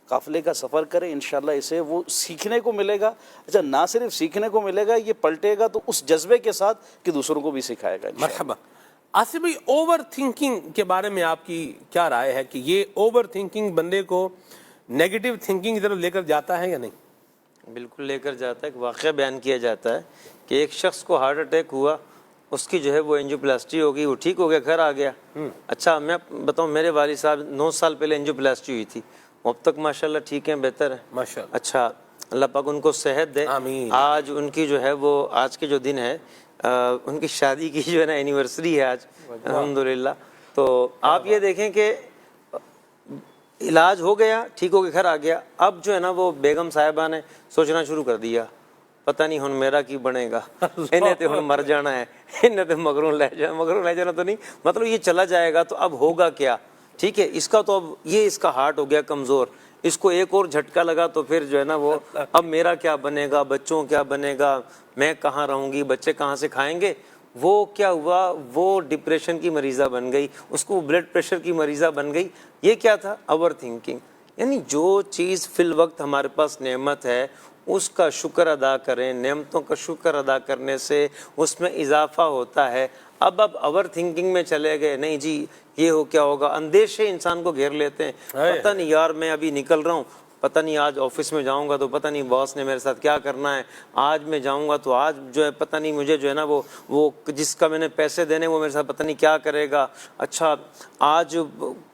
قافلے کا سفر کریں، انشاءاللہ اسے وہ سیکھنے کو ملے گا. اچھا نہ صرف سیکھنے کو ملے گا، یہ پلٹے گا تو اس جذبے کے ساتھ کہ دوسروں کو بھی سکھائے گا. مرحبا. آصف بھائی، اوور تھنکنگ کے بارے میں آپ کی کیا رائے ہے کہ یہ اوور تھنکنگ بندے کو نیگیٹو تھنکنگ کی طرف لے کر جاتا ہے یا نہیں؟ بالکل لے کر جاتا ہے. ایک واقعہ بیان کیا جاتا ہے کہ ایک شخص کو ہارٹ اٹیک ہوا، اس کی جو ہے وہ اینجیوپلاسٹی ہو گئی، وہ ٹھیک ہو گیا، گھر آ گیا. اچھا میں بتاؤں، میرے والد صاحب 9 سال پہلے اینجیوپلاسٹی ہوئی تھی، اب تک ماشاءاللہ ٹھیک ہیں، بہتر ہے ماشاءاللہ. اچھا اللہ پاک ان کو صحت دے. آمین. آج ان کی جو ہے وہ آج کے جو دن ہے ان کی شادی کی جو ہے نا اینیورسری ہے آج الحمدللہ. تو آپ یہ دیکھیں کہ علاج ہو گیا، ٹھیک ہو کے گھر آ گیا. اب جو ہے نا وہ بیگم صاحبہ نے سوچنا شروع کر دیا، پتہ نہیں ہن میرا کی بنے گا، انہیں تو ہن مر جانا ہے، انہیں تو مگروں لے جانا تو نہیں، مطلب یہ چلا جائے گا تو اب ہوگا کیا. ٹھیک ہے، اس کا تو اب یہ اس کا ہارٹ ہو گیا کمزور، اس کو ایک اور جھٹکا لگا تو پھر جو ہے نا وہ اب میرا کیا بنے گا، بچوں کیا بنے گا، میں کہاں رہوں گی، بچے کہاں سے کھائیں گے. وہ کیا ہوا، وہ ڈپریشن کی مریضہ بن گئی، اس کو بلڈ پریشر کی مریضہ بن گئی. یہ کیا تھا؟ Over thinking. یعنی جو چیز فی الوقت ہمارے پاس نعمت ہے اس کا شکر ادا کریں، نعمتوں کا شکر ادا کرنے سے اس میں اضافہ ہوتا ہے. اب اوور تھنکنگ میں چلے گئے، نہیں جی یہ ہو کیا ہوگا، اندیشے انسان کو گھیر لیتے ہیں. پتہ نہیں یار میں ابھی نکل رہا ہوں، پتہ نہیں آج آفس میں جاؤں گا تو پتہ نہیں باس نے میرے ساتھ کیا کرنا ہے، آج میں جاؤں گا تو آج جو ہے پتہ نہیں مجھے جو ہے نا وہ جس کا میں نے پیسے دینے وہ میرے ساتھ پتہ نہیں کیا کرے گا. اچھا آج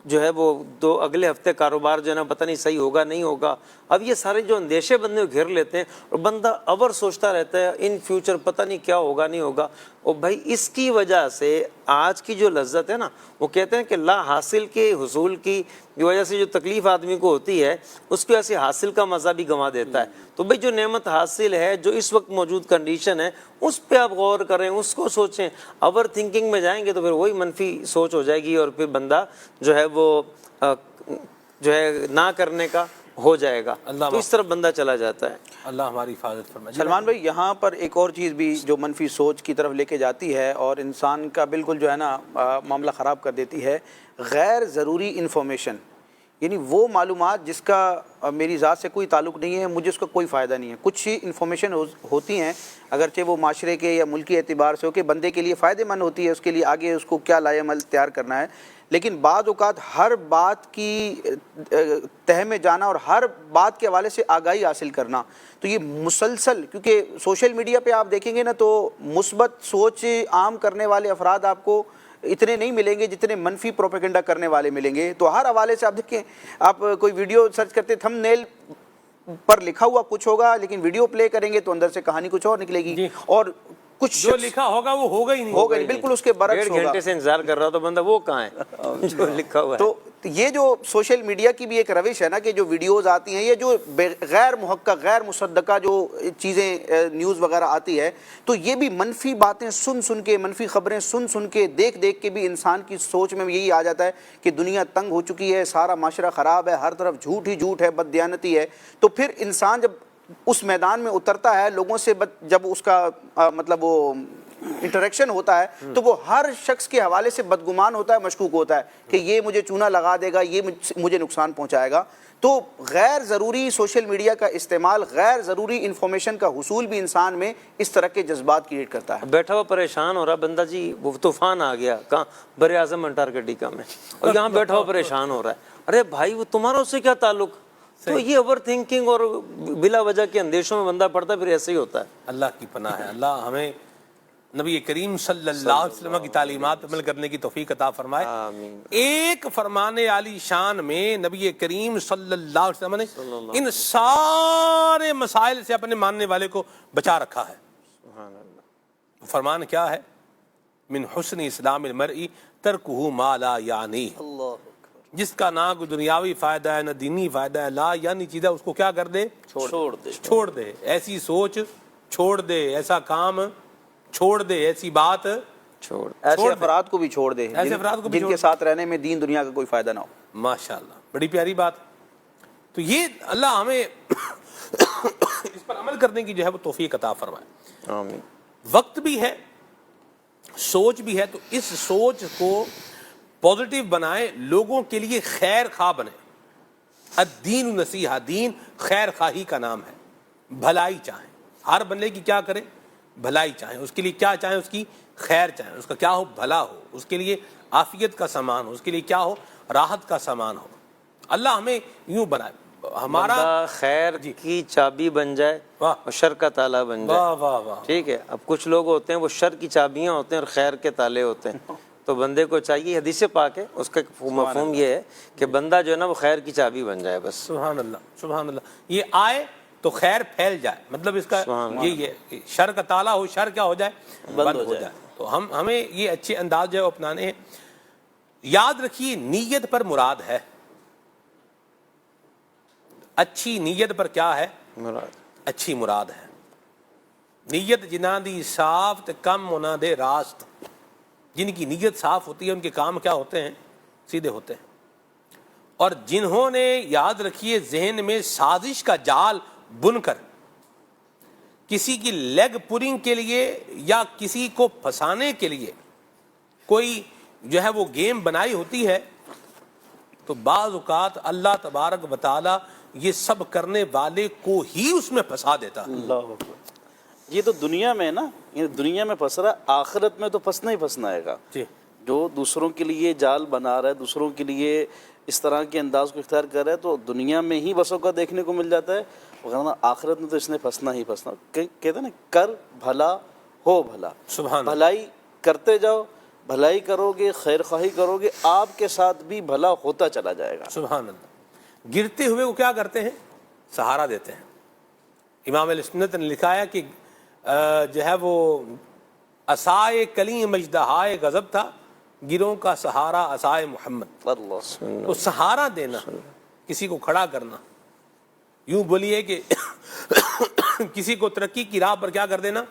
جو ہے وہ دو اگلے ہفتے کاروبار جو ہے نا پتہ نہیں صحیح ہوگا نہیں ہوگا. اب یہ سارے جو اندیشے بندے کو گھیر لیتے ہیں اور بندہ اور سوچتا رہتا ہے ان فیوچر پتہ نہیں کیا ہوگا نہیں ہوگا. اور بھائی اس کی وجہ سے آج کی جو لذت ہے نا, وہ کہتے ہیں کہ لا حاصل کے حصول کی وجہ سے جو تکلیف آدمی کو ہوتی ہے اس کی وجہ سے حاصل کا مزہ بھی گنوا دیتا ہے. تو بھائی جو نعمت حاصل ہے, جو اس وقت موجود کنڈیشن ہے, اس پہ آپ غور کریں, اس کو سوچیں. اوور تھنکنگ میں جائیں گے تو پھر وہی منفی سوچ ہو جائے گی اور پھر بندہ جو ہے وہ جو ہے نہ کرنے کا ہو جائے گا, تو اس طرف بندہ چلا جاتا ہے. اللہ ہماری حفاظت فرمائے. سلمان بھائی, یہاں پر ایک اور چیز بھی جو منفی سوچ کی طرف لے کے جاتی ہے اور انسان کا بالکل جو ہے نا معاملہ خراب کر دیتی ہے, غیر ضروری انفارمیشن. یعنی وہ معلومات جس کا میری ذات سے کوئی تعلق نہیں ہے, مجھے اس کا کوئی فائدہ نہیں ہے. کچھ انفارمیشن ہوتی ہیں اگرچہ وہ معاشرے کے یا ملکی اعتبار سے ہو کہ بندے کے لیے فائدہ مند ہوتی ہے, اس کے لیے آگے اس کو کیا لائے عمل تیار کرنا ہے, لیکن بعض اوقات ہر بات کی تہ میں جانا اور ہر بات کے حوالے سے آگاہی حاصل کرنا, تو یہ مسلسل, کیونکہ سوشل میڈیا پہ آپ دیکھیں گے نا تو مثبت سوچ عام کرنے والے افراد آپ کو اتنے نہیں ملیں گے جتنے منفی پروپیگنڈا کرنے والے ملیں گے. تو ہر حوالے سے آپ دیکھیں, آپ کوئی ویڈیو سرچ کرتے تھم نیل پر لکھا ہوا کچھ ہوگا, لیکن ویڈیو پلے کریں گے تو اندر سے کہانی کچھ اور نکلے گی, اور کچھ جو لکھا ہوگا وہ ہوگا ہی نہیں, ہوگا نہیں, بالکل اس کے برعکس ہوگا. 1.5 گھنٹے سے انتظار کر رہا تو بندہ وہ کہاں ہے جو لکھا ہوا ہے. تو یہ جو سوشل میڈیا کی بھی ایک روش ہے نا کہ جو ویڈیوز آتی ہیں, یہ جو غیر محقق غیر مصدقہ جو چیزیں نیوز وغیرہ آتی ہے, تو یہ بھی منفی باتیں سن کے, منفی خبریں سن کے, دیکھ کے بھی انسان کی سوچ میں یہی آ جاتا ہے کہ دنیا تنگ ہو چکی ہے, سارا معاشرہ خراب ہے, ہر طرف جھوٹ ہی جھوٹ ہے, بددیانتی ہے. تو پھر انسان جب اس میدان میں اترتا ہے, لوگوں سے جب اس کا مطلب وہ انٹریکشن ہوتا ہے, تو وہ ہر شخص کے حوالے سے بدگمان ہوتا ہے, مشکوک ہوتا ہے کہ یہ مجھے چونا لگا دے گا, یہ مجھے نقصان پہنچائے گا. تو غیر ضروری سوشل میڈیا کا استعمال, غیر ضروری انفارمیشن کا حصول بھی انسان میں اس طرح کے جذبات کریٹ کرتا ہے. بیٹھا ہوا پریشان ہو رہا بندہ, جی وہ طوفان آ گیا کہاں, بر اعظم انٹارکٹیکا میں, اور یہاں بیٹھا ہوا پریشان ہو رہا ہے. ارے بھائی وہ تمہارا اس سے کیا تعلق؟ تو یہ اوور تھنکنگ اور بلا وجہ کے اندیشوں میں بندہ پڑتا ہے, پھر ایسے ہی ہوتا ہے. اللہ کی پناہ ہے. اللہ ہمیں نبی کریم صلی اللہ علیہ وسلم کی تعلیمات عمل کرنے کی توفیق عطا فرمائے. ایک فرمان عالی شان میں نبی کریم صلی اللہ علیہ وسلم نے ان سارے مسائل سے اپنے ماننے والے کو بچا رکھا ہے. فرمان کیا ہے؟ من حسن اسلام المرء ترکہ ما لا یعنی. جس کا نہ کوئی دنیاوی فائدہ ہے نہ دینی فائدہ ہے, لا یعنی چیزیں اس کو کیا کر دے, چھوڑ دے. ایسی سوچ چھوڑ دے, ایسا کام چھوڑ دے, ایسی بات چھوڑ, ایسے افراد کو بھی چھوڑ دے جن کے ساتھ رہنے میں دین دنیا کا کوئی فائدہ نہ ہو. ماشاءاللہ, بڑی پیاری بات. تو یہ اللہ ہمیں اس پر عمل کرنے کی جو ہے وہ توفیق عطا فرمائے. آمین. وقت بھی ہے, سوچ بھی ہے, تو اس سوچ کو پازیٹیو بنائیں, لوگوں کے لیے خیر خواہ بنیں. الدین نصیحہ, دین خیر خواہی کا نام ہے. بھلائی چاہیں, ہر بندے کی کیا کریں, بھلائی چاہیں. اس کے لیے کیا چاہیں, اس کی خیر چاہیں. اس کا کیا ہو, بھلا ہو. اس کے لیے عافیت کا سامان ہو. اس کے لیے کیا ہو, راحت کا سامان ہو. اللہ ہمیں یوں بنائے, ہمارا خیر کی چابی بن جائے اور شر کا تالا بن جائے. ٹھیک ہے. اب کچھ لوگ ہوتے ہیں وہ شر کی چابیاں ہوتے ہیں اور خیر کے تالے ہوتے ہیں. تو بندے کو چاہیے, حدیث پاک ہے اس کا مفہوم یہ ہے کہ بندہ جو ہے نا وہ خیر کی چابی بن جائے بس. سبحان اللہ, سبحان اللہ. یہ آئے تو خیر پھیل جائے, مطلب اس کا یہی ہے, شر کا تالا ہو, شر کیا ہو جائے, بند ہو جائے. تو ہمیں یہ اچھے انداز جو ہے اپنانے ہیں. یاد رکھیے نیت پر مراد ہے. اچھی نیت پر کیا ہے, اچھی مراد ہے. نیت جنہاں دی صاف تے کم ہونا دے راست. جن کی نیت صاف ہوتی ہے ان کے کام کیا ہوتے ہیں, سیدھے ہوتے ہیں. اور جنہوں نے, یاد رکھیے, ذہن میں سازش کا جال بن کر کسی کی لیگ پولنگ کے لیے یا کسی کو پھنسانے کے لیے کوئی جو ہے وہ گیم بنائی ہوتی ہے, تو بعض اوقات اللہ تبارک و تعالی یہ سب کرنے والے کو ہی اس میں پھنسا دیتا. اللہ اکبر. یہ تو دنیا میں نا, یہ دنیا میں پھنس رہا, آخرت میں تو پھنسنا ہی پھنسنا ہے گا. جو دوسروں کے لیے جال بنا رہا ہے, دوسروں کے لیے اس طرح کے انداز کو اختیار کر رہا ہے, تو دنیا میں ہی بسوں کا دیکھنے کو مل جاتا ہے, ورنہ آخرت میں تو اس نے پھنسنا ہی پھنسنا. کہتے ہیں نا, کر بھلا ہو بھلا. سبحان. بھلائی کرتے جاؤ, بھلائی کرو گے، خیر خواہی کرو گے، آپ کے ساتھ بھی بھلا ہوتا چلا جائے گا. سبحان اللہ. گرتے ہوئے وہ کیا کرتے ہیں؟ سہارا دیتے ہیں. امام اہل سنت نے لکھا ہے کہ جو ہے وہ عصائے کلیم اژدہائے غضب تھا، گروں کا سہارا عصائے محمد. تو سہارا دینا، کسی کو کھڑا کرنا، یوں بولیے کہ کسی کو ترقی کی راہ پر کیا کر دینا،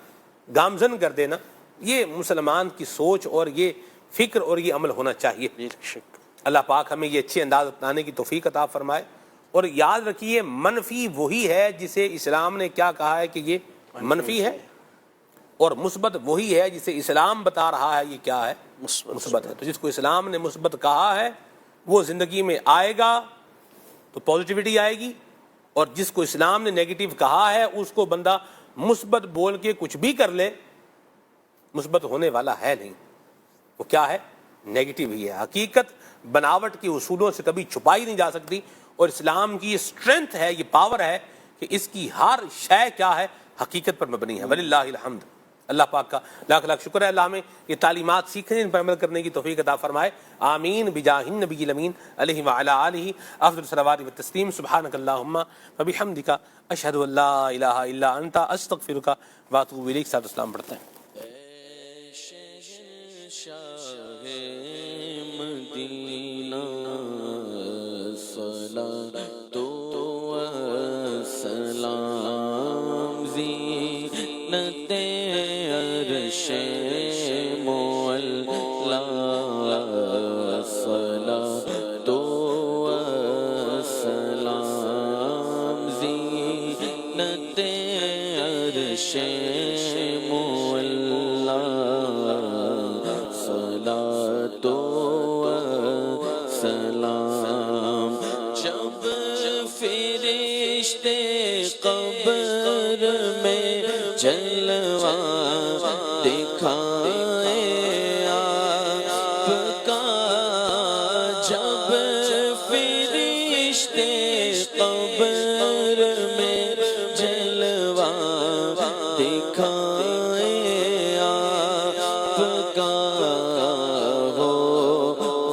گامزن کر دینا، یہ مسلمان کی سوچ اور یہ فکر اور یہ عمل ہونا چاہیے. اللہ پاک ہمیں یہ اچھے انداز اپنانے کی توفیق عطا فرمائے. اور یاد رکھیے منفی وہی ہے جسے اسلام نے کیا کہا ہے کہ یہ منفی ہے، اور مثبت وہی ہے جسے اسلام بتا رہا ہے یہ کیا ہے، مثبت ہے. تو جس کو اسلام نے مثبت کہا ہے وہ زندگی میں آئے گا تو پازیٹیوٹی آئے گی، اور جس کو اسلام نے نیگیٹو کہا ہے اس کو بندہ مثبت بول کے کچھ بھی کر لے، مثبت ہونے والا ہے نہیں، وہ کیا ہے، نیگیٹو ہی ہے. حقیقت بناوٹ کے اصولوں سے کبھی چھپائی نہیں جا سکتی، اور اسلام کی یہ اسٹرینتھ ہے، یہ پاور ہے کہ اس کی ہر شے کیا ہے، حقیقت پر مبنی ہے. وللہ الحمد. اللہ پاک کا لاکھ لاکھ شکر ہے، اللہ ہمیں یہ تعلیمات سیکھنے، ان پر عمل کرنے کی توفیق عطا فرمائے. آمین بجاہ النبی الامین علیہ وعلی آلہ افضل الصلوات والتسلیم. سبحانک اللہم وبحمدک اشہد ان لا الہ الا انت استغفرک واتوب الیک. ساتھ اسلام پڑھتے ہیں. جب فرشتے قبر میں جلوہ دکھائے آپ کا، جب فرشتے قبر میں جلوہ دکھائے آپ کا، ہو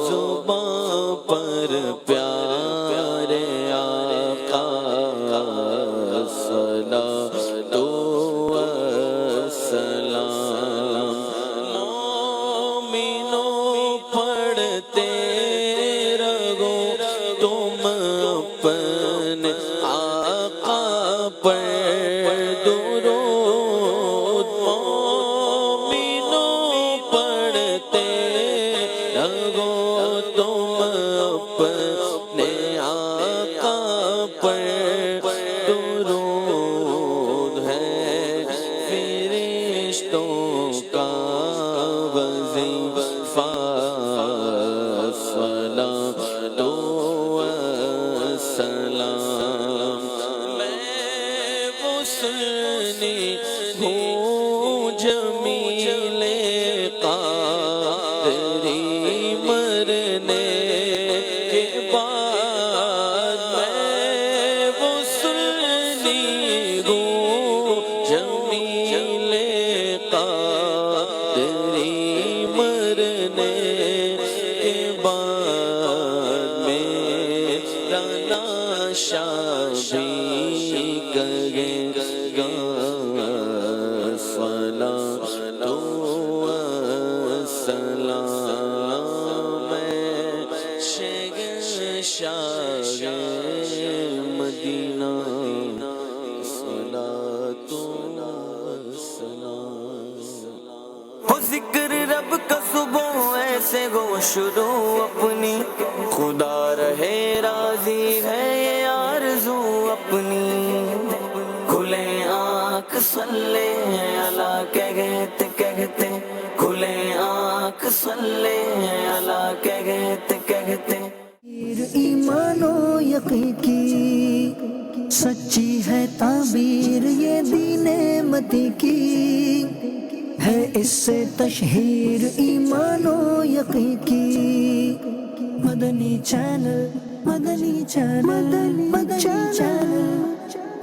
زباں پر پیارے آقا صلاۃ و سلام. مومنوں پڑھتے رہو تم اپنے آقا پر درود، مومنوں پڑھتے رہو تم اپنے آقا پر درود، ہے فرشتوں کا وظیفہ صلاۃ و سلام. میں حسنی ہوں جمیل قادری مرنے کے بعد، میں حسنی ہوں جمیل قادری مرنے کے بعد، میرا ناشا بھی کہے گا صلاۃ و سلام. میں شہنشاہ مدینہ صلاۃ و سلام. ہو ذکر رب کا صبح ایسے گو شروع اپنی، خدا رہے راضی ہے یہ آرزو اپنی، کھلے آنکھ صلی اللہ کہتے کہتے، کھلے آنکھ صلی اللہ کہتے کہتے. ایمان و یقین کی سچی ہے تعبیر یہ دین متی کی، ہے اس سے تشہیر ایمان و یقین کی. مدنی چینل، مدنی چینل، مدنی چینل،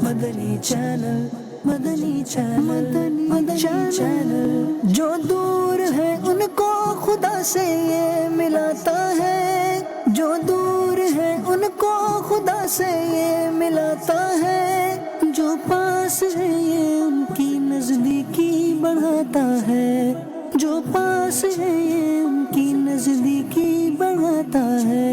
مدنی چینل، مدنی چینل، مدنی چینل. جو دور ہے ان کو خدا خدا سے یہ ملاتا ہے، جو دور ہے ان کو خدا سے یہ ملاتا ہے، جو پاس ہے یہ ان کی نزدیکی بڑھاتا ہے، جو پاس ہے یہ ان کی نزدیکی بڑھاتا ہے۔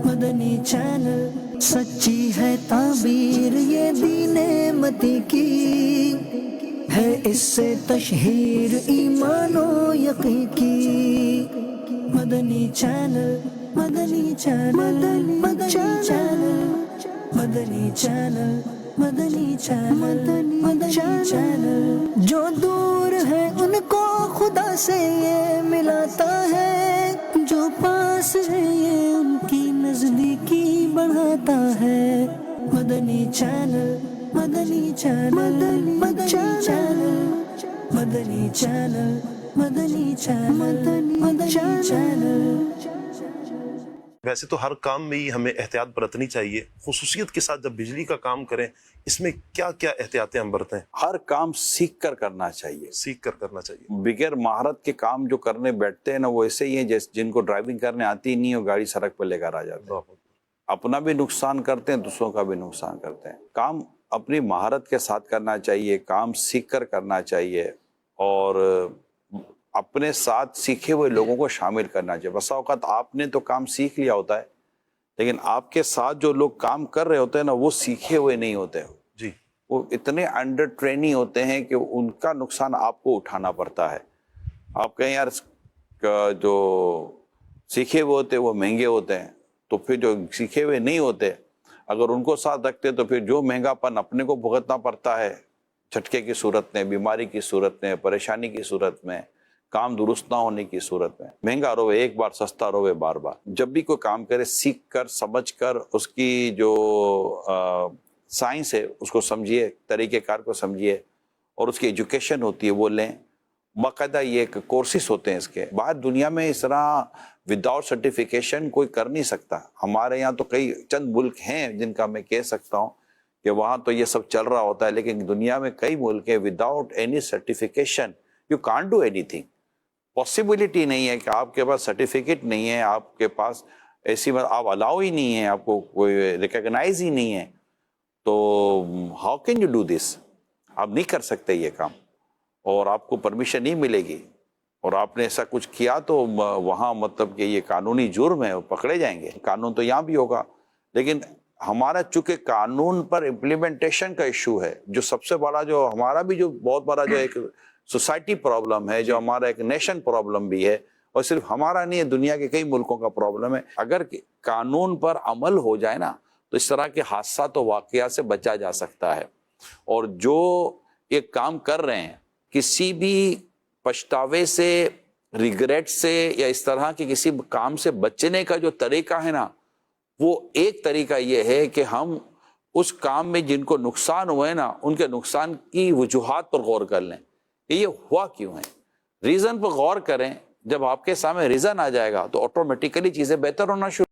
مدنی چینل سچی ہے تعبیر یہ دین متی کی، ہے اس سے تشہیر ایمان و یقین کی۔ مدنی چینل، مدنی چینل، مدنی چینل، مدنی چینل، مدنی چینل، مدنی چینل، جو دور ہے ان کو خدا سے یہ ملاتا ہے، جو پاس ہے یہ ان کی نزدیکی بڑھاتا ہے۔ مدنی چینل، مدنی چینل، مدنی چینل، مدنی چینل، مدنی چینل، مدنی چینل۔ ویسے تو ہر کام میں ہی ہمیں احتیاط برتنی چاہیے، خصوصیت کے ساتھ جب بجلی کا کام کریں اس میں کیا کیا احتیاطیں ہم برتیں؟ ہر کام سیکھ کر کرنا چاہیے، سیکھ کر کرنا چاہیے۔ بغیر مہارت کے کام جو کرنے بیٹھتے ہیں نا وہ ایسے ہی ہیں جیسے جن کو ڈرائیونگ کرنے آتی ہی نہیں اور گاڑی سڑک پہ لے کر آ جاتے ہیں، اپنا بھی نقصان کرتے ہیں دوسروں کا بھی نقصان کرتے ہیں۔ کام اپنی مہارت کے ساتھ کرنا چاہیے، کام سیکھ کر کرنا چاہیے اور اپنے ساتھ سیکھے ہوئے لوگوں کو شامل کرنا چاہیے۔ بسا اوقات آپ نے تو کام سیکھ لیا ہوتا ہے لیکن آپ کے ساتھ جو لوگ کام کر رہے ہوتے ہیں نا وہ سیکھے ہوئے نہیں ہوتے، جی وہ اتنے انڈر ٹرینی ہوتے ہیں کہ ان کا نقصان آپ کو اٹھانا پڑتا ہے۔ آپ کہیں یار جو سیکھے ہوئے ہوتے وہ مہنگے ہوتے ہیں، تو پھر جو سیکھے ہوئے نہیں ہوتے اگر ان کو ساتھ رکھتے تو پھر جو مہنگا پن اپنے کو بھگتنا پڑتا ہے، جھٹکے کی صورت میں، بیماری کی صورت میں، پریشانی کی صورت میں، کام درست نہ ہونے کی صورت میں، مہنگا روے ایک بار، سستا روے بار بار۔ جب بھی کوئی کام کرے سیکھ کر سمجھ کر اس کی جو سائنس ہے اس کو سمجھیے، طریقہ کار کو سمجھیے اور اس کی ایجوکیشن ہوتی ہے وہ لیں۔ باقاعدہ یہ ایک کورسز ہوتے ہیں اس کے، باہر دنیا میں اس طرح وداؤٹ سرٹیفیکیشن کوئی کر نہیں سکتا۔ ہمارے یہاں تو کئی چند ملک ہیں جن کا میں کہہ سکتا ہوں کہ وہاں تو یہ سب چل رہا ہوتا ہے، لیکن دنیا میں کئی ملک ہیں without any certification you can't do any thing. Possibility نہیں ہے کہ آپ کے پاس سرٹیفکیٹ نہیں ہے، آپ کے پاس ایسی آپ الاؤ ہی نہیں ہے، آپ کو کوئی ریکگنائز ہی نہیں ہے، تو how can you do this? آپ نہیں کر سکتے یہ کام اور آپ کو پرمیشن نہیں ملے گی، اور آپ نے ایسا کچھ کیا تو وہاں مطلب کہ یہ قانونی جرم ہے، پکڑے جائیں گے۔ قانون تو یہاں بھی ہوگا لیکن ہمارا چونکہ قانون پر امپلیمنٹیشن کا ایشو ہے، جو سب سے بڑا جو ہمارا بھی جو بہت بڑا جو ایک سوسائٹی پرابلم ہے، جو ہمارا ایک نیشن پرابلم بھی ہے، اور صرف ہمارا نہیں ہے، دنیا کے کئی ملکوں کا پرابلم ہے۔ اگر قانون پر عمل ہو جائے نا تو اس طرح کے حادثات و واقعات سے بچا جا سکتا ہے۔ اور جو یہ کام کر رہے ہیں کسی بھی پچھتاوے سے، ریگریٹ سے یا اس طرح کے کسی کام سے بچنے کا جو طریقہ ہے نا وہ ایک طریقہ یہ ہے کہ ہم اس کام میں جن کو نقصان ہوئے نا ان کے نقصان کی وجوہات پر غور کر لیں کہ یہ ہوا کیوں ہے، ریزن پر غور کریں۔ جب آپ کے سامنے ریزن آ جائے گا تو آٹومیٹیکلی چیزیں بہتر ہونا شروع